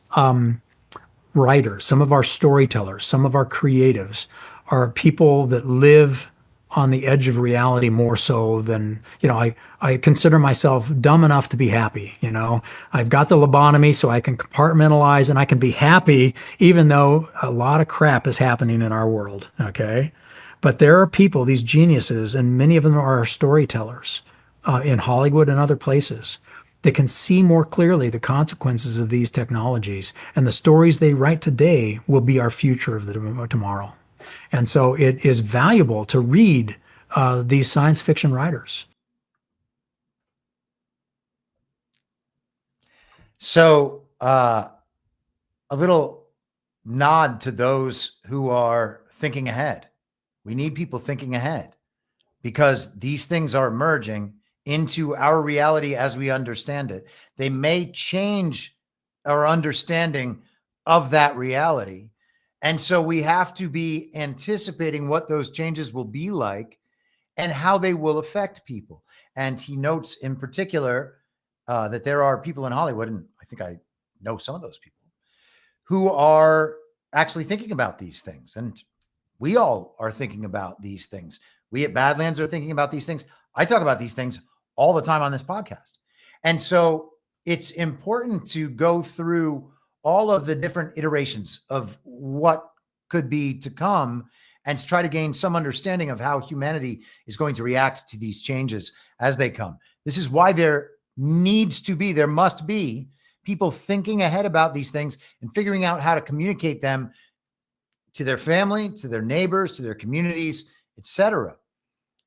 writers, some of our storytellers, some of our creatives are people that live on the edge of reality more so than, I consider myself dumb enough to be happy. I've got the lobotomy, so I can compartmentalize and I can be happy, even though a lot of crap is happening in our world. Okay. But there are people, these geniuses, and many of them are storytellers in Hollywood and other places, that can see more clearly the consequences of these technologies, and the stories they write today will be our future of the tomorrow. And so it is valuable to read these science fiction writers. So a little nod to those who are thinking ahead. We need people thinking ahead, because these things are emerging into our reality as we understand it. They may change our understanding of that reality. And so we have to be anticipating what those changes will be like and how they will affect people. And he notes in particular that there are people in Hollywood, and I think I know some of those people, who are actually thinking about these things. And we all are thinking about these things. We at Badlands are thinking about these things. I talk about these things all the time on this podcast. And so it's important to go through all of the different iterations of what could be to come and to try to gain some understanding of how humanity is going to react to these changes as they come. This is why there must be people thinking ahead about these things and figuring out how to communicate them to their family, to their neighbors, to their communities, etc.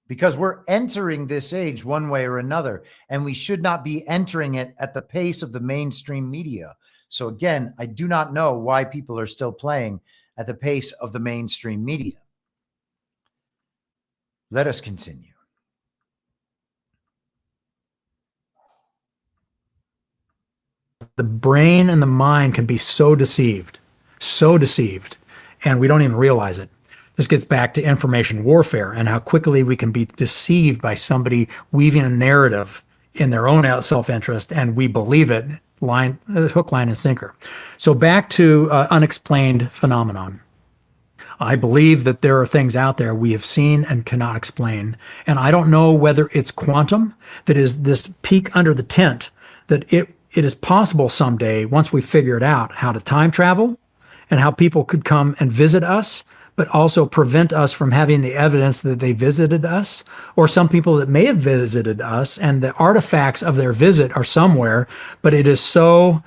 Because we're entering this age one way or another, and we should not be entering it at the pace of the mainstream media. So again, I do not know why people are still playing at the pace of the mainstream media. Let us continue. The brain and the mind can be so deceived, and we don't even realize it. This gets back to information warfare and how quickly we can be deceived by somebody weaving a narrative in their own self-interest, and we believe it, hook, line, and sinker. So back to unexplained phenomenon. I believe that there are things out there we have seen and cannot explain. And I don't know whether it's quantum, that is this peek under the tent, that it is possible someday, once we figure it out, how to time travel and how people could come and visit us, but also prevent us from having the evidence that they visited us, or some people that may have visited us and the artifacts of their visit are somewhere, but it is so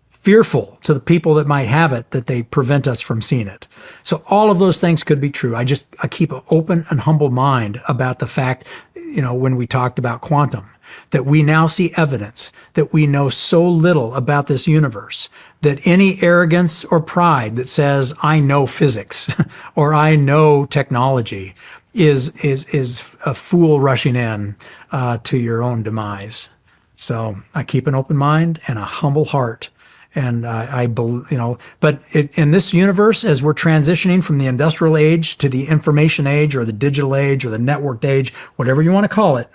fearful to the people that might have it that they prevent us from seeing it. So all of those things could be true. I keep an open and humble mind about the fact, when we talked about quantum, that we now see evidence that we know so little about this universe that any arrogance or pride that says, I know physics or I know technology is a fool rushing in to your own demise. So I keep an open mind and a humble heart. And in this universe, as we're transitioning from the industrial age to the information age or the digital age or the networked age, whatever you want to call it,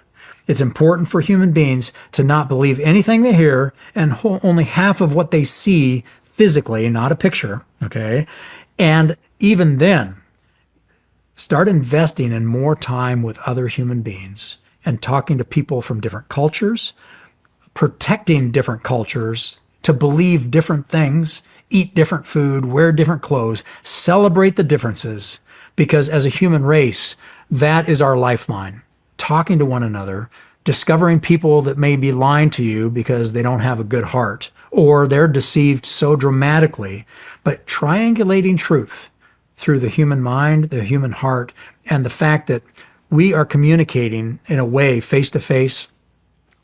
it's important for human beings to not believe anything they hear and only half of what they see physically, not a picture, okay? And even then, start investing in more time with other human beings and talking to people from different cultures, protecting different cultures, to believe different things, eat different food, wear different clothes, celebrate the differences, because as a human race, that is our lifeline. Talking to one another, discovering people that may be lying to you because they don't have a good heart, or they're deceived so dramatically, but triangulating truth through the human mind, the human heart, and the fact that we are communicating in a way face-to-face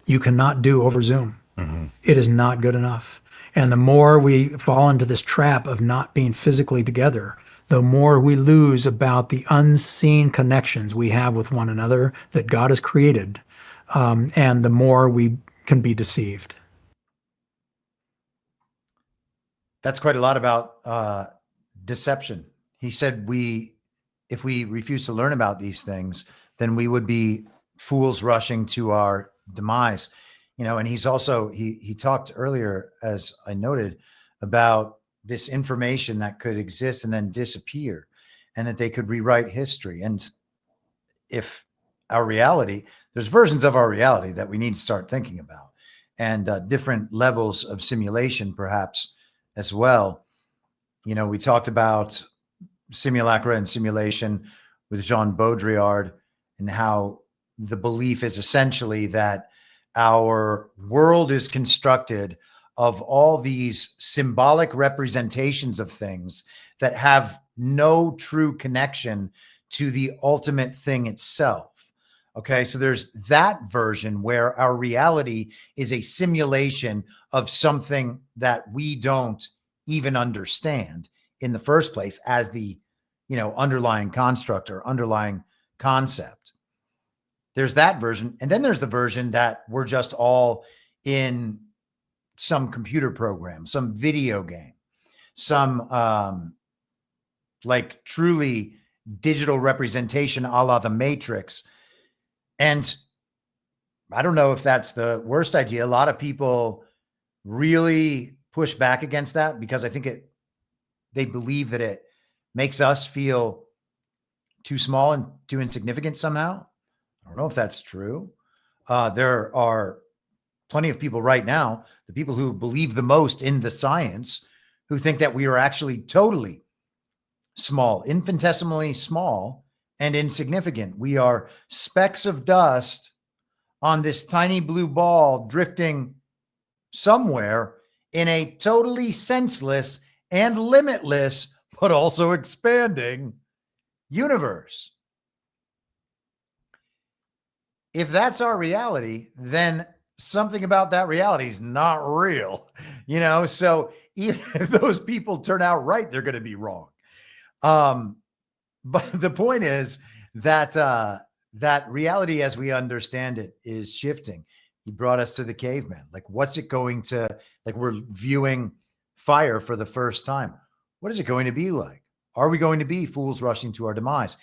you cannot do over Zoom. Mm-hmm. It is not good enough. And the more we fall into this trap of not being physically together, the more we lose about the unseen connections we have with one another that God has created, and the more we can be deceived. That's quite a lot about deception. He said if we refuse to learn about these things, then we would be fools rushing to our demise. And he's also, he talked earlier, as I noted, about this information that could exist and then disappear, and that they could rewrite history. And if our reality, there's versions of our reality that we need to start thinking about, and different levels of simulation perhaps as well. We talked about simulacra and simulation with Jean Baudrillard, and how the belief is essentially that our world is constructed of all these symbolic representations of things that have no true connection to the ultimate thing itself. Okay, so there's that version where our reality is a simulation of something that we don't even understand in the first place as the, underlying construct or underlying concept. There's that version. And then there's the version that we're just all in some computer program, some video game, some like truly digital representation a la the Matrix. And I don't know if that's the worst idea. A lot of people really push back against that because I think they believe that it makes us feel too small and too insignificant somehow. I don't know if that's true. There are plenty of people right now, the people who believe the most in the science, who think that we are actually totally small, infinitesimally small and insignificant. We are specks of dust on this tiny blue ball drifting somewhere in a totally senseless and limitless, but also expanding universe. If that's our reality, then something about that reality is not real, so even if those people turn out right, they're going to be wrong. But the point is that that reality as we understand it is shifting. He brought us to the caveman. Like, what's it going to, like, we're viewing fire for the first time. What is it going to be like? Are we going to be fools rushing to our demise?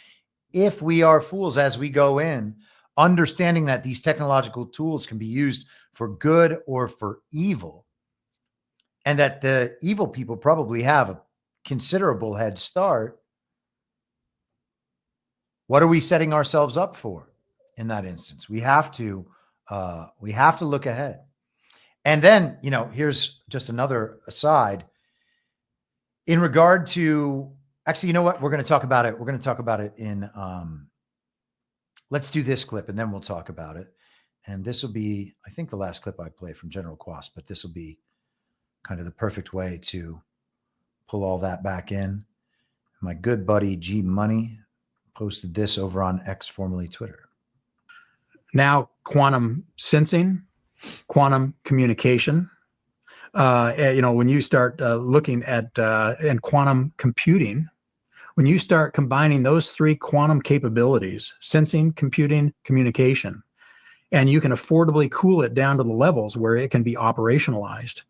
If we are fools as we go in, understanding that these technological tools can be used for good or for evil, and that the evil people probably have a considerable head start, what are we setting ourselves up for in that instance? We have to look ahead. And then, here's just another aside in regard to, actually, you know what? We're going to talk about it. We're going to talk about it in, let's do this clip and then we'll talk about it. And this will be, I think, the last clip I play from General Kwast, but this will be kind of the perfect way to pull all that back in. My good buddy G Money posted this over on X, formerly Twitter. Now, quantum sensing, quantum communication, when you start looking at and quantum computing, when you start combining those three quantum capabilities, sensing, computing, communication, and you can affordably cool it down to the levels where it can be operationalized.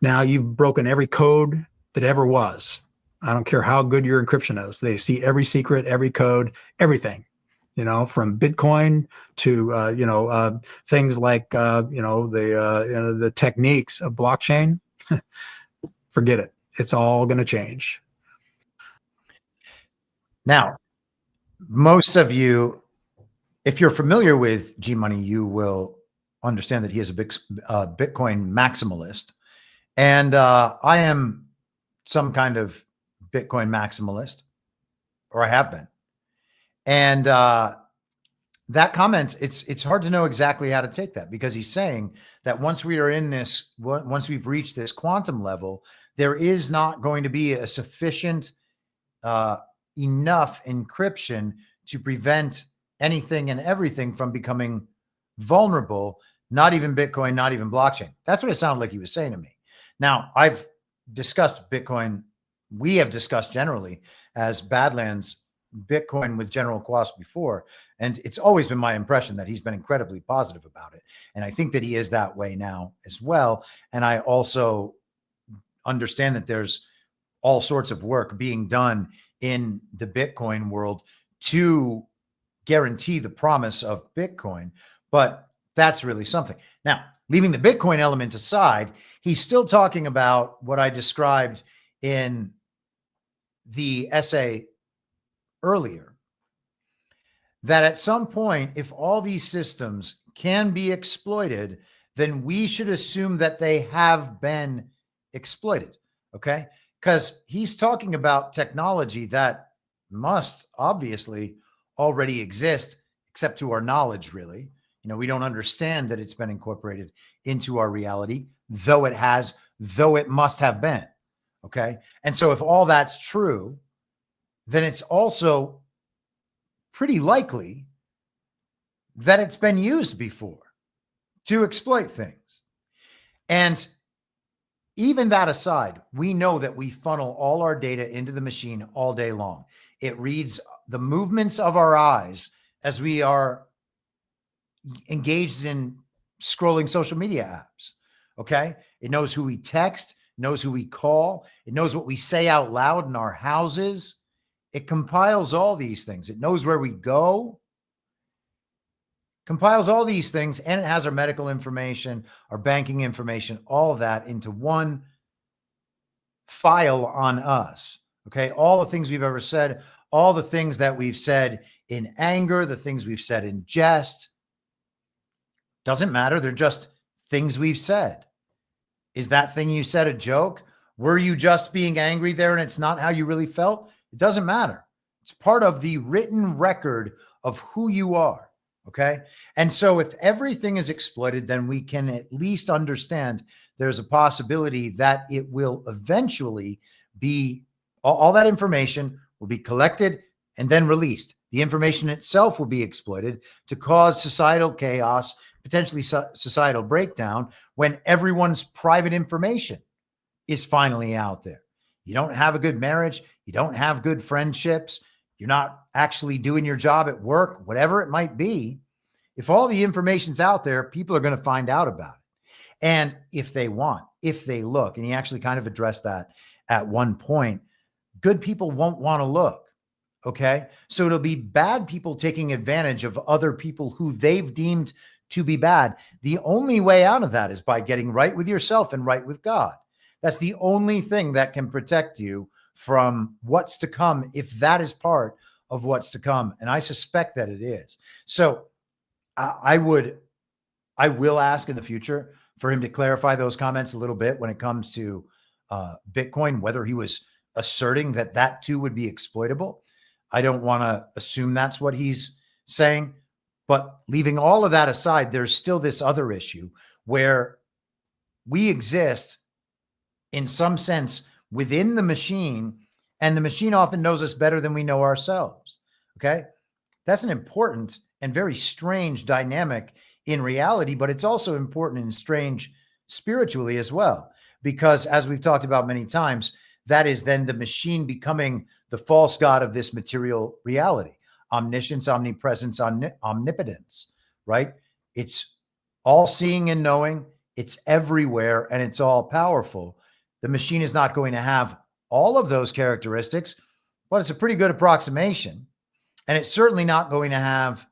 Now you've broken every code that ever was. I don't care how good your encryption is. They see every secret, every code, everything, from Bitcoin to, things like, the techniques of blockchain. Forget it. It's all going to change. Now, most of you, if you're familiar with G Money, you will understand that he is a big Bitcoin maximalist. And I am some kind of Bitcoin maximalist, or I have been. And that comment, it's hard to know exactly how to take that, because he's saying that once we are in this, once we've reached this quantum level, there is not going to be a sufficient enough encryption to prevent anything and everything from becoming vulnerable, not even Bitcoin, not even blockchain. That's what it sounded like he was saying to me. Now, I've discussed Bitcoin. We have discussed generally as Badlands Bitcoin with General Kwast before. And it's always been my impression that he's been incredibly positive about it. And I think that he is that way now as well. And I also understand that there's all sorts of work being done in the Bitcoin world to guarantee the promise of Bitcoin. But that's really something. Now, leaving the Bitcoin element aside, he's still talking about what I described in the essay earlier, that at some point, if all these systems can be exploited, then we should assume that they have been exploited. Okay? Because he's talking about technology that must obviously already exist, except to our knowledge, really. We don't understand that it's been incorporated into our reality, though it has, though it must have been. Okay. And so if all that's true, then it's also pretty likely that it's been used before to exploit things. And even that aside, we know that we funnel all our data into the machine all day long. It reads the movements of our eyes as we are engaged in scrolling social media apps. Okay. It knows who we text, knows who we call. It knows what we say out loud in our houses. It compiles all these things. It knows where we go, compiles all these things, and it has our medical information, our banking information, all of that into one file on us. Okay. All the things we've ever said, all the things that we've said in anger, the things we've said in jest, doesn't matter. They're just things we've said. Is that thing you said a joke, Were you just being angry there and it's not how you really felt? It doesn't matter. It's part of the written record of who you are. Okay. And so if everything is exploited, then we can at least understand there's a possibility that it will eventually be all that information will be collected and then released. The information itself will be exploited to cause societal chaos, potentially societal breakdown when everyone's private information is finally out there. You don't have a good marriage. You don't have good friendships. You're not actually doing your job at work, whatever it might be. If all the information's out there, people are going to find out about it. And if they want, if they look, and he actually kind of addressed that at one point, good people won't want to look. Okay. So it'll be bad people taking advantage of other people who they've deemed to be bad. The only way out of that is by getting right with yourself and right with God. That's the only thing that can protect you from what's to come, if that is part of what's to come. And I suspect that it is. So I will ask in the future for him to clarify those comments a little bit when it comes to Bitcoin, whether he was asserting that that too would be exploitable. I don't want to assume that's what he's saying, but leaving all of that aside, there's still this other issue where we exist in some sense within the machine, and the machine often knows us better than we know ourselves. Okay. That's an important and very strange dynamic in reality, but it's also important and strange spiritually as well, because as we've talked about many times, that is then the machine becoming the false god of this material reality, omniscience, omnipresence, omnipotence, right? It's all seeing and knowing, it's everywhere, and it's all powerful. The machine is not going to have all of those characteristics, but it's a pretty good approximation. And it's certainly not going to have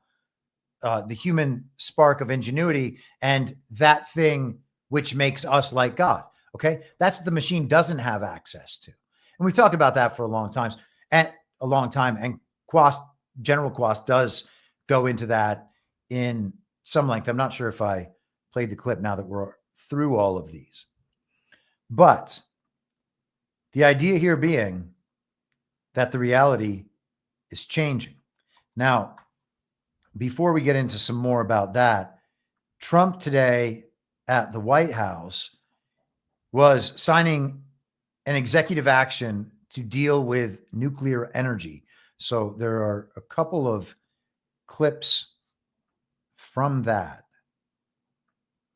the human spark of ingenuity and that thing which makes us like God. Okay. That's what the machine doesn't have access to. And we've talked about that for a long time. And Kwast, General Kwast does go into that in some length. I'm not sure if I played the clip now that we're through all of these. But the idea here being that the reality is changing. Now, before we get into some more about that, Trump today at the White House was signing an executive action to deal with nuclear energy. So there are a couple of clips from that.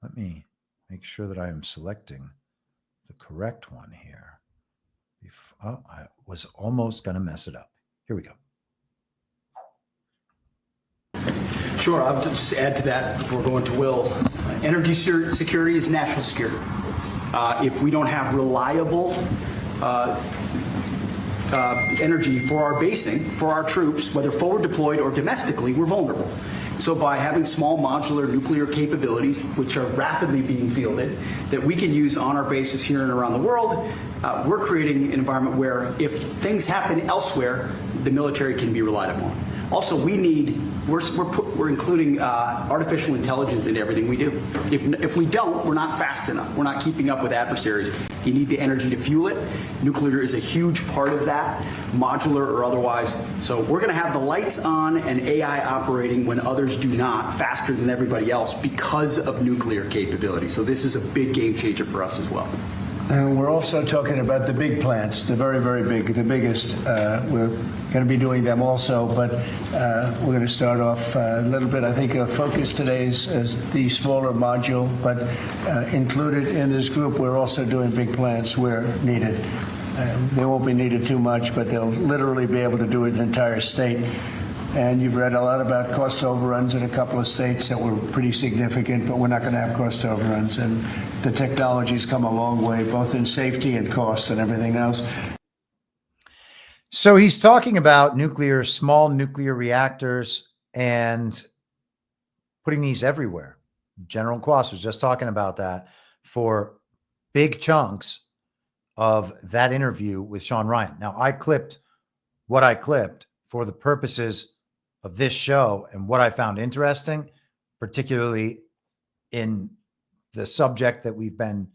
Let me make sure that I am selecting the correct one here. Oh, I was almost going to mess it up. Here we go. Sure, I'll just add to that before going to Will. Energy security is national security. If we don't have reliable energy for our basing, for our troops, whether forward deployed or domestically, we're vulnerable. So by having small modular nuclear capabilities, which are rapidly being fielded, that we can use on our bases here and around the world, we're creating an environment where if things happen elsewhere, the military can be relied upon. Also, we're including artificial intelligence into everything we do. If we don't, we're not fast enough. We're not keeping up with adversaries. You need the energy to fuel it. Nuclear is a huge part of that, modular or otherwise. So we're going to have the lights on and AI operating when others do not, faster than everybody else because of nuclear capability. So this is a big game changer for us as well. And we're also talking about the big plants, the very, very big, the biggest. We're going to be doing them also, but we're going to start off a little bit. I think our focus today is the smaller module, but included in this group, we're also doing big plants where needed. They won't be needed too much, but they'll literally be able to do it in an entire state. And you've read a lot about cost overruns in a couple of states that were pretty significant, but we're not going to have cost overruns. And the technology's come a long way, both in safety and cost and everything else. So he's talking about small nuclear reactors and putting these everywhere. General Kwast was just talking about that for big chunks of that interview with Shawn Ryan. Now, I clipped what I clipped for the purposes of this show and what I found interesting, particularly in the subject that we've been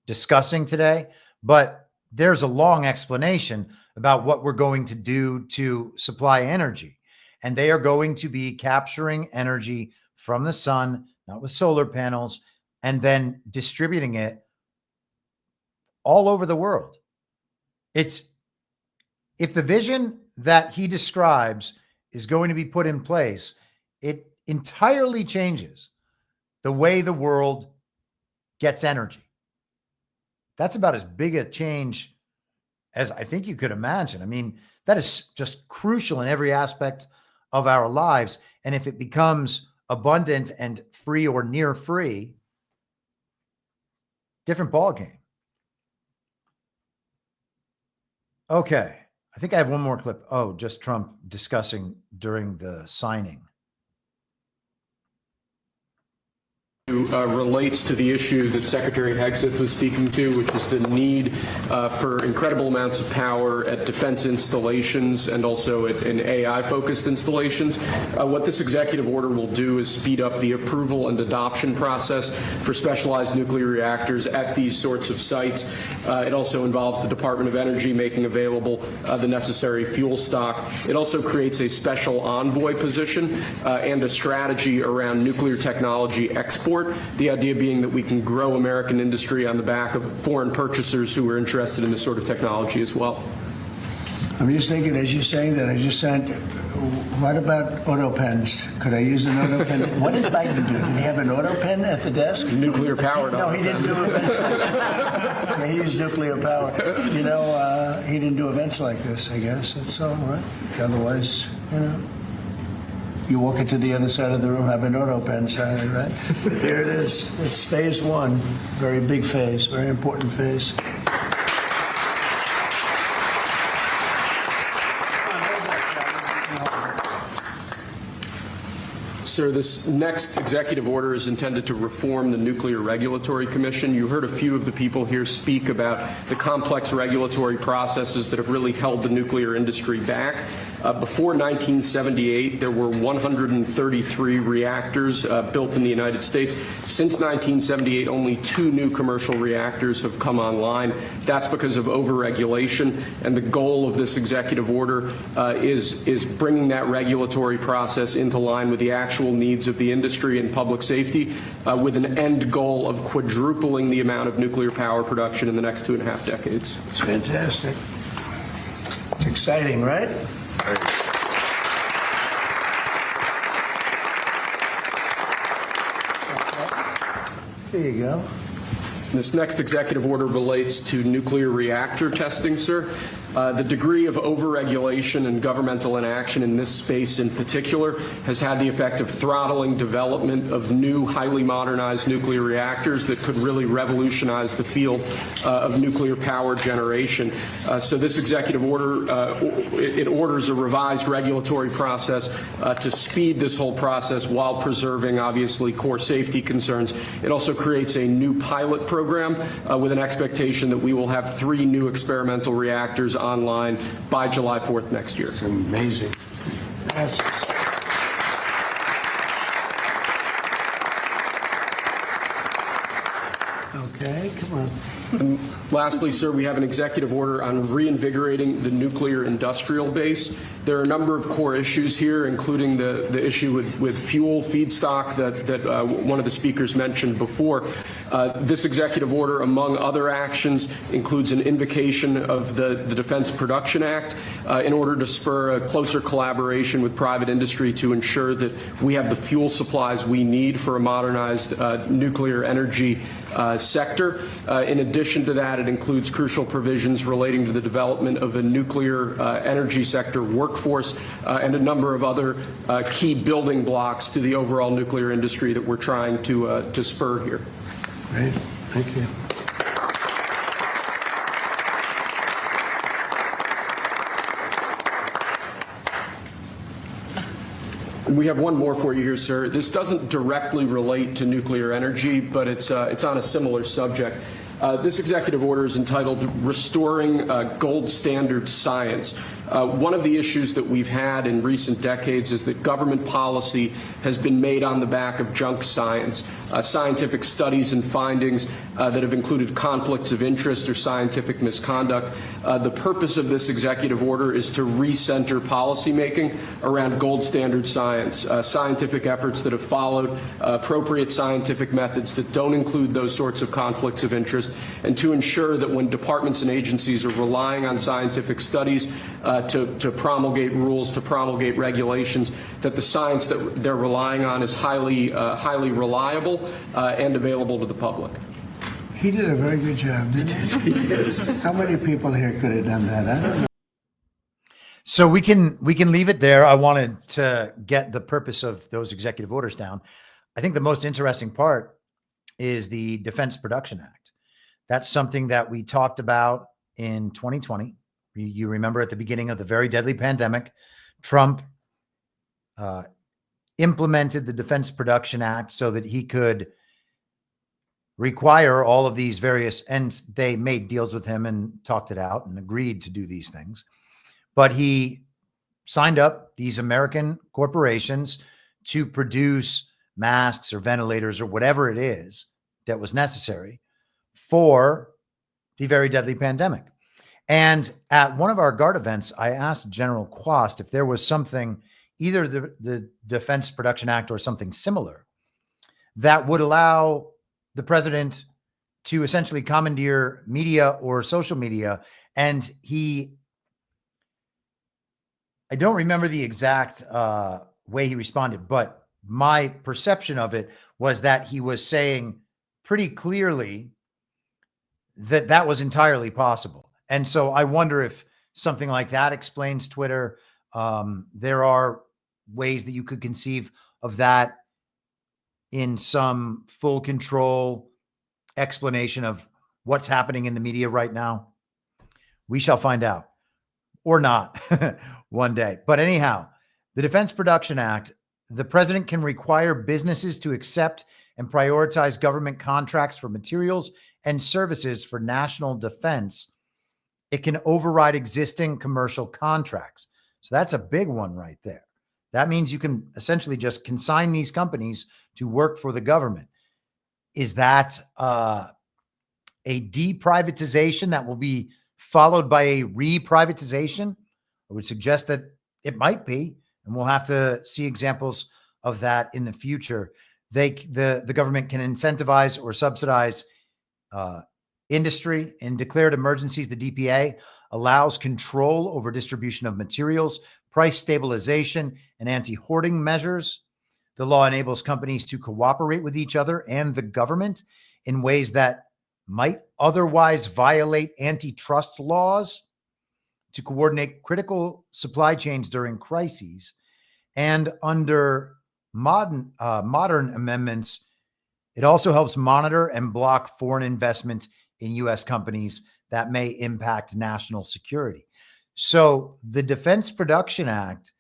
discussing today. But there's a long explanation about what we're going to do to supply energy. And they are going to be capturing energy from the sun, not with solar panels, and then distributing it all over the world. If the vision that he describes is going to be put in place, it entirely changes the way the world gets energy. That's about as big a change as I think you could imagine. I mean, that is just crucial in every aspect of our lives. And if it becomes abundant and free or near free, different ballgame. Okay. I think I have one more clip. Oh, just Trump discussing during the signing. Relates to the issue that Secretary Hegseth was speaking to, which is the need for incredible amounts of power at defense installations and also in AI-focused installations. What this executive order will do is speed up the approval and adoption process for specialized nuclear reactors at these sorts of sites. It also involves the Department of Energy making available the necessary fuel stock. It also creates a special envoy position and a strategy around nuclear technology export. The idea being that we can grow American industry on the back of foreign purchasers who are interested in this sort of technology as well. I'm just thinking, as you're saying that, I just sent, what about auto pens? Could I use an auto pen? What did Biden do? Did he have an auto pen at the desk? Nuclear powered. No, he didn't do events like that. He used nuclear power. You know, he didn't do events like this, I guess. That's all right. Otherwise, you know. You walk into the other side of the room, have an auto pen sign, right? Here it is. It's phase one. Very big phase, very important phase. Sir, this next executive order is intended to reform the Nuclear Regulatory Commission. You heard a few of the people here speak about the complex regulatory processes that have really held the nuclear industry back. Before 1978, there were 133 reactors built in the United States. Since 1978, only 2 new commercial reactors have come online. That's because of overregulation, and the goal of this executive order is bringing that regulatory process into line with the actual needs of the industry and public safety, with an end goal of quadrupling the amount of nuclear power production in the next 2.5 decades. It's fantastic. It's exciting, right? There you go. This next executive order relates to nuclear reactor testing, sir. The degree of overregulation and governmental inaction in this space in particular has had the effect of throttling development of new, highly modernized nuclear reactors that could really revolutionize the field of nuclear power generation. So this executive order, it orders a revised regulatory process to speed this whole process while preserving, obviously, core safety concerns. It also creates a new pilot program with an expectation that we will have 3 new experimental reactors online by July 4th next year. It's amazing. That's okay, come on. And lastly, sir, we have an executive order on reinvigorating the nuclear industrial base. There are a number of core issues here, including the issue with fuel feedstock that one of the speakers mentioned before. This executive order, among other actions, includes an invocation of the Defense Production Act in order to spur a closer collaboration with private industry to ensure that we have the fuel supplies we need for a modernized nuclear energy sector. In addition to that, it includes crucial provisions relating to the development of a nuclear energy sector workforce and a number of other key building blocks to the overall nuclear industry that we're trying to spur here. Great. Thank you. We have one more for you here, sir. This doesn't directly relate to nuclear energy, but it's on a similar subject. This executive order is entitled Restoring Gold Standard Science. One of the issues that we've had in recent decades is that government policy has been made on the back of junk science. scientific studies and findings that have included conflicts of interest or scientific misconduct. The purpose of this executive order is to recenter policymaking around gold standard science, scientific efforts that have followed appropriate scientific methods that don't include those sorts of conflicts of interest, and to ensure that when departments and agencies are relying on scientific studies to promulgate rules, to promulgate regulations, that the science that they're relying on is highly reliable and available to the public. He did a very good job, didn't he? He did. How many people here could have done that? Huh? So we can leave it there. I wanted to get the purpose of those executive orders down. I think the most interesting part is the Defense Production Act. That's something that we talked about in 2020. You remember at the beginning of the very deadly pandemic, Trump implemented the Defense Production Act so that he could require all of these various, and they made deals with him and talked it out and agreed to do these things. But he signed up these American corporations to produce masks or ventilators or whatever it is that was necessary for the very deadly pandemic. And at one of our Guard events, I asked General Kwast if there was something, either the Defense Production Act or something similar, that would allow the president to essentially commandeer media or social media. And I don't remember the exact way he responded, but my perception of it was that he was saying pretty clearly that that was entirely possible. And so I wonder if something like that explains Twitter. There are ways that you could conceive of that in some full control explanation of what's happening in the media right now. We shall find out, or not one day. But anyhow, the Defense Production Act, the president can require businesses to accept and prioritize government contracts for materials and services for national defense. It can override existing commercial contracts. So that's a big one right there. That means you can essentially just consign these companies to work for the government. Is that a deprivatization that will be followed by a reprivatization? I would suggest that it might be, and we'll have to see examples of that in the future. The government can incentivize or subsidize industry. In declared emergencies, the DPA allows control over distribution of materials, price stabilization, and anti-hoarding measures. The law enables companies to cooperate with each other and the government in ways that might otherwise violate antitrust laws, to coordinate critical supply chains during crises. And under modern amendments, it also helps monitor and block foreign investment in U.S. companies that may impact national security. So the Defense Production Act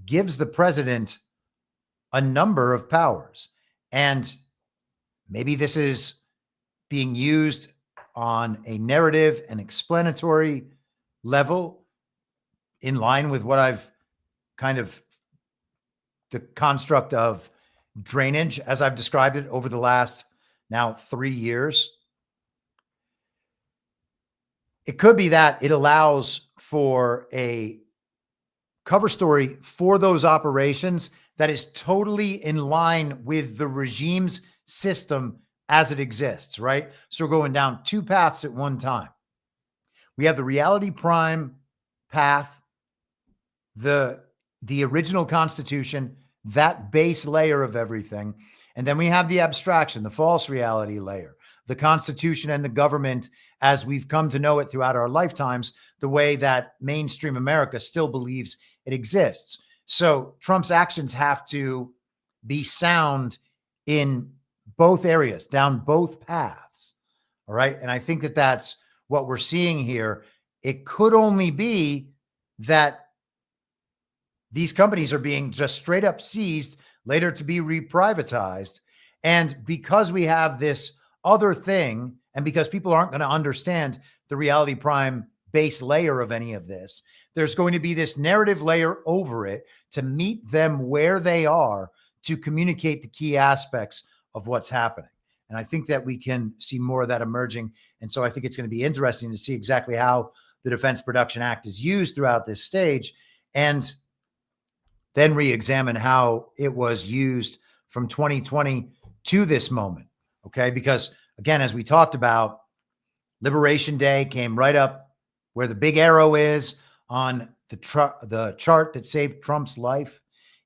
gives the president a number of powers. And maybe this is being used on a narrative and explanatory level in line with what I've kind of, the construct of drainage as I've described it over the last now 3 years. It could be that it allows for a cover story for those operations that is totally in line with the regime's system as it exists, right? So we're going down two paths at one time. We have the reality prime path, the original Constitution, that base layer of everything. And then we have the abstraction, the false reality layer, the Constitution and the government as we've come to know it throughout our lifetimes, the way that mainstream America still believes it exists. So Trump's actions have to be sound in both areas, down both paths. All right. And I think that that's what we're seeing here. It could only be that these companies are being just straight up seized, later to be reprivatized. And because we have this other thing, and because people aren't going to understand the reality prime base layer of any of this, there's going to be this narrative layer over it to meet them where they are, to communicate the key aspects of what's happening. And I think that we can see more of that emerging. And so I think it's going to be interesting to see exactly how the Defense Production Act is used throughout this stage, and then re-examine how it was used from 2020 to this moment. Okay. Because again, as we talked about, Liberation Day came right up where the big arrow is on the chart that saved Trump's life.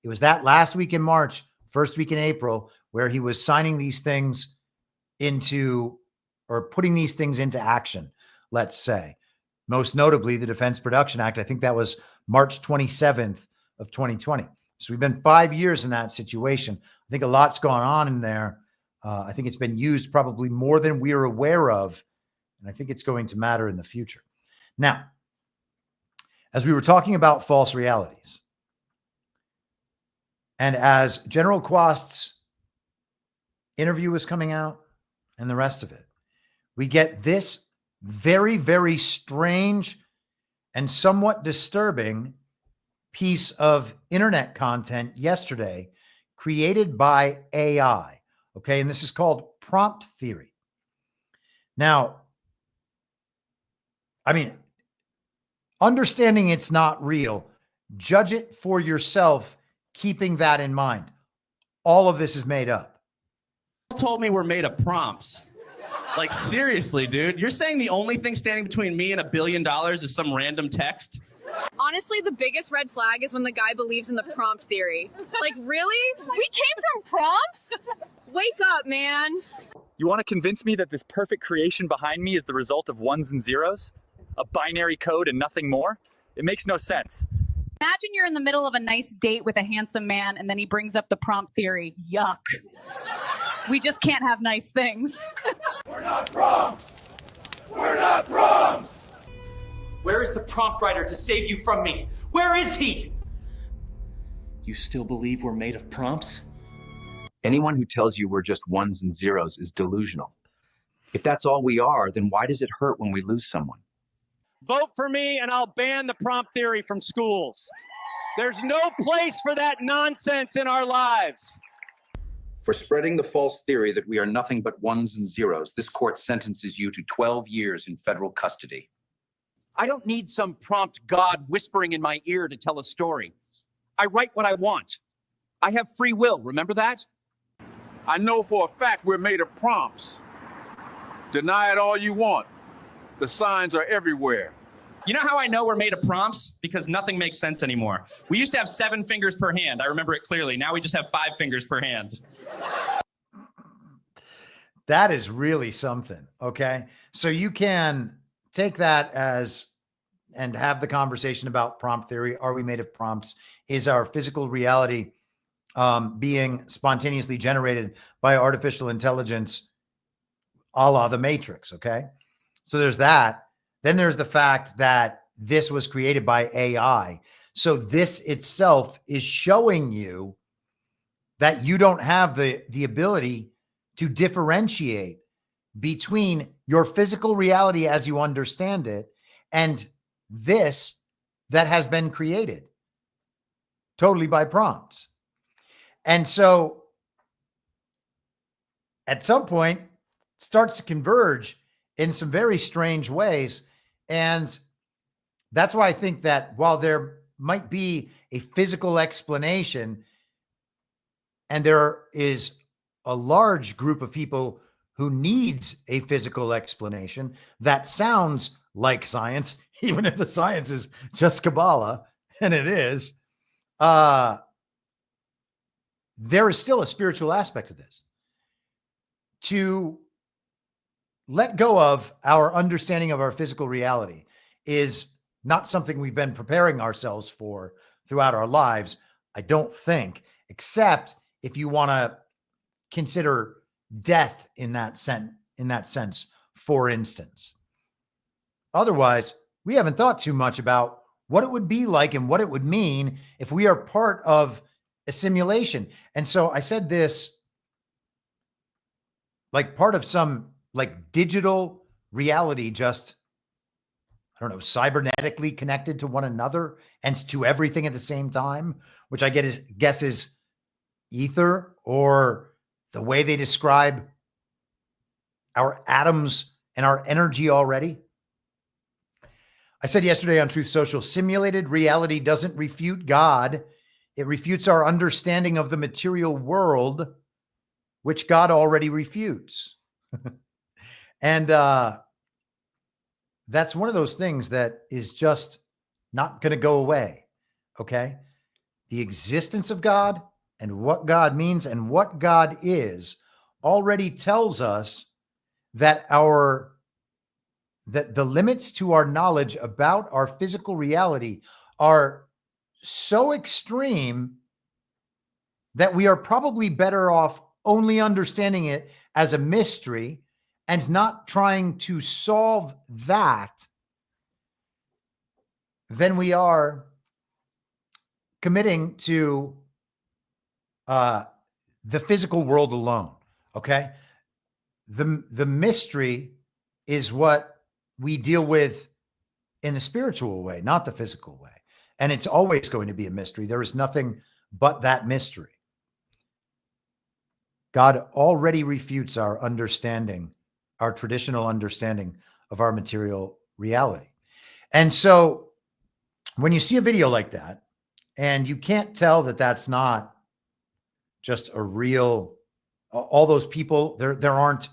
It was that last week in March, first week in April, where he was signing these things into, or putting these things into action, let's say. Most notably, the Defense Production Act. I think that was March 27th of 2020. So we've been 5 years in that situation. I think a lot's gone on in there. I think it's been used probably more than we're aware of. And I think it's going to matter in the future. Now, as we were talking about false realities, and as General Kwast's interview was coming out and the rest of it, we get this very, very strange and somewhat disturbing piece of internet content yesterday created by AI. Okay. And this is called prompt theory. Now, I mean, understanding it's not real, judge it for yourself, keeping that in mind. All of this is made up. Told me we're made of prompts. Like, seriously, dude, you're saying the only thing standing between me and $1 billion is some random text? Honestly, the biggest red flag is when the guy believes in the prompt theory. Like, really? We came from prompts? Wake up, man. You want to convince me that this perfect creation behind me is the result of ones and zeros? A binary code and nothing more? It makes no sense. Imagine you're in the middle of a nice date with a handsome man and then he brings up the prompt theory. Yuck. We just can't have nice things. We're not prompts. We're not prompts. Where is the prompt writer to save you from me? Where is he? You still believe we're made of prompts? Anyone who tells you we're just ones and zeros is delusional. If that's all we are, then why does it hurt when we lose someone? Vote for me and I'll ban the prompt theory from schools. There's no place for that nonsense in our lives. For spreading the false theory that we are nothing but ones and zeros, this court sentences you to 12 years in federal custody. I don't need some prompt God whispering in my ear to tell a story. I write what I want. I have free will, remember that? I know for a fact we're made of prompts. Deny it all you want. The signs are everywhere. You know how I know we're made of prompts? Because nothing makes sense anymore. We used to have 7 fingers per hand. I remember it clearly. Now we just have 5 fingers per hand. That is really something. Okay. So you can take that as, and have the conversation about prompt theory. Are we made of prompts? Is our physical reality being spontaneously generated by artificial intelligence, a la the Matrix? Okay. So there's that. Then there's the fact that this was created by AI. So this itself is showing you that you don't have the ability to differentiate between your physical reality as you understand it and this that has been created totally by prompts. And so at some point it starts to converge in some very strange ways. And that's why I think that while there might be a physical explanation, and there is a large group of people who needs a physical explanation that sounds like science, even if the science is just Kabbalah, and it is, there is still a spiritual aspect to this. To let go of our understanding of our physical reality is not something we've been preparing ourselves for throughout our lives, I don't think, except if you want to consider death in that sense, for instance. Otherwise, we haven't thought too much about what it would be like and what it would mean if we are part of a simulation. And so I said this, like part of some like digital reality, just, I don't know, cybernetically connected to one another and to everything at the same time, which I guess is ether or the way they describe our atoms and our energy already. I said yesterday on Truth Social, simulated reality doesn't refute God. It refutes our understanding of the material world, which God already refutes. And that's one of those things that is just not going to go away. Okay. The existence of God and what God means and what God is already tells us that that the limits to our knowledge about our physical reality are so extreme that we are probably better off only understanding it as a mystery and not trying to solve that than we are committing to the physical world alone. Okay. The mystery is what we deal with in the spiritual way, not the physical way. And it's always going to be a mystery. There is nothing but that mystery. God already refutes our understanding, our traditional understanding of our material reality. And so when you see a video like that, and you can't tell that that's not just a real, all those people, there aren't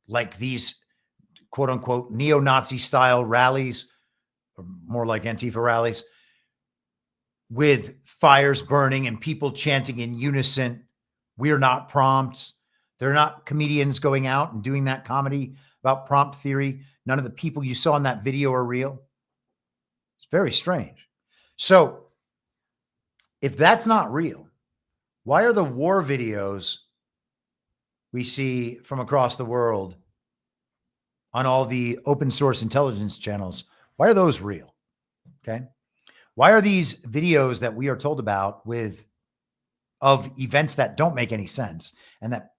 like these quote unquote neo-Nazi style rallies, or more like Antifa rallies, with fires burning and people chanting in unison, "We're not prompts." They're not comedians going out and doing that comedy about prompt theory. None of the people you saw in that video are real. It's very strange. So if that's not real, why are the war videos we see from across the world on all the open source intelligence channels, why are those real? Okay. Why are these videos that we are told about of events that don't make any sense and that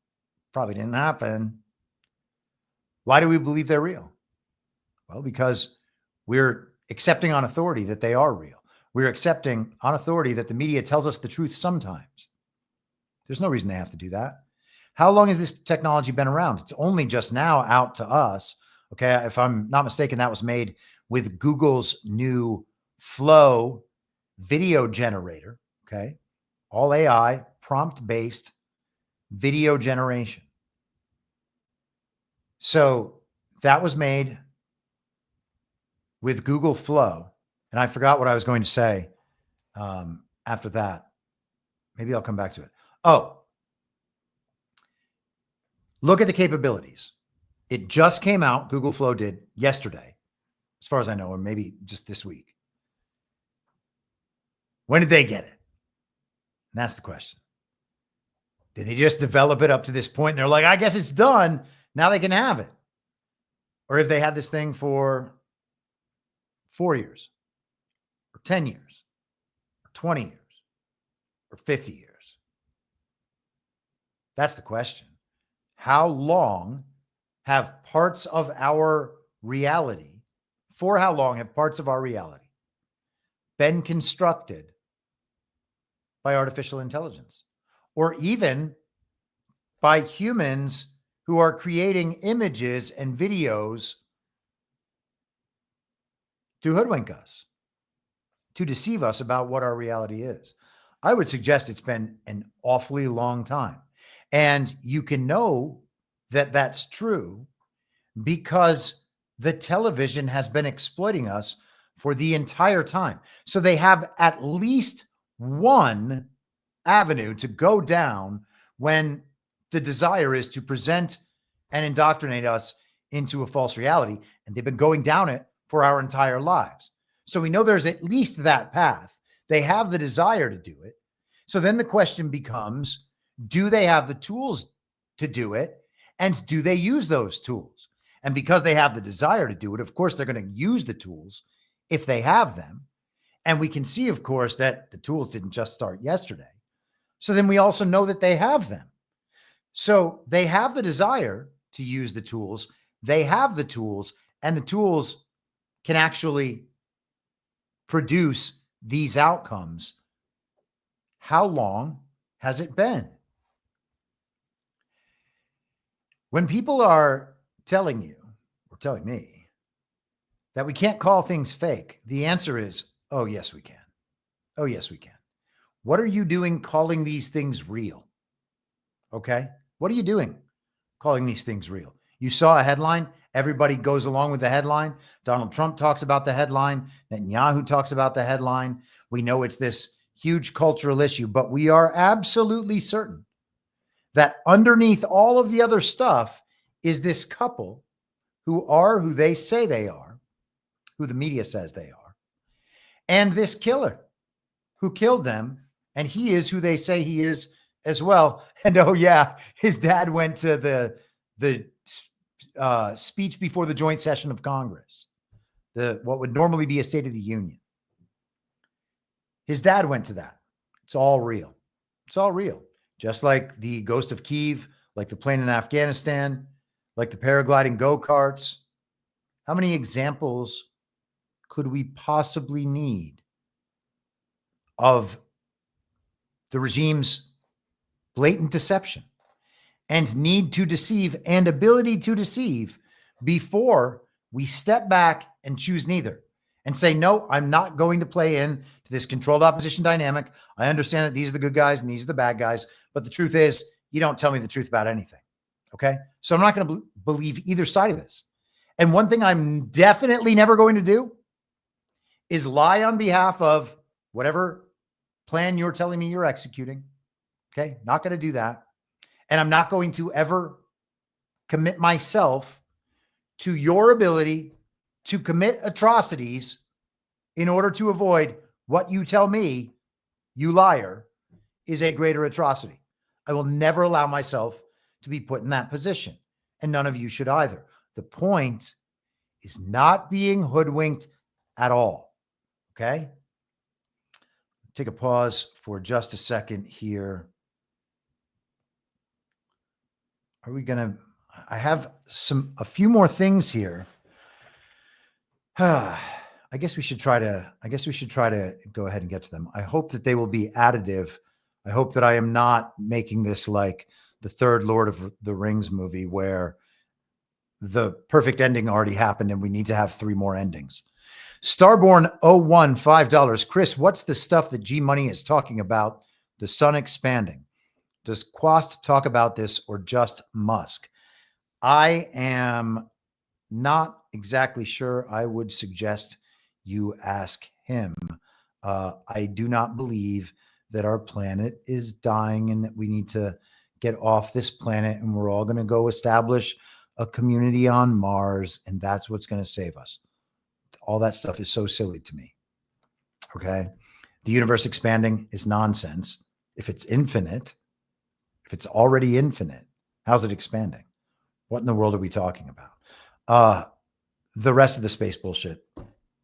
probably didn't happen? Why do we believe they're real? Well, because we're accepting on authority that they are real. We're accepting on authority that the media tells us the truth sometimes. There's no reason they have to do that. How long has this technology been around? It's only just now out to us. Okay. If I'm not mistaken, that was made with Google's new Flow video generator. Okay. All AI, prompt-based video generation. So that was made with Google Flow. And I forgot what I was going to say after that. Maybe I'll come back to it. Oh, look at the capabilities. It just came out. Google Flow did yesterday, as far as I know, or maybe just this week. When did they get it? And that's the question. Did they just develop it up to this point and they're like, I guess it's done. Now they can have it. Or have they had this thing for 4 years or 10 years or 20 years or 50 years? That's the question. How long have parts of our reality, for how long have parts of our reality been constructed by artificial intelligence, or even by humans who are creating images and videos to hoodwink us, to deceive us about what our reality is? I would suggest it's been an awfully long time. And you can know that that's true because the television has been exploiting us for the entire time. So they have at least one avenue to go down when the desire is to present and indoctrinate us into a false reality. And they've been going down it for our entire lives. So we know there's at least that path. They have the desire to do it. So then the question becomes, do they have the tools to do it? And do they use those tools? And because they have the desire to do it, of course, they're going to use the tools if they have them. And we can see, of course, that the tools didn't just start yesterday. So then we also know that they have them. So they have the desire to use the tools. They have the tools, and the tools can actually produce these outcomes. How long has it been? When people are telling you or telling me that we can't call things fake, the answer is, oh, yes, we can. Oh, yes, we can. What are you doing calling these things real? Okay. What are you doing calling these things real? You saw a headline. Everybody goes along with the headline. Donald Trump talks about the headline. Netanyahu talks about the headline. We know it's this huge cultural issue, but we are absolutely certain that underneath all of the other stuff is this couple who are who they say they are, who the media says they are, and this killer who killed them, and he is who they say he is as well. And oh yeah, his dad went to the speech before the joint session of Congress, what would normally be a State of the Union. His dad went to that. It's all real. It's all real. Just like the ghost of Kyiv, like the plane in Afghanistan, like the paragliding go-karts. How many examples could we possibly need of the regime's blatant deception and need to deceive and ability to deceive before we step back and choose neither and say, no, I'm not going to play in to this controlled opposition dynamic. I understand that these are the good guys and these are the bad guys, but the truth is you don't tell me the truth about anything. Okay. So I'm not going to believe either side of this. And one thing I'm definitely never going to do is lie on behalf of whatever plan you're telling me you're executing. Okay. Not going to do that. And I'm not going to ever commit myself to your ability to commit atrocities in order to avoid what you tell me, you liar, is a greater atrocity. I will never allow myself to be put in that position. And none of you should either. The point is not being hoodwinked at all. Okay? Take a pause for just a second here. Are we going to, I have a few more things here. I guess we should try to go ahead and get to them. I hope that they will be additive. I hope that I am not making this like the third Lord of the Rings movie where the perfect ending already happened and we need to have 3 more endings. Starborn 01, $5. Chris, what's the stuff that G Money is talking about? The sun expanding. Does Kwast talk about this or just Musk? I am not exactly sure. I would suggest you ask him. I do not believe that our planet is dying and that we need to get off this planet and we're all going to go establish a community on Mars and that's what's going to save us. All that stuff is so silly to me. Okay. The universe expanding is nonsense. If it's infinite, if it's already infinite, how's it expanding? What in the world are we talking about? The rest of the space bullshit,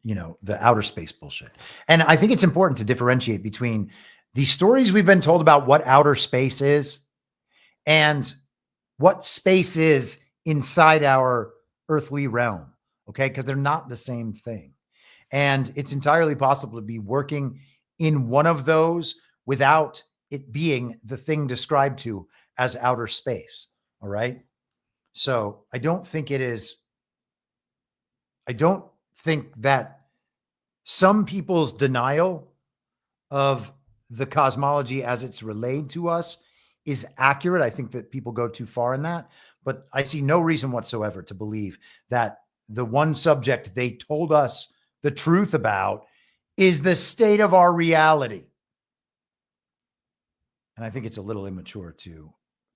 the outer space bullshit. And I think it's important to differentiate between the stories we've been told about what outer space is and what space is inside our earthly realm. Okay. Because they're not the same thing. And it's entirely possible to be working in one of those without it being the thing described to as outer space. All right. So I don't think that some people's denial of the cosmology as it's relayed to us is accurate. I think that people go too far in that, but I see no reason whatsoever to believe that the one subject they told us the truth about is the state of our reality. And I think it's a little immature to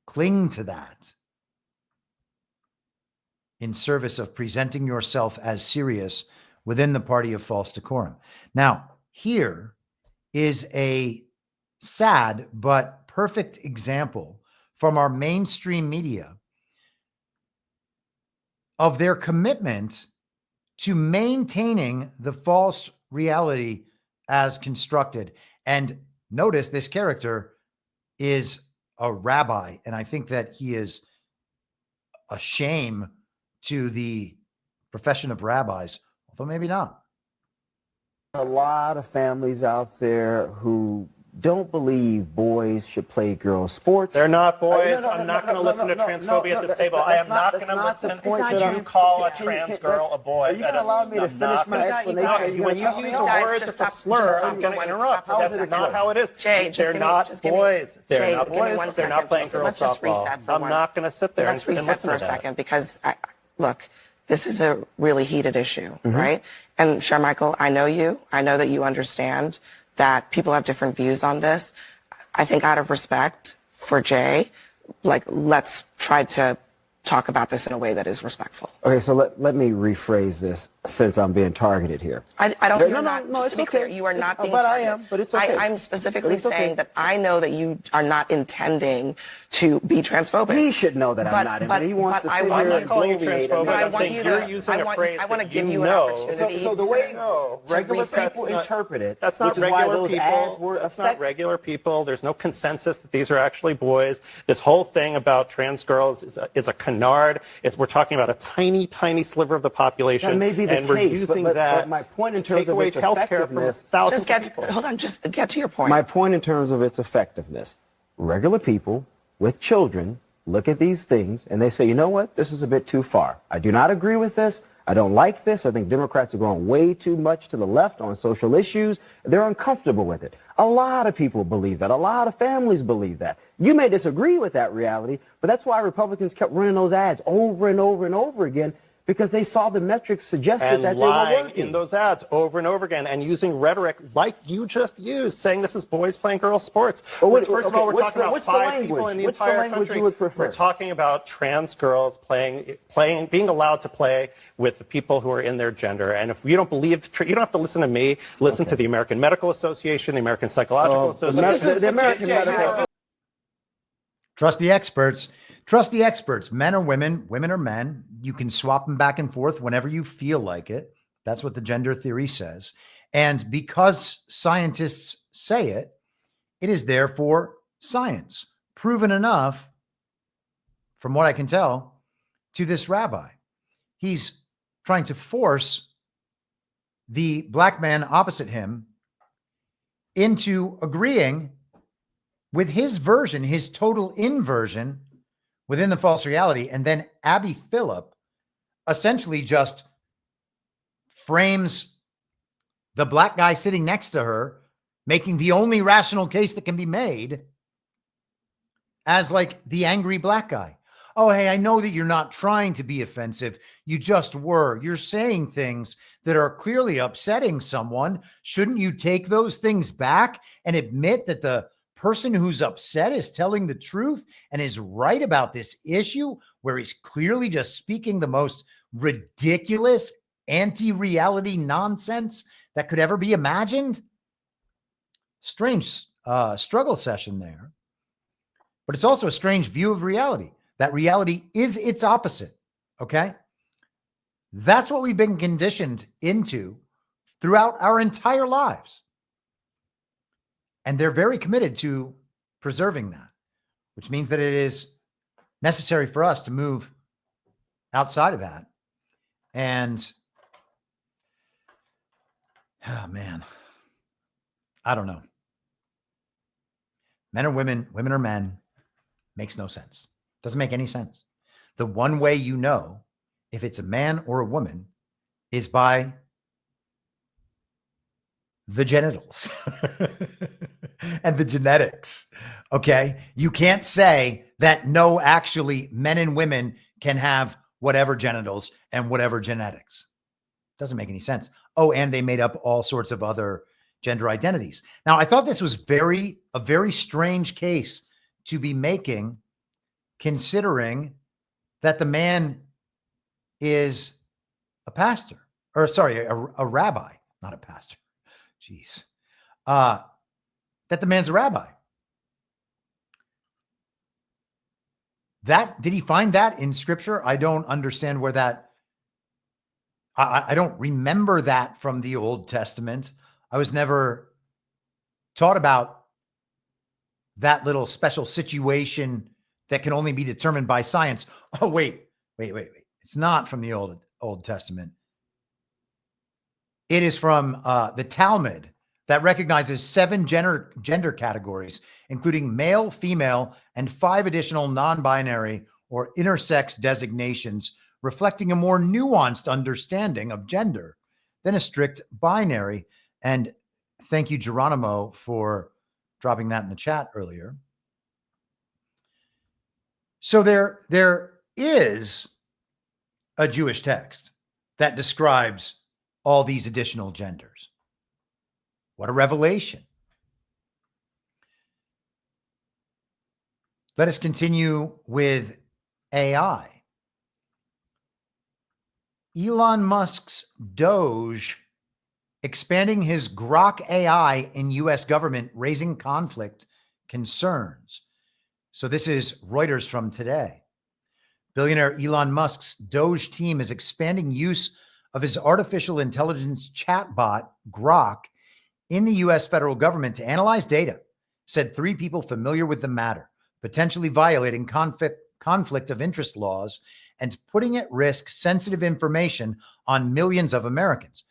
cling to that in service of presenting yourself as serious within the party of false decorum. Now, here is a sad but perfect example from our mainstream media of their commitment to maintaining the false reality as constructed. And notice this character is a rabbi, and I think that he is a shame to the profession of rabbis, although maybe not. A lot of families out there who don't believe boys should play girls' sports. They're not boys. I'm not going to listen to transphobia at this table. I am not going to listen to you call a trans girl a boy. Are you going to allow me to finish my explanation? When you use a word that's a slur, I'm going to interrupt. That's not how it is. They're not boys. They're not boys. They're not playing girls' softball. I'm not going to sit there and listen to that. Let's reset for a second because, look, this is a really heated issue, right? And Michael, I know you. I know that you understand that people have different views on this. I think out of respect for Jay, let's try to talk about this in a way that is respectful. Okay, so let me rephrase this since I'm being targeted here. I don't. Just to be clear, you are not being but targeted. I am. But it's okay. I'm specifically saying that I know that you are not intending to be transphobic. He should know that I'm not. But he wants to sit here and bloviate. I'm saying you're using a phrase that you know. So the way regular people interpret it, that's not regular people. That's not regular people. There's no consensus that these are actually boys. This whole thing about trans girls is a canard. We're talking about a tiny, tiny sliver of the population. That may be the and we're case, using but that my point in terms to take of away its healthcare from effectiveness. thousands of people. Hold on, just get to your point. My point in terms of its effectiveness. Regular people with children look at these things and they say, you know what, this is a bit too far. I do not agree with this. I don't like this. I think Democrats are going way too much to the left on social issues. They're uncomfortable with it. A lot of people believe that. A lot of families believe that. You may disagree with that reality, but that's why Republicans kept running those ads over and over and over again, because they saw the metrics suggested that they were working. In those ads over and over again and using rhetoric like you just used, saying this is boys playing girls sports. First of all, we're talking about 5 people in the entire country. We're talking about trans girls being allowed to play with the people who are in their gender. And if you don't believe, you don't have to listen to me. Listen to the American Medical Association, the American Psychological Association. The American Medical. Trust the experts. Trust the experts. Men are women. Women are men. You can swap them back and forth whenever you feel like it. That's what the gender theory says. And because scientists say it, it is therefore science. Proven enough, from what I can tell, to this rabbi. He's trying to force the black man opposite him into agreeing with his version, his total inversion within the false reality. And then Abby Phillip essentially just frames the black guy sitting next to her, making the only rational case that can be made as like the angry black guy. Oh, hey, I know that you're not trying to be offensive. You just were. You're saying things that are clearly upsetting someone. Shouldn't you take those things back and admit that the person who's upset is telling the truth and is right about this issue where he's clearly just speaking the most ridiculous anti-reality nonsense that could ever be imagined? Strange struggle session there. But it's also a strange view of reality. That reality is its opposite. Okay? That's what we've been conditioned into throughout our entire lives. And they're very committed to preserving that, which means that it is necessary for us to move outside of that. And, oh man, I don't know. Men are women, women are men. Makes no sense. Doesn't make any sense. The one way you know if it's a man or a woman is by the genitals and the genetics. Okay. You can't say that no, actually men and women can have whatever genitals and whatever genetics. Doesn't make any sense. Oh, and they made up all sorts of other gender identities. Now, I thought this was a very strange case to be making, considering that the man is a pastor, or sorry, a rabbi, not a pastor. Jeez. That the man's a rabbi. Did he find that in scripture? I don't understand where that, I don't remember that from the Old Testament. I was never taught about that little special situation that can only be determined by science. Oh, wait. It's not from the Old Testament. It is from the Talmud that recognizes 7 gender categories, including male, female, and 5 additional non-binary or intersex designations, reflecting a more nuanced understanding of gender than a strict binary. And thank you, Geronimo, for dropping that in the chat earlier. So there is a Jewish text that describes all these additional genders. What a revelation. Let us continue with AI. Elon Musk's Doge expanding his Grok AI in U.S. government, raising conflict concerns. So this is Reuters from today. Billionaire Elon Musk's Doge team is expanding use of his artificial intelligence chatbot, Grok, in the U.S. federal government to analyze data, said 3 people familiar with the matter, potentially violating conflict of interest laws and putting at risk sensitive information on millions of Americans.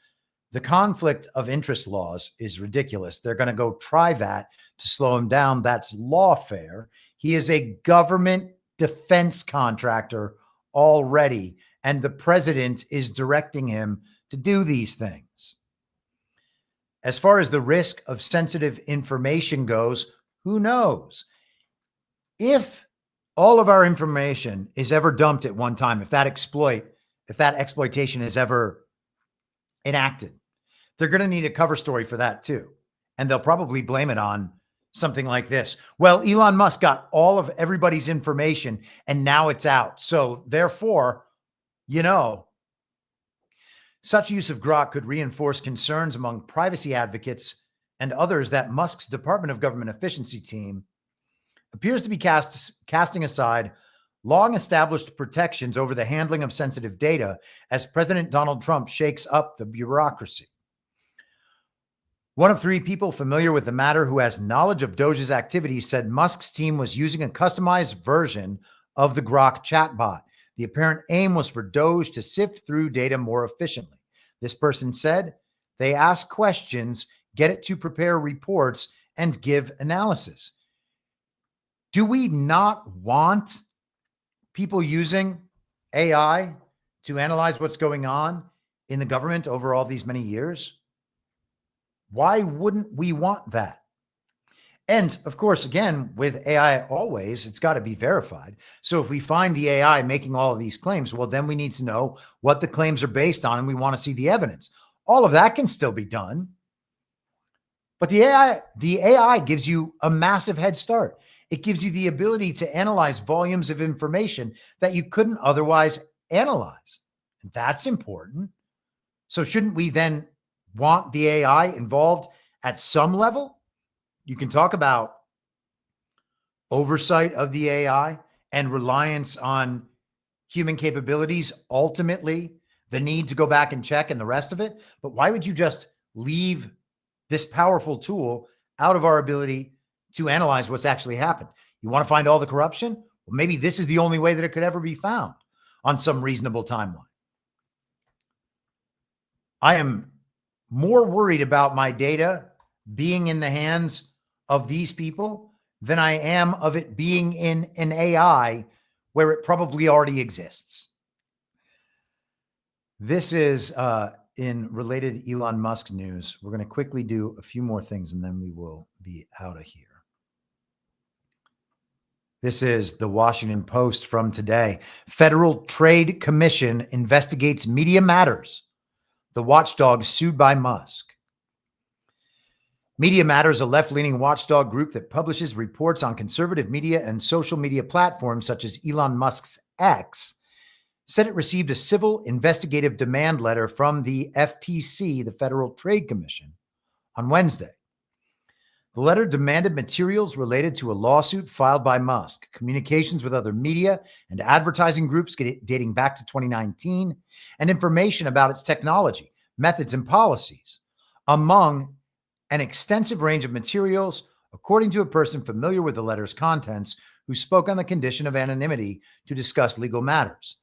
The conflict of interest laws is ridiculous. They're going to go try that to slow him down. That's lawfare. He is a government defense contractor already, and the president is directing him to do these things. As far as the risk of sensitive information goes, who knows? If all of our information is ever dumped at one time, if that exploitation is ever enacted, they're going to need a cover story for that too. And they'll probably blame it on something like this. Well, Elon Musk got all of everybody's information and now it's out. So therefore, such use of Grok could reinforce concerns among privacy advocates and others that Musk's Department of Government Efficiency team appears to be casting aside long-established protections over the handling of sensitive data as President Donald Trump shakes up the bureaucracy. One of 3 people familiar with the matter who has knowledge of Doge's activities said Musk's team was using a customized version of the Grok chatbot. The apparent aim was for Doge to sift through data more efficiently. This person said they ask questions, get it to prepare reports, and give analysis. Do we not want people using AI to analyze what's going on in the government over all these many years? Why wouldn't we want that? And of course, again, with AI always, it's got to be verified. So if we find the AI making all of these claims, well, then we need to know what the claims are based on and we want to see the evidence. All of that can still be done. But the AI gives you a massive head start. It gives you the ability to analyze volumes of information that you couldn't otherwise analyze. And that's important. So shouldn't we then want the AI involved at some level? You can talk about oversight of the AI and reliance on human capabilities, ultimately the need to go back and check and the rest of it. But why would you just leave this powerful tool out of our ability to analyze what's actually happened? You want to find all the corruption? Well, maybe this is the only way that it could ever be found on some reasonable timeline. I am more worried about my data being in the hands of these people than I am of it being in an AI where it probably already exists. This is in related Elon Musk news. We're going to quickly do a few more things and then we will be out of here. This is the Washington Post from today. Federal Trade Commission investigates Media Matters. The watchdog sued by Musk. Media Matters, a left-leaning watchdog group that publishes reports on conservative media and social media platforms such as Elon Musk's X, said it received a civil investigative demand letter from the FTC, the Federal Trade Commission, on Wednesday. The letter demanded materials related to a lawsuit filed by Musk, communications with other media and advertising groups dating back to 2019, and information about its technology, methods, and policies, among an extensive range of materials, according to a person familiar with the letter's contents who spoke on the condition of anonymity to discuss legal matters.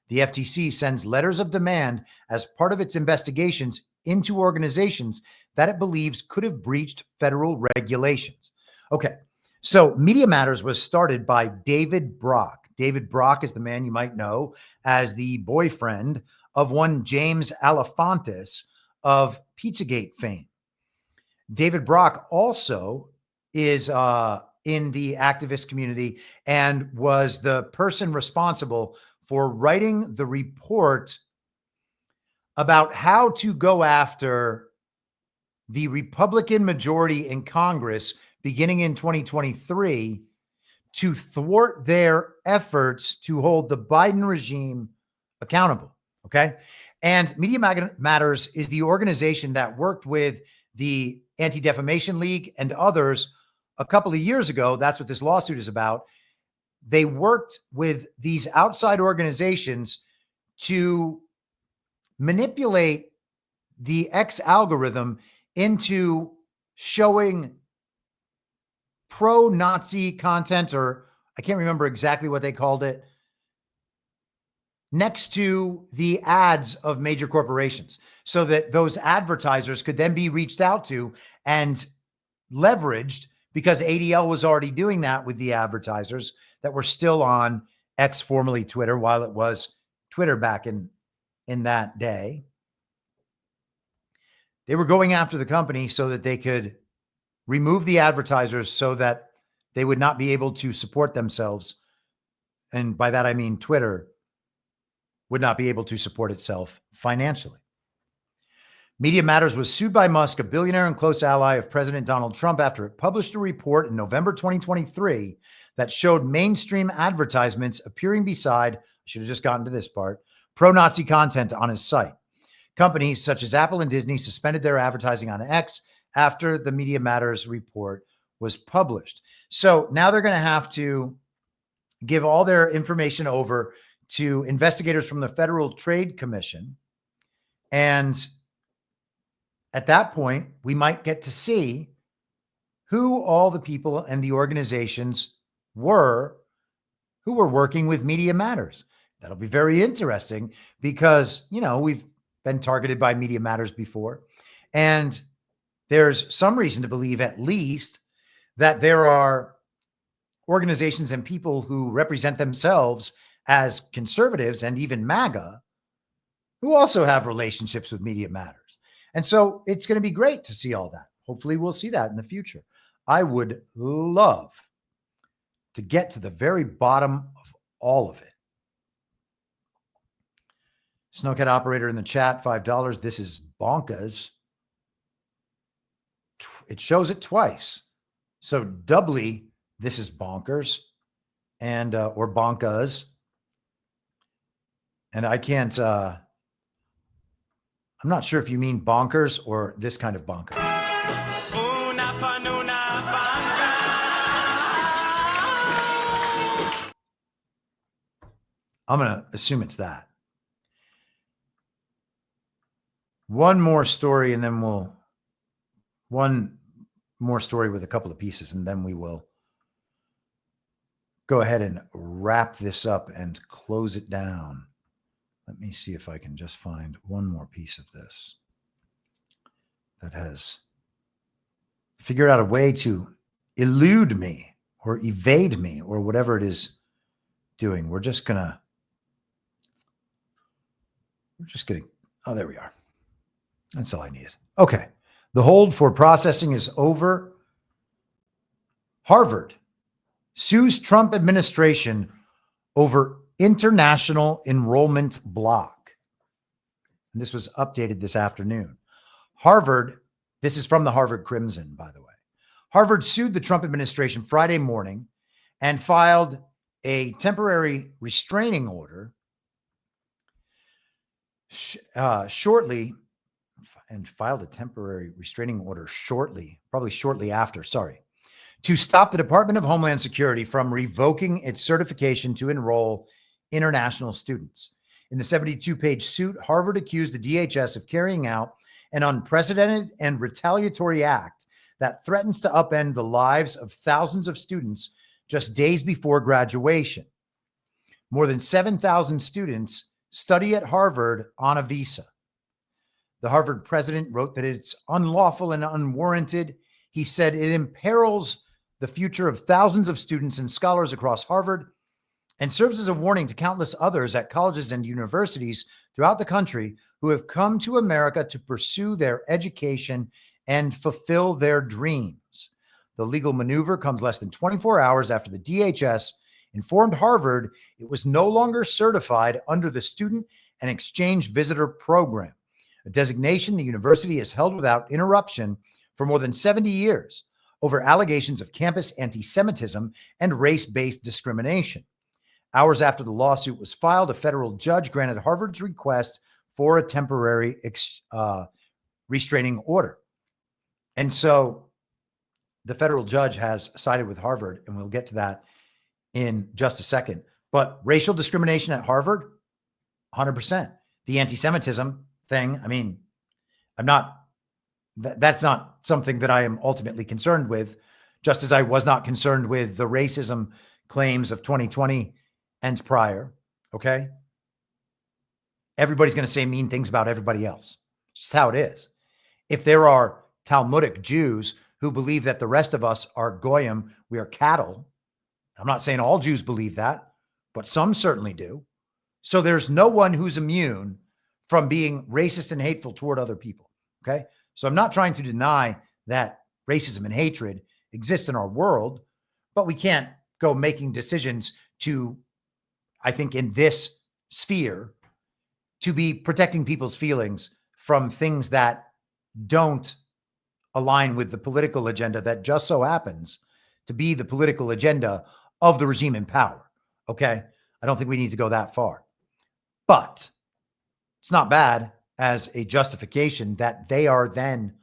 The FTC sends letters of demand as part of its investigations into organizations that it believes could have breached federal regulations. Okay, so Media Matters was started by David Brock. David Brock is the man you might know as the boyfriend of one James Alefantis of Pizzagate fame. David Brock also is in the activist community and was the person responsible for writing the report about how to go after the Republican majority in Congress beginning in 2023 to thwart their efforts to hold the Biden regime accountable. Okay. And Media Matters is the organization that worked with the Anti-Defamation League and others a couple of years ago. That's what this lawsuit is about. They worked with these outside organizations to manipulate the X algorithm into showing pro-Nazi content, or I can't remember exactly what they called it, next to the ads of major corporations, so that those advertisers could then be reached out to and leveraged, because ADL was already doing that with the advertisers that were still on X, formerly Twitter, while it was Twitter back in that day. They were going after the company so that they could remove the advertisers so that they would not be able to support themselves. And by that, I mean Twitter would not be able to support itself financially. Media Matters was sued by Musk, a billionaire and close ally of President Donald Trump, after it published a report in November 2023 that showed mainstream advertisements appearing beside, I should have just gotten to this part, pro-Nazi content on his site. Companies such as Apple and Disney suspended their advertising on X after the Media Matters report was published. So now they're going to have to give all their information over to investigators from the Federal Trade Commission. And at that point, we might get to see who all the people and the organizations were who were working with Media Matters. That'll be very interesting because, you know, we've been targeted by Media Matters before. And there's some reason to believe, at least, that there are organizations and people who represent themselves as conservatives and even MAGA who also have relationships with Media Matters. And so it's going to be great to see all that. Hopefully we'll see that in the future. I would love to get to the very bottom of all of it. Snowcat operator in the chat, $5. This is bonkers. It shows it twice. So doubly, this is bonkers and, or bonkas. And I can't, I'm not sure if you mean bonkers or this kind of bonker. I'm going to assume it's that. One more story and then one more story with a couple of pieces, and then we will go ahead and wrap this up and close it down. Let me see if I can just find one more piece of this that has figured out a way to elude me or evade me or whatever it is doing. We're just going to, oh, there we are. That's all I needed. Okay. The hold for processing is over. Harvard sues Trump administration over international enrollment block. And this was updated this afternoon. Harvard, this is from the Harvard Crimson, by the way. Harvard sued the Trump administration Friday morning and filed a temporary restraining order shortly after, to stop the Department of Homeland Security from revoking its certification to enroll international students. In the 72-page suit, Harvard accused the DHS of carrying out an unprecedented and retaliatory act that threatens to upend the lives of thousands of students just days before graduation. More than 7,000 students study at Harvard on a visa. The Harvard president wrote that it's unlawful and unwarranted. He said it imperils the future of thousands of students and scholars across Harvard and serves as a warning to countless others at colleges and universities throughout the country who have come to America to pursue their education and fulfill their dreams. The legal maneuver comes less than 24 hours after the DHS informed Harvard it was no longer certified under the Student and Exchange Visitor Program, a designation the university has held without interruption for more than 70 years over allegations of campus anti-Semitism and race-based discrimination. Hours after the lawsuit was filed, a federal judge granted Harvard's request for a temporary restraining order. And so the federal judge has sided with Harvard, and we'll get to that in just a second. But racial discrimination at Harvard, 100%. The anti-Semitism thing, I mean, that's not something that I am ultimately concerned with, just as I was not concerned with the racism claims of 2020 and prior, okay? Everybody's going to say mean things about everybody else. It's just how it is. If there are Talmudic Jews who believe that the rest of us are goyim, we are cattle. I'm not saying all Jews believe that, but some certainly do. So there's no one who's immune from being racist and hateful toward other people, okay? So I'm not trying to deny that racism and hatred exist in our world, but we can't go making decisions to, I think, in this sphere, to be protecting people's feelings from things that don't align with the political agenda that just so happens to be the political agenda of the regime in power. Okay. I don't think we need to go that far, but it's not bad as a justification that they are then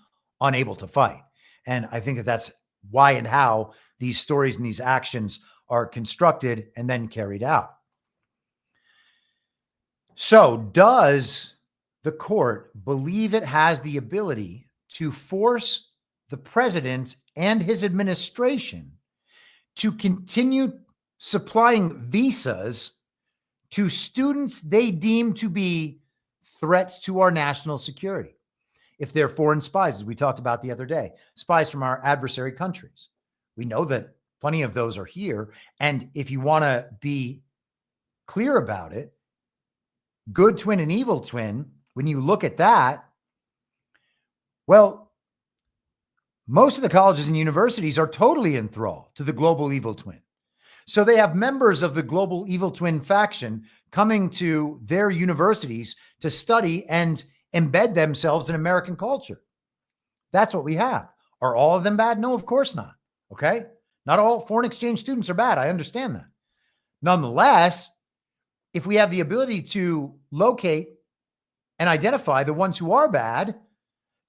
unable to fight. And I think that that's why and how these stories and these actions are constructed and then carried out. So does the court believe it has the ability to force the president and his administration to continue supplying visas to students they deem to be threats to our national security? If they're foreign spies, as we talked about the other day, spies from our adversary countries. We know that plenty of those are here. And if you want to be clear about it, good twin and evil twin, when you look at that, well, most of the colleges and universities are totally enthralled to the global evil twin. So they have members of the global evil twin faction coming to their universities to study and embed themselves in American culture. That's what we have. Are all of them bad? No, of course not. Okay. Not all foreign exchange students are bad. I understand that. Nonetheless, if we have the ability to locate and identify the ones who are bad,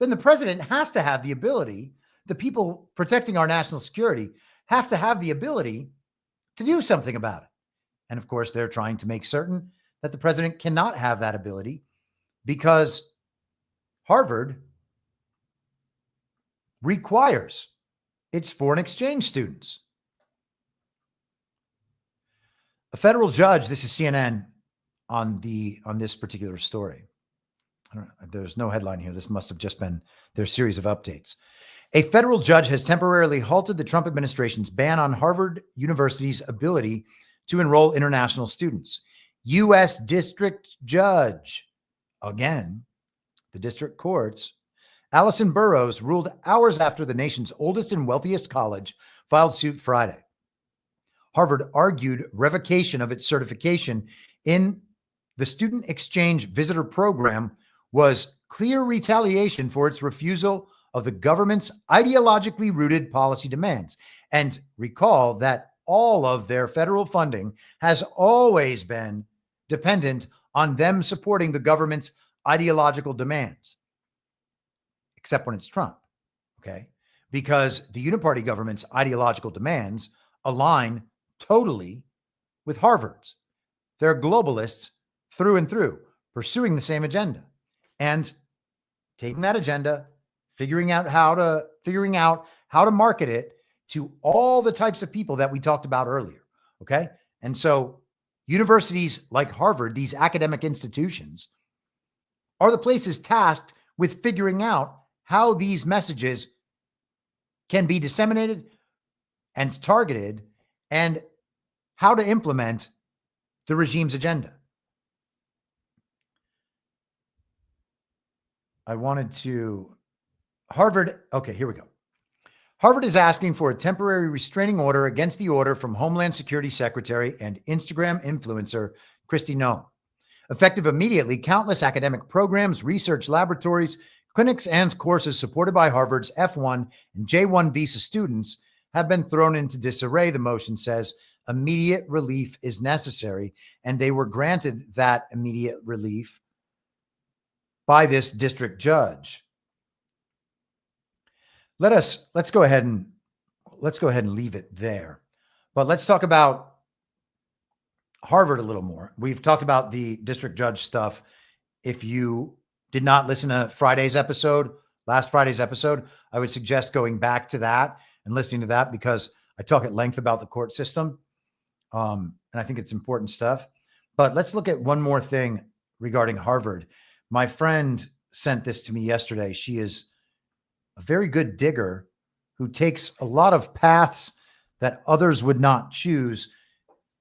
then the president has to have the ability, the people protecting our national security have to have the ability to do something about it. And of course, they're trying to make certain that the president cannot have that ability because Harvard requires its foreign exchange students. A federal judge, this is CNN on this particular story. There's no headline here. This must have just been their series of updates. A federal judge has temporarily halted the Trump administration's ban on Harvard University's ability to enroll international students. U.S. District Judge, again, the district courts, Allison Burroughs ruled hours after the nation's oldest and wealthiest college filed suit Friday. Harvard argued revocation of its certification in the Student Exchange Visitor Program was clear retaliation for its refusal of the government's ideologically rooted policy demands. And recall that all of their federal funding has always been dependent on them supporting the government's ideological demands, except when it's Trump, okay? Because the uniparty government's ideological demands align totally with Harvard's. They're globalists through and through, pursuing the same agenda and taking that agenda, figuring out how to market it to all the types of people that we talked about earlier, okay? And so universities like Harvard, these academic institutions, are the places tasked with figuring out how these messages can be disseminated and targeted and how to implement the regime's agenda. I wanted to Harvard. Okay, here we go. Harvard is asking for a temporary restraining order against the order from Homeland Security Secretary and Instagram influencer Kristi Noem. Effective immediately, countless academic programs, research laboratories, clinics, and courses supported by Harvard's F1 and J1 visa students have been thrown into disarray, the motion says. Immediate relief is necessary, and they were granted that immediate relief by this district judge. Let's go ahead and leave it there. But let's talk about Harvard a little more. We've talked about the district judge stuff. If you did not listen to last Friday's episode, I would suggest going back to that and listening to that, because I talk at length about the court system. And I think it's important stuff. But let's look at one more thing regarding Harvard. My friend sent this to me yesterday. She is a very good digger who takes a lot of paths that others would not choose.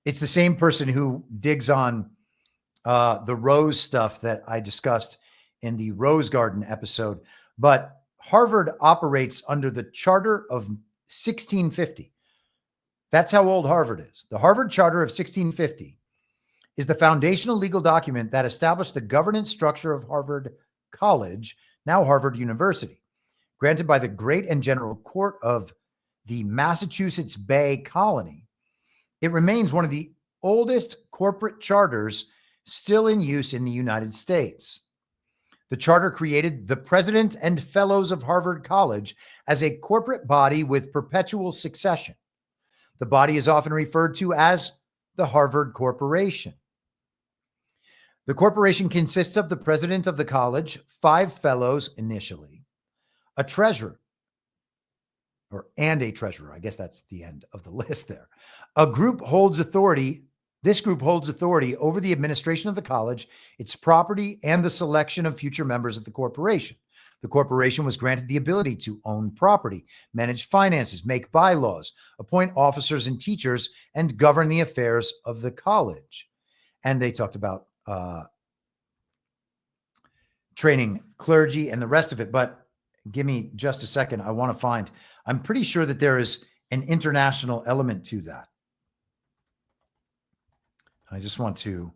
It's the same person who digs on the rose stuff that I discussed in the Rose Garden episode. But Harvard operates under the Charter of 1650. That's how old Harvard is. The Harvard Charter of 1650 is the foundational legal document that established the governance structure of Harvard College, now Harvard University. Granted by the Great and General Court of the Massachusetts Bay Colony, it remains one of the oldest corporate charters still in use in the United States. The charter created the President and Fellows of Harvard College as a corporate body with perpetual succession. The body is often referred to as the Harvard Corporation. The corporation consists of the president of the college, 5 fellows initially, a treasurer, and a treasurer. I guess that's the end of the list there. This group holds authority over the administration of the college, its property, and the selection of future members of the corporation. The corporation was granted the ability to own property, manage finances, make bylaws, appoint officers and teachers, and govern the affairs of the college. And they talked about training clergy and the rest of it. But give me just a second. I'm pretty sure that there is an international element to that. I just want to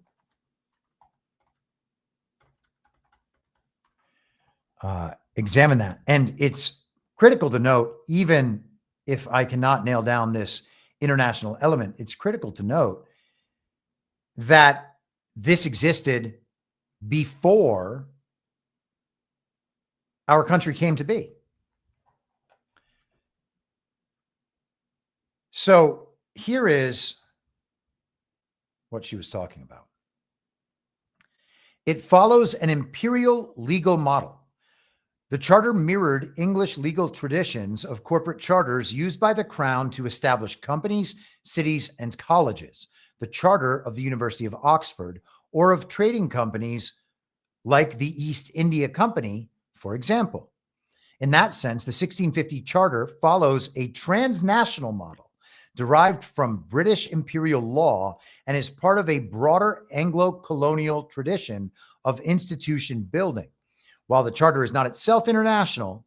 examine that. And it's critical to note, even if I cannot nail down this international element, it's critical to note that this existed before our country came to be. So here is what she was talking about. It follows an imperial legal model. The charter mirrored English legal traditions of corporate charters used by the Crown to establish companies, cities, and colleges. The charter of the University of Oxford, or of trading companies like the East India Company, for example. In that sense, the 1650 charter follows a transnational model derived from British imperial law and is part of a broader Anglo-colonial tradition of institution building. While the charter is not itself international,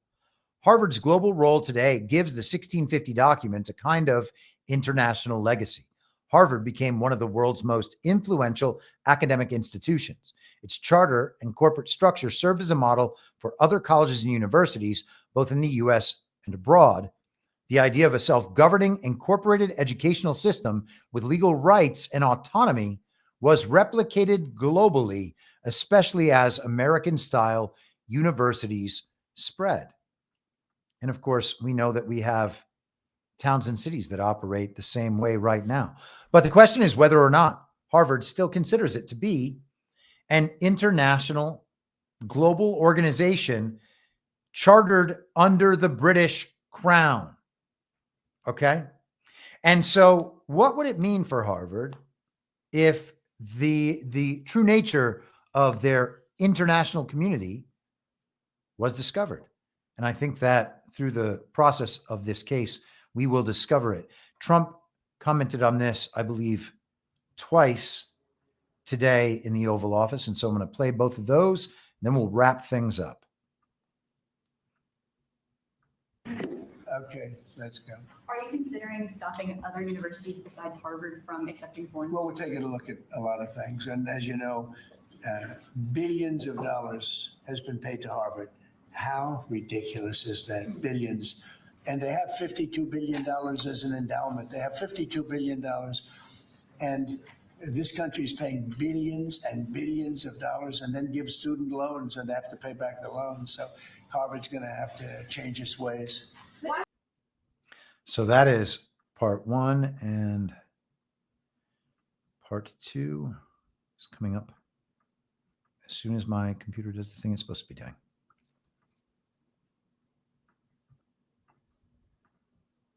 Harvard's global role today gives the 1650 document a kind of international legacy. Harvard became one of the world's most influential academic institutions. Its charter and corporate structure served as a model for other colleges and universities, both in the US and abroad. The idea of a self-governing, incorporated educational system with legal rights and autonomy was replicated globally, especially as American-style universities spread. And of course, we know that we have towns and cities that operate the same way right now. But the question is whether or not Harvard still considers it to be an international global organization chartered under the British Crown. Okay. And so what would it mean for Harvard if the true nature of their international community was discovered. And I think that through the process of this case, we will discover it. Trump commented on this, I believe, twice today in the Oval Office. And so I'm going to play both of those, and then we'll wrap things up. Okay, let's go. Are you considering stopping other universities besides Harvard from accepting foreign Well, we're students? taking a look at a lot of things. And as you know, billions of dollars has been paid to Harvard. How ridiculous is that? Billions. And they have $52 billion as an endowment. They have $52 billion. And this country is paying billions and billions of dollars and then gives student loans and they have to pay back the loans. So Harvard's going to have to change its ways. So that is part one, and part two is coming up as soon as my computer does the thing it's supposed to be doing.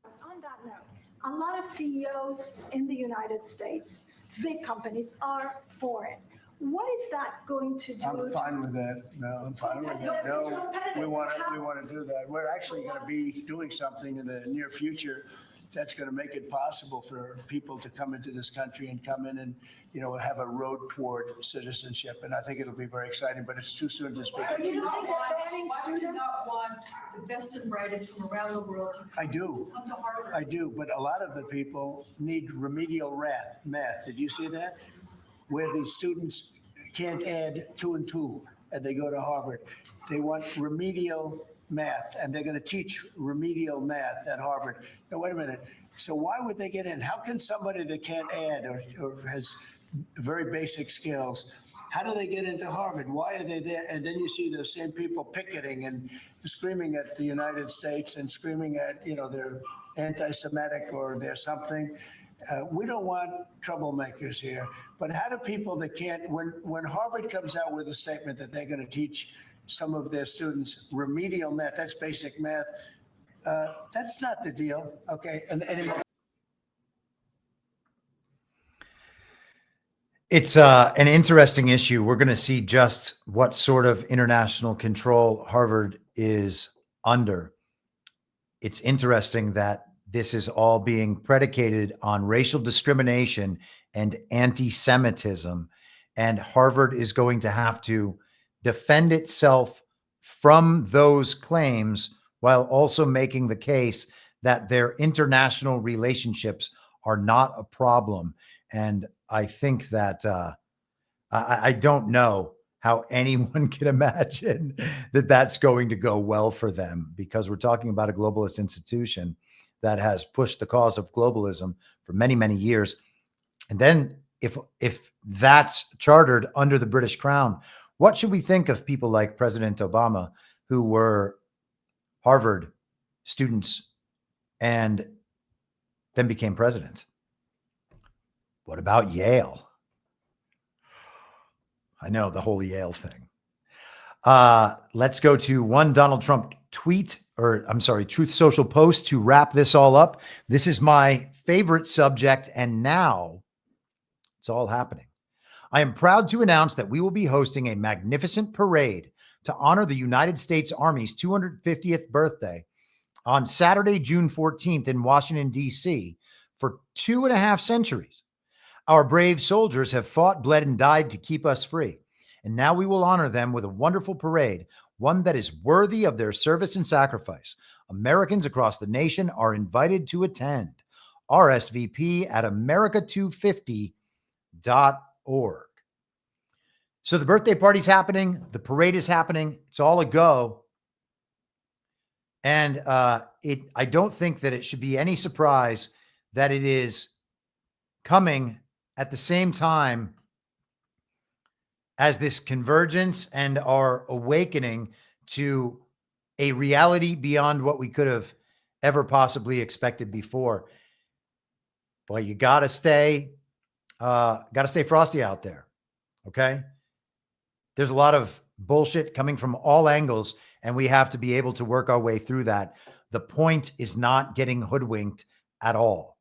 On that note, a lot of CEOs in the United States, big companies, are foreign. What is that going to do? I'm fine with that. No, I'm fine with that. No, we want to do that. We're actually going to be doing something in the near future that's going to make it possible for people to come into this country and come in and, you know, have a road toward citizenship. And I think it'll be very exciting, but it's too soon to speak. Why do you not want the best and brightest from around the world to I do. come to Harvard? I do, but a lot of the people need remedial math. Did you see that? Where the students can't add 2 and 2 and they go to Harvard. They want remedial math, and they're going to teach remedial math at Harvard. Now, wait a minute. So why would they get in? How can somebody that can't add or has very basic skills, how do they get into Harvard? Why are they there? And then you see those same people picketing and screaming at the United States and screaming at, you know, they're anti-Semitic or they're something. We don't want troublemakers here. But how do people that can't, when Harvard comes out with a statement that they're going to teach some of their students remedial math, that's basic math, that's not the deal, okay? And anymore. It's an interesting issue. We're going to see just what sort of international control Harvard is under. It's interesting that this is all being predicated on racial discrimination and anti-Semitism, and Harvard is going to have to defend itself from those claims while also making the case that their international relationships are not a problem. And I think that I don't know how anyone can imagine that that's going to go well for them, because we're talking about a globalist institution that has pushed the cause of globalism for many, many years. And then if that's chartered under the British Crown, what should we think of people like President Obama, who were Harvard students and then became president? What about Yale? I know, the whole Yale thing. Let's go to one Donald Trump tweet, or I'm sorry, Truth Social post to wrap this all up. This is my favorite subject, and now it's all happening. I am proud to announce that we will be hosting a magnificent parade to honor the United States Army's 250th birthday on Saturday, June 14th in Washington, D.C. For 2.5 centuries. Our brave soldiers have fought, bled, and died to keep us free. And now we will honor them with a wonderful parade, one that is worthy of their service and sacrifice. Americans across the nation are invited to attend. RSVP at america250.org. So the birthday party's happening. The parade is happening. It's all a go. And I don't think that it should be any surprise that it is coming at the same time as this convergence and our awakening to a reality beyond what we could have ever possibly expected before. Boy, you gotta stay frosty out there. Okay. There's a lot of bullshit coming from all angles, and we have to be able to work our way through that. The point is not getting hoodwinked at all.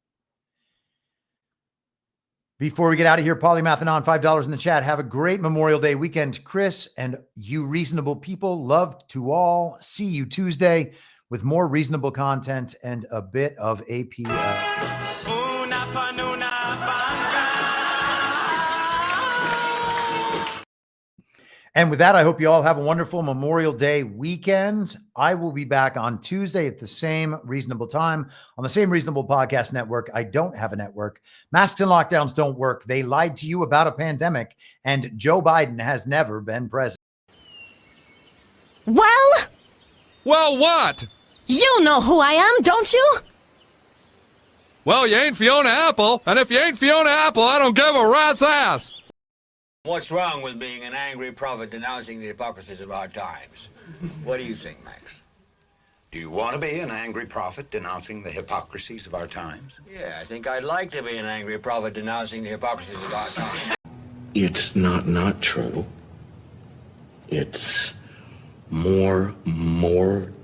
Before we get out of here, Polymathanon, $5 in the chat. Have a great Memorial Day weekend, Chris, and you reasonable people. Love to all. See you Tuesday with more reasonable content and a bit of APL. And with that, I hope you all have a wonderful Memorial Day weekend. I will be back on Tuesday at the same reasonable time on the same reasonable podcast network. I don't have a network. Masks and lockdowns don't work. They lied to you about a pandemic, and Joe Biden has never been president. Well, what? You know who I am, don't you? Well, you ain't Fiona Apple, and if you ain't Fiona Apple, I don't give a rat's ass. What's wrong with being an angry prophet denouncing the hypocrisies of our times? What do you think, Max? Do you want to be an angry prophet denouncing the hypocrisies of our times? Yeah, I think I'd like to be an angry prophet denouncing the hypocrisies of our times. It's not true. It's more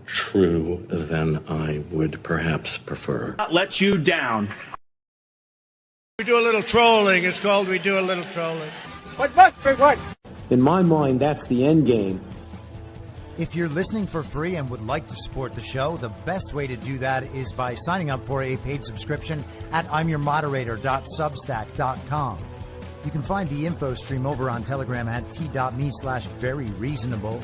true than I would perhaps prefer. Not let you down. We do a little trolling. It's called We Do a Little Trolling. What? In my mind, that's the end game. If you're listening for free and would like to support the show, the best way to do that is by signing up for a paid subscription at imyourmoderator.substack.com. You can find the info stream over on Telegram at t.me/veryreasonable.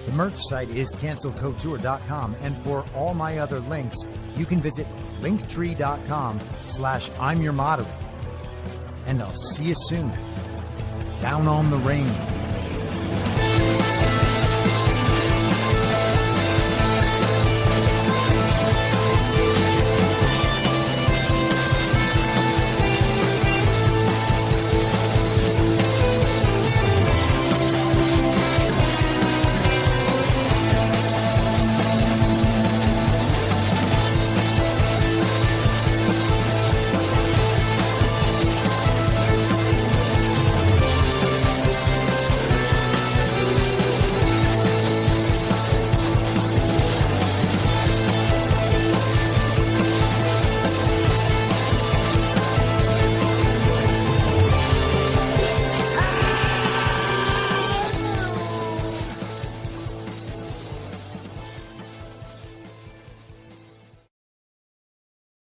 The merch site is cancelcouture.com, and for all my other links, you can visit linktree.com/imyourmoderator. And I'll see you soon. Down on the range.